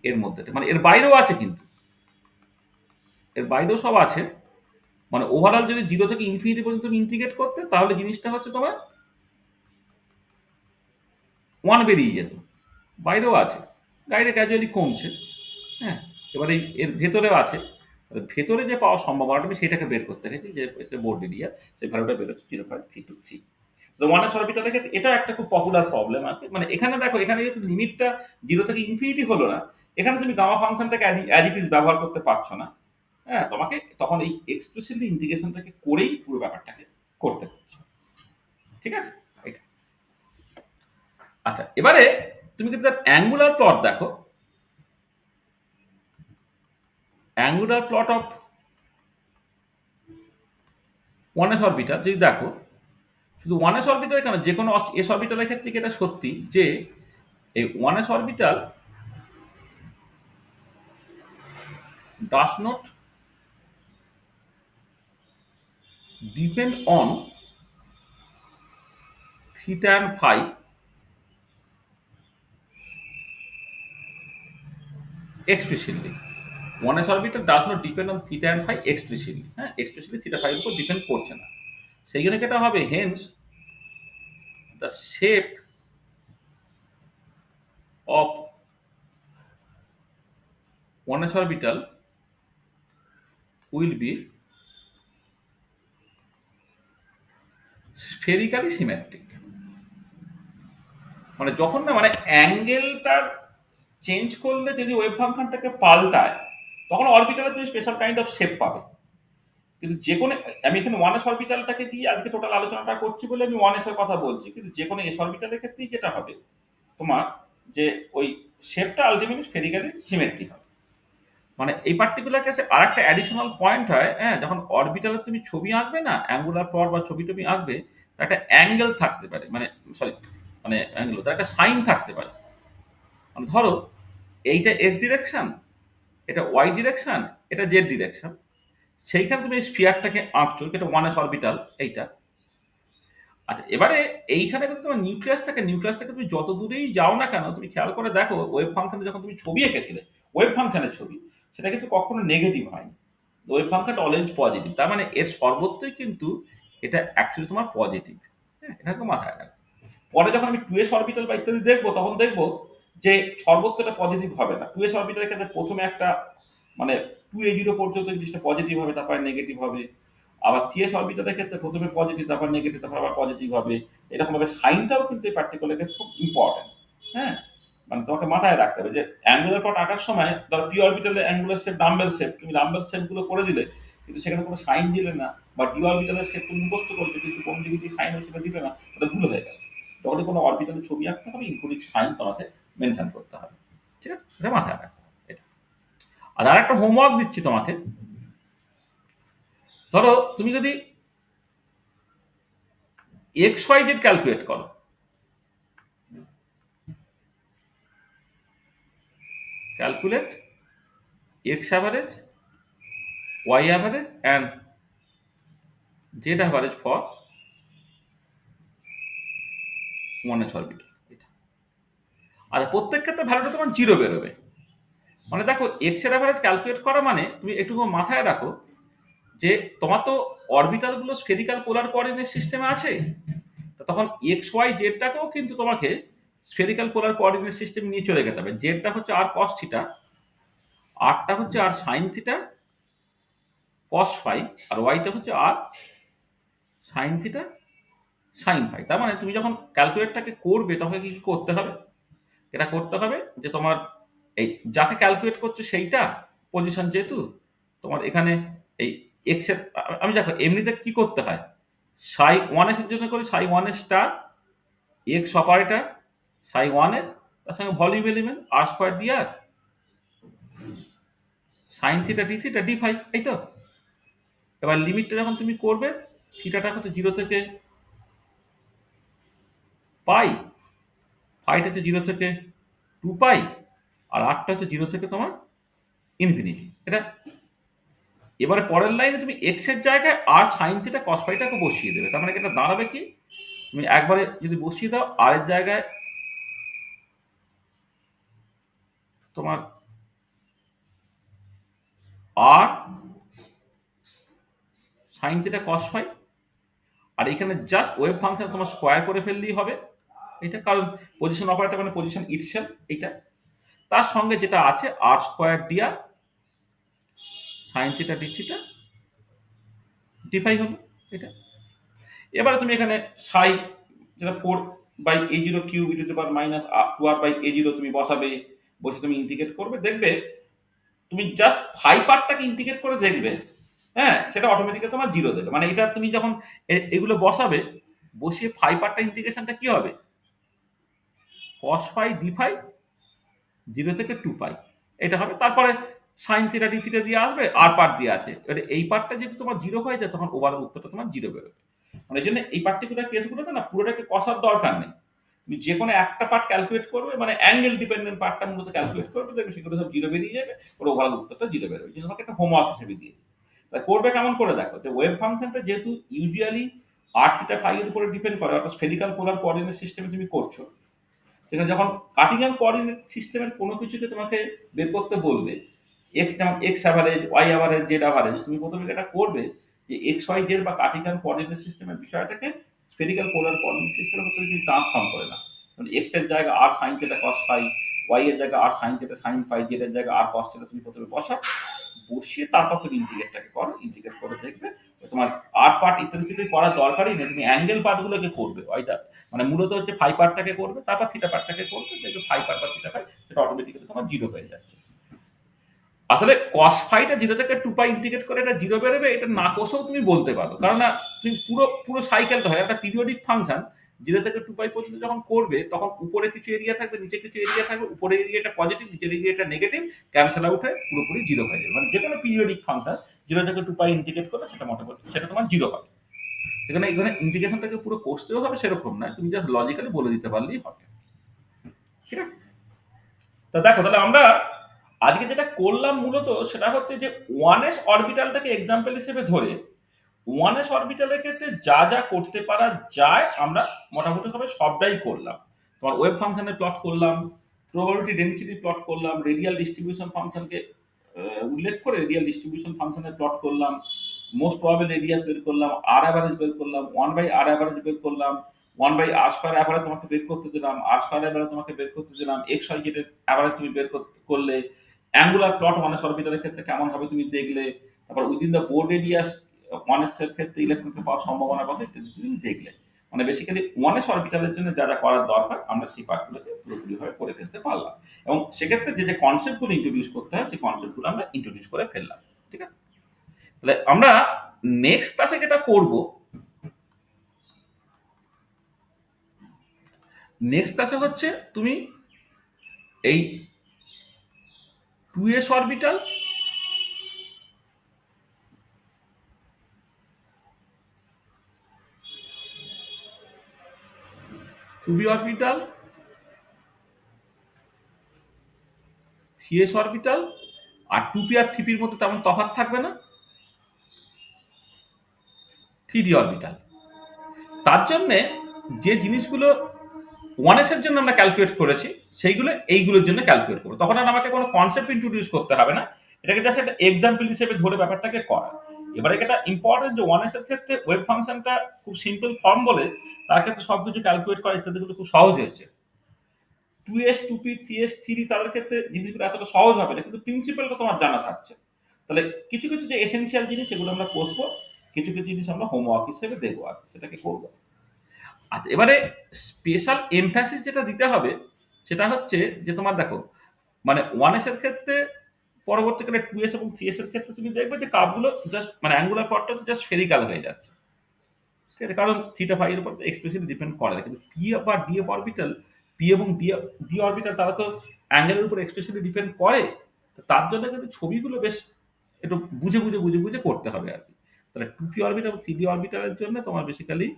এর মধ্যে মানে এর বাইরেও আছে কিন্তু, এর বাইরেও সব আছে। মানে ওভারঅল যদি 0 থেকে ইনফিনিটি পর্যন্ত তুমি ইন্টিগ্রেট করতে তাহলে জিনিসটা হচ্ছে তোমার 1 বেরিয়ে যেত। বাইরেও আছে। গাইডে ক্যাজুয়ালি কমছে। হ্যাঁ? এবারে এর ভেতরেও আছে। ভেতরে যে পাওয়ার সম্ভাবনাটা আমি সেটাকে বের করতে গেছি যে বোর্ড এরিয়া সেই ভ্যালুটা বেরোচ্ছে 0.323। তো 1s অরবিটালের ক্ষেত্রে এটা একটা খুব পপুলার প্রবলেম আছে। মানে এখানে দেখো এখানে যেহেতু লিমিটটা 0 থেকে ইনফিনিটি হলো না, এখানে তুমি গামা ফাংশনটাকে অ্যাজ ইট ইজ ব্যবহার করতে পারছো না। হ্যাঁ? তোমাকে তখন এই এক্সপ্লিসিটলি ইন্টিগ্রেশনটাকে করেই পুরো ব্যাপারটাকে করতে হচ্ছে। ঠিক আছে? এটা। আচ্ছা, এবারে তুমি যদি তার অ্যাঙ্গুলার প্লট দেখো, angular plot of 1s orbital যদি দেখো, শুধু 1s অরবিটাল কেন যেকোনো s অরবিটালের ক্ষেত্রে কি এটা সত্যি যে এই 1s orbital does not depend on theta and phi explicitly. 1s orbital does not depend on theta and phi explicitly. হ্যাঁ, explicitly theta phi এর উপর ডিপেন্ড করছে না। সেই জন্য এটা হবে hence the shape of 1s orbital will be spherically symmetric. মানে যখন না মানে অ্যাঙ্গেলটার চেঞ্জ করলে যদি ওয়েভ ফাংশনটাকে পাল্টায় তখন অরবিটালে তুমি স্পেশাল কাইন্ড অফ শেপ পাবে। কিন্তু যে কোনো আমি এখানে 1s অরবিটালটাকে দিয়ে আজকে টোটাল আলোচনাটা করছি বলে আমি 1s এর কথা বলছি। কিন্তু যে কোনো s অরবিটালের ক্ষেত্রেই যেটা হবে তোমার যে ওই শেপটা আলটিমেটলি স্ফেরিক্যালি সিমেট্রিক হবে। মানে এই পার্টিকুলার কেসে আরেকটা অ্যাডিশনাল পয়েন্ট হয়, হ্যাঁ? যখন অরবিটালে তুমি ছবি আঁকবে না, অ্যাঙ্গুলার প্লট বা ছবি-টবি আঁকবে, তার একটা অ্যাঙ্গেল থাকতে পারে। মানে সরি মানে অ্যাঙ্গেল তার একটা সাইন থাকতে পারে। মানে ধরো এইটা x ডিরেকশন, এটা y ডিরেকশন, এটা z ডিরেকশন। সেইখানে তুমি স্ফিয়ারটাকে আঁকছো, এটা 1s অরবিটাল এইটা। আচ্ছা, এবারে এইখানে কিন্তু তোমার নিউক্লিয়াস থাকে, নিউক্লিয়াস থেকে তুমি যত দূরেই যাও না কেন তুমি খেয়াল করে দেখো ওয়েভ ফাংশনে যখন তুমি ছবি এঁকেছিলে, ওয়েভ ফাংশনের ছবি, সেটা কিন্তু কখনো নেগেটিভ হয়নি। ওয়েভ ফাংশনটা অলওয়েজ পজিটিভ। তার মানে এর সর্বত্রই কিন্তু এটা অ্যাকচুয়ালি তোমার পজিটিভ। হ্যাঁ? এটাকে মাথায় রাখো। পরে যখন আমি 2s অরবিটাল বা ইত্যাদি দেখবো তখন দেখবো যে সর্বত্রটা পজিটিভ হবে না। 2s অরবিটালের ক্ষেত্রে প্রথমে একটা মানে 2a0 পর্যন্ত জিনিসটা পজিটিভ হবে, তারপরে নেগেটিভ হবে। আবার 3s অরবিটালের ক্ষেত্রে প্রথমে পজিটিভ, তারপর নেগেটিভ, তারপর আবার পজিটিভ হবে। এরকম ভাবে সাইনটাও কিন্তু এই পার্টিকুলার ক্ষেত্রে খুব ইম্পর্টেন্ট। হ্যাঁ? মানে তোমাকে মাথায় রাখতে হবে যে অ্যাঙ্গুলার প্লট আঁকার সময় ধরো পি অরবিটালে অ্যাঙ্গুলার শেপ ডাম্বেল শেপ, তুমি ডাম্বেল শেপ গুলো করে দিলে কিন্তু সেখানে কোনো সাইন দিলে না, বা ডি অরবিটালের শেপ তুমি মুখস্থ করলে কিন্তু কোন দিকে যে সাইন সেটা দিলে না, ওটা ভুল হয়ে গেল। যখনই কোনো অরবিটালের ছবি আঁকতে হবে ইনক্লুডিং সাইন তোমাকে মেনশন করতে হবে। ঠিক আছে? এটা মাথায় রাখতে হবে এটা। আর আরেকটা হোমওয়ার্ক দিচ্ছি তোমাকে। ধরো তুমি যদি এক্স ওয়াই জেড ক্যালকুলেট করো, calculate x average, y average and z average for 1s orbital. এটা আর প্রত্যেক ক্ষেত্রে ভ্যালুটা তোমার জিরো বেরোবে। মানে দেখো এক্স এর অ্যাভারেজ ক্যালকুলেট করা মানে তুমি একটু মাথায় রাখো যে তোমার তো অরবিটাল গুলো স্ফেরিক্যাল পোলার কোঅর্ডিনেট সিস্টেমে আছে। তো তখন এক্স ওয়াই জেডটাকেও কিন্তু তোমাকে স্ফেরিক্যাল পোলার কোঅর্ডিনেট সিস্টেম নিয়ে চলে যেতে হবে। জেডটা হচ্ছে আর কস থিটা, আরটা হচ্ছে আর সাইন থিটা কস ফাই, আর ওয়াইটা হচ্ছে আর সাইন থিটা সাইন ফাই। তার মানে তুমি যখন ক্যালকুলেটটাকে করবে তখন কি কি করতে হবে? এটা করতে হবে যে তোমার এই যাকে ক্যালকুলেট করছো সেইটা পজিশন, যেহেতু তোমার এখানে এই এক্স এর আমি দেখো এমনিতে কি করতে হয়, সাই ওয়ান এস এর জন্য করি psi one s star x operator psi one s, তার সঙ্গে volume element r square d r sine theta d theta d phi, এই তো। এবার লিমিটটা যখন তুমি করবে থিটাটা হচ্ছে 0 থেকে পাই, ফাইটা হচ্ছে 0 থেকে 2 পাই, আর আরটা হচ্ছে 0 থেকে তোমার ইনফিনিটি। এটা এবারে পরের লাইনে তুমি এক্স এর জায়গায় আর সাইন থিটা কস ফাইটাকে বসিয়ে দেবে। তার মানে এটা দাঁড়াবে কি, তুমি একবারে যদি বসিয়ে দাও আর এর জায়গায় তোমার r sine theta cos phi, আর এখানে জাস্ট ওয়েভ ফাংশন তোমার স্কোয়ার করে ফেললেই হবে এটা, কারণ পজিশন অপারেটর মানে পজিশন ইটসেলফ এটা। তার সঙ্গে যেটা আছে r square d r sine theta d theta d phi হলো এটা। এবারে তুমি এখানে সাই যেটা 4/a0 cube e to the power minus 2r/a0 তুমি বসাবে, বসে তুমি ইন্টিগ্রেট করবে, দেখবে তুমি জাস্ট ফাই পার্টটাকে ইন্টিগ্রেট করে দেখবে, হ্যাঁ, সেটা অটোমেটিক্যালি তোমার জিরো দেবে। মানে এটা তুমি যখন এগুলো বসাবে, বসিয়ে ফাই পার্টটা ইন্টিগ্রেশনটা কি হবে, cos ফাই ডি ফাই 0 থেকে 2 পাই এটা হবে। তারপরে সাইন থিটা ডি থিটা দিয়ে আসবে, আর পার্ট দিয়ে আছে, এবারে এই পার্টটা যদি তোমার জিরো হয়ে যায় তখন ওভারঅল উত্তরটা তোমার জিরো বেরোবে। মানে এই জন্য এই পার্টিকুলার কেসগুলোতে না পুরোটাকে কষার দরকার নেই, তুমি যে কোনো একটা পার্ট ক্যালকুলেট করবে, মানে অ্যাঙ্গেল ডিপেন্ডেন্ট পার্টটা মূলত ক্যালকুলেট করবে, দেখবে সেগুলো সব জিরো বেরিয়ে যাবে, ওর ওভারঅল উত্তরটা জিরো বেরোবে। এই জন্য তোমাকে একটা হোমওয়ার্ক হিসেবে দিয়েছে। তাই করবে কেমন করে দেখো, যে ওয়েভ ফাংশনটা যেহেতু ইউজুয়ালি আর থিটা ফাই এর উপরে ডিপেন্ড করে, অর্থাৎ স্ফেরিক্যাল পোলার কোঅর্ডিনেট সিস্টেমে তুমি করছো, সেখানে যখন কার্টিজিয়ান কোঅর্ডিনেট সিস্টেমের কোনো কিছুকে তোমাকে বের করতে বলবে, এক্স যেমন x average, y average, z average, তুমি প্রথমে এটা করবে যে এক্স ওয়াই জেড বা কার্টিজিয়ান কোঅর্ডিনেট সিস্টেমের বিষয়টাকে স্ফেরিক্যাল পোলার কোঅর্ডিনেট সিস্টেমের মধ্যে তুমি ট্রান্সফর্ম করে নাও। এক্স এর জায়গা r sine theta cos phi, y এর জায়গা r sine theta sine phi, z এর জায়গা আর কস থিটা তুমি প্রথমে বসাও, বসিয়ে তারপর তুমি ইন্টিগ্রেটটাকে করো, ইন্টিগ্রেট করে দেখবে তোমার আর পার্ট ইত্যাদি কিছু করার দরকারই নেই, তুমি অ্যাঙ্গেল পার্টগুলোকে করবে ওইটা, মানে মূলত হচ্ছে ফাই পার্টটাকে করবে, তারপর থিটা পার্টটাকে করবে, দেখবে ফাই পার্ট বা থিটা পাই সেটা অটোমেটিক্যালি তোমার জিরো হয়ে যাচ্ছে। আসলে কস ফাইটা 0 থেকে 2 পাই ইন্টিগ্রেট করে এটা জিরো বেরোবে, এটা না কষেও তুমি বলতে পারো, কারণ না তুমি পুরো পুরো সাইকেলটা হয় একটা পিরিয়ডিক ফাংশন। 0 থেকে 2 পাই পর্যন্ত যখন করবে তখন উপরে কিছু এরিয়া থাকবে, নিচে কিছু এরিয়া থাকবে, উপরের এরিয়াটা পজিটিভ, নিচের এরিয়াটা নেগেটিভ, ক্যান্সেল আউট হয়ে পুরোপুরি জিরো হয়ে যাবে। মানে যে কোনো পিরিয়ডিক ফাংশন 0 থেকে 2 পাই ইন্টিগ্রেট করলে সেটা মোটামুটি সেটা তোমার জিরো হবে। সেখানে এখানে ইন্টিগ্রেশনটাকে পুরো কষতেও হবে সেরকম না, তুমি জাস্ট লজিক্যালি বলে দিতে পারলেই হবে, ঠিক আছে? তো দেখো তাহলে আমরা আজকে যেটা করলাম মূলত সেটা হচ্ছে যে ওয়ান এস অরবিটালটাকে এক্সাম্পল হিসেবে ধরে ওয়ান এস অরবিটালের ক্ষেত্রে যা যা করতে পারা যায় আমরা মোটামুটি ভাবে সবটাই করলাম। তোমার ওয়েভ ফাংশনের প্লট করলাম, প্রবাবিলিটি ডেনসিটি প্লট করলাম, রেডিয়াল ডিস্ট্রিবিউশন ফাংশনকে উল্লেখ করে রেডিয়াল ডিস্ট্রিবিউশন ফাংশনের প্লট করলাম, মোস্ট প্রবাবল রেডিয়াস বের করলাম, আর অ্যাভারেজ বের করলাম, 1/r অ্যাভারেজ বের করলাম, 1/r স্কয়ার অ্যাভারেজ তোমাকে বের করতে দিলাম, আর স্কয়ার অ্যাভারেজ তোমাকে বের করতে দিলাম, এক্স ওয়াই জেড এর অ্যাভারেজ তুমি বের করলে, অ্যাঙ্গুলার প্লট ওয়ান এস অরবিটালের ক্ষেত্রে কেমন হবে তুমি দেখলে, তারপর within the board radius one S এর ক্ষেত্রে ইলেকট্রনকে পাওয়ার সম্ভাবনা কত ইত্যাদি তুমি দেখলে। মানে বেসিক্যালি ওয়ান এস অরবিটালের জন্য যা যা করার দরকার আমরা সেই পার্টগুলোকে পুরোপুরিভাবে করে ফেলতে পারলাম, এবং সেক্ষেত্রে যে যে কনসেপ্টগুলো ইন্ট্রোডিউস করতে হয় সেই কনসেপ্টগুলো আমরা ইন্ট্রোডিউস করে ফেললাম, ঠিক আছে? তাহলে আমরা নেক্সট ক্লাসে যেটা করব, নেক্সট ক্লাসে হচ্ছে তুমি এই 2s orbital, 2b orbital, 3s orbital, আর 2p আর 3p এর মধ্যে তেমন তফাৎ থাকবে না, 3d অরবিটাল। তার জন্য যে জিনিসগুলো ওয়ান এস এর জন্য আমরা ক্যালকুলেট করেছি সেইগুলো এইগুলোর জন্য ক্যালকুলেট করবো, তখন আর আমাকে কোনো কনসেপ্ট ইন্ট্রোডিউস করতে হবে না, এটাকে জাস্ট একটা এক্সাম্পল হিসেবে ধরে ব্যাপারটাকে করা। এবারে এটা ইম্পর্টেন্ট যে ওয়ান এস এর ক্ষেত্রে ওয়েভ ফাংশনটা খুব সিম্পল ফর্ম বলে তার ক্ষেত্রে সবকিছু ক্যালকুলেট করা ইত্যাদিগুলো খুব সহজ হয়েছে। 2s 2p 3s 3 তাদের ক্ষেত্রে জিনিসগুলো এতটা সহজ হবে না, কিন্তু প্রিন্সিপালটা তোমার জানা থাকছে। তাহলে কিছু কিছু যে এসেনশিয়াল জিনিস সেগুলো আমরা করবো, কিছু কিছু জিনিস আমরা হোমওয়ার্ক হিসেবে দেবো আর সেটাকে করবো। আচ্ছা, এবারে স্পেশাল এমফ্যাসিস যেটা দিতে হবে সেটা হচ্ছে যে তোমার দেখো, মানে ওয়ান এস এর ক্ষেত্রে পরবর্তীকালে 2s এবং 3s এর ক্ষেত্রে তুমি দেখবে যে কার্ভগুলো জাস্ট মানে অ্যাঙ্গুলার প্লটটা জাস্ট স্ফেরিক্যাল হয়ে যাচ্ছে, ঠিক আছে? কারণ থিটা ফাই এর উপর এক্সপ্রেশন ডিপেন্ড করে না, কিন্তু পি বা ডি অরবিটাল, পি এবং ডি অরবিটাল তারা তো অ্যাঙ্গেলের উপর এক্সপ্রেশনে ডিপেন্ড করে, তো তার জন্য কিন্তু ছবিগুলো বেশ একটু বুঝে করতে হবে আর কি। তাহলে 2p অরবিটাল এবং 3d অরবিটালের জন্য তোমার বেসিক্যালি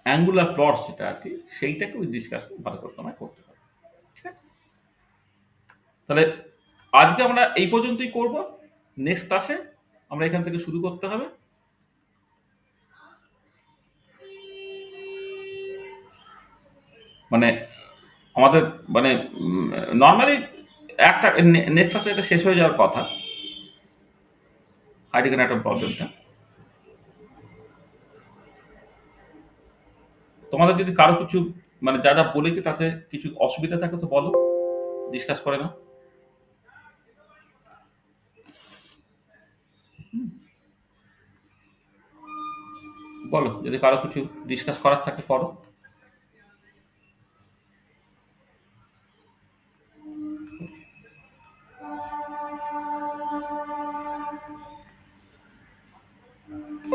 অ্যাঙ্গুলার প্লট যেটা আর কি সেইটাকে ওই ডিসকাশন ভালো করে তোমায় করতে হবে, ঠিক আছে? তাহলে আজকে আমরা এই পর্যন্তই করব, নেক্সট ক্লাসে আমরা এখান থেকে শুরু করতে হবে। মানে আমাদের মানে নর্মালি একটা নেক্সট ক্লাসে এটা শেষ হয়ে যাওয়ার কথা হাইডেগার অ্যাটম প্রবলেমটা। তোমাদের যদি কারো কিছু মানে যা যা বলেছি তাতে কিছু অসুবিধা থাকে তো বলো, ডিসকাস করে না। বলো যদি কারো কিছু ডিসকাস করার থাকে করো।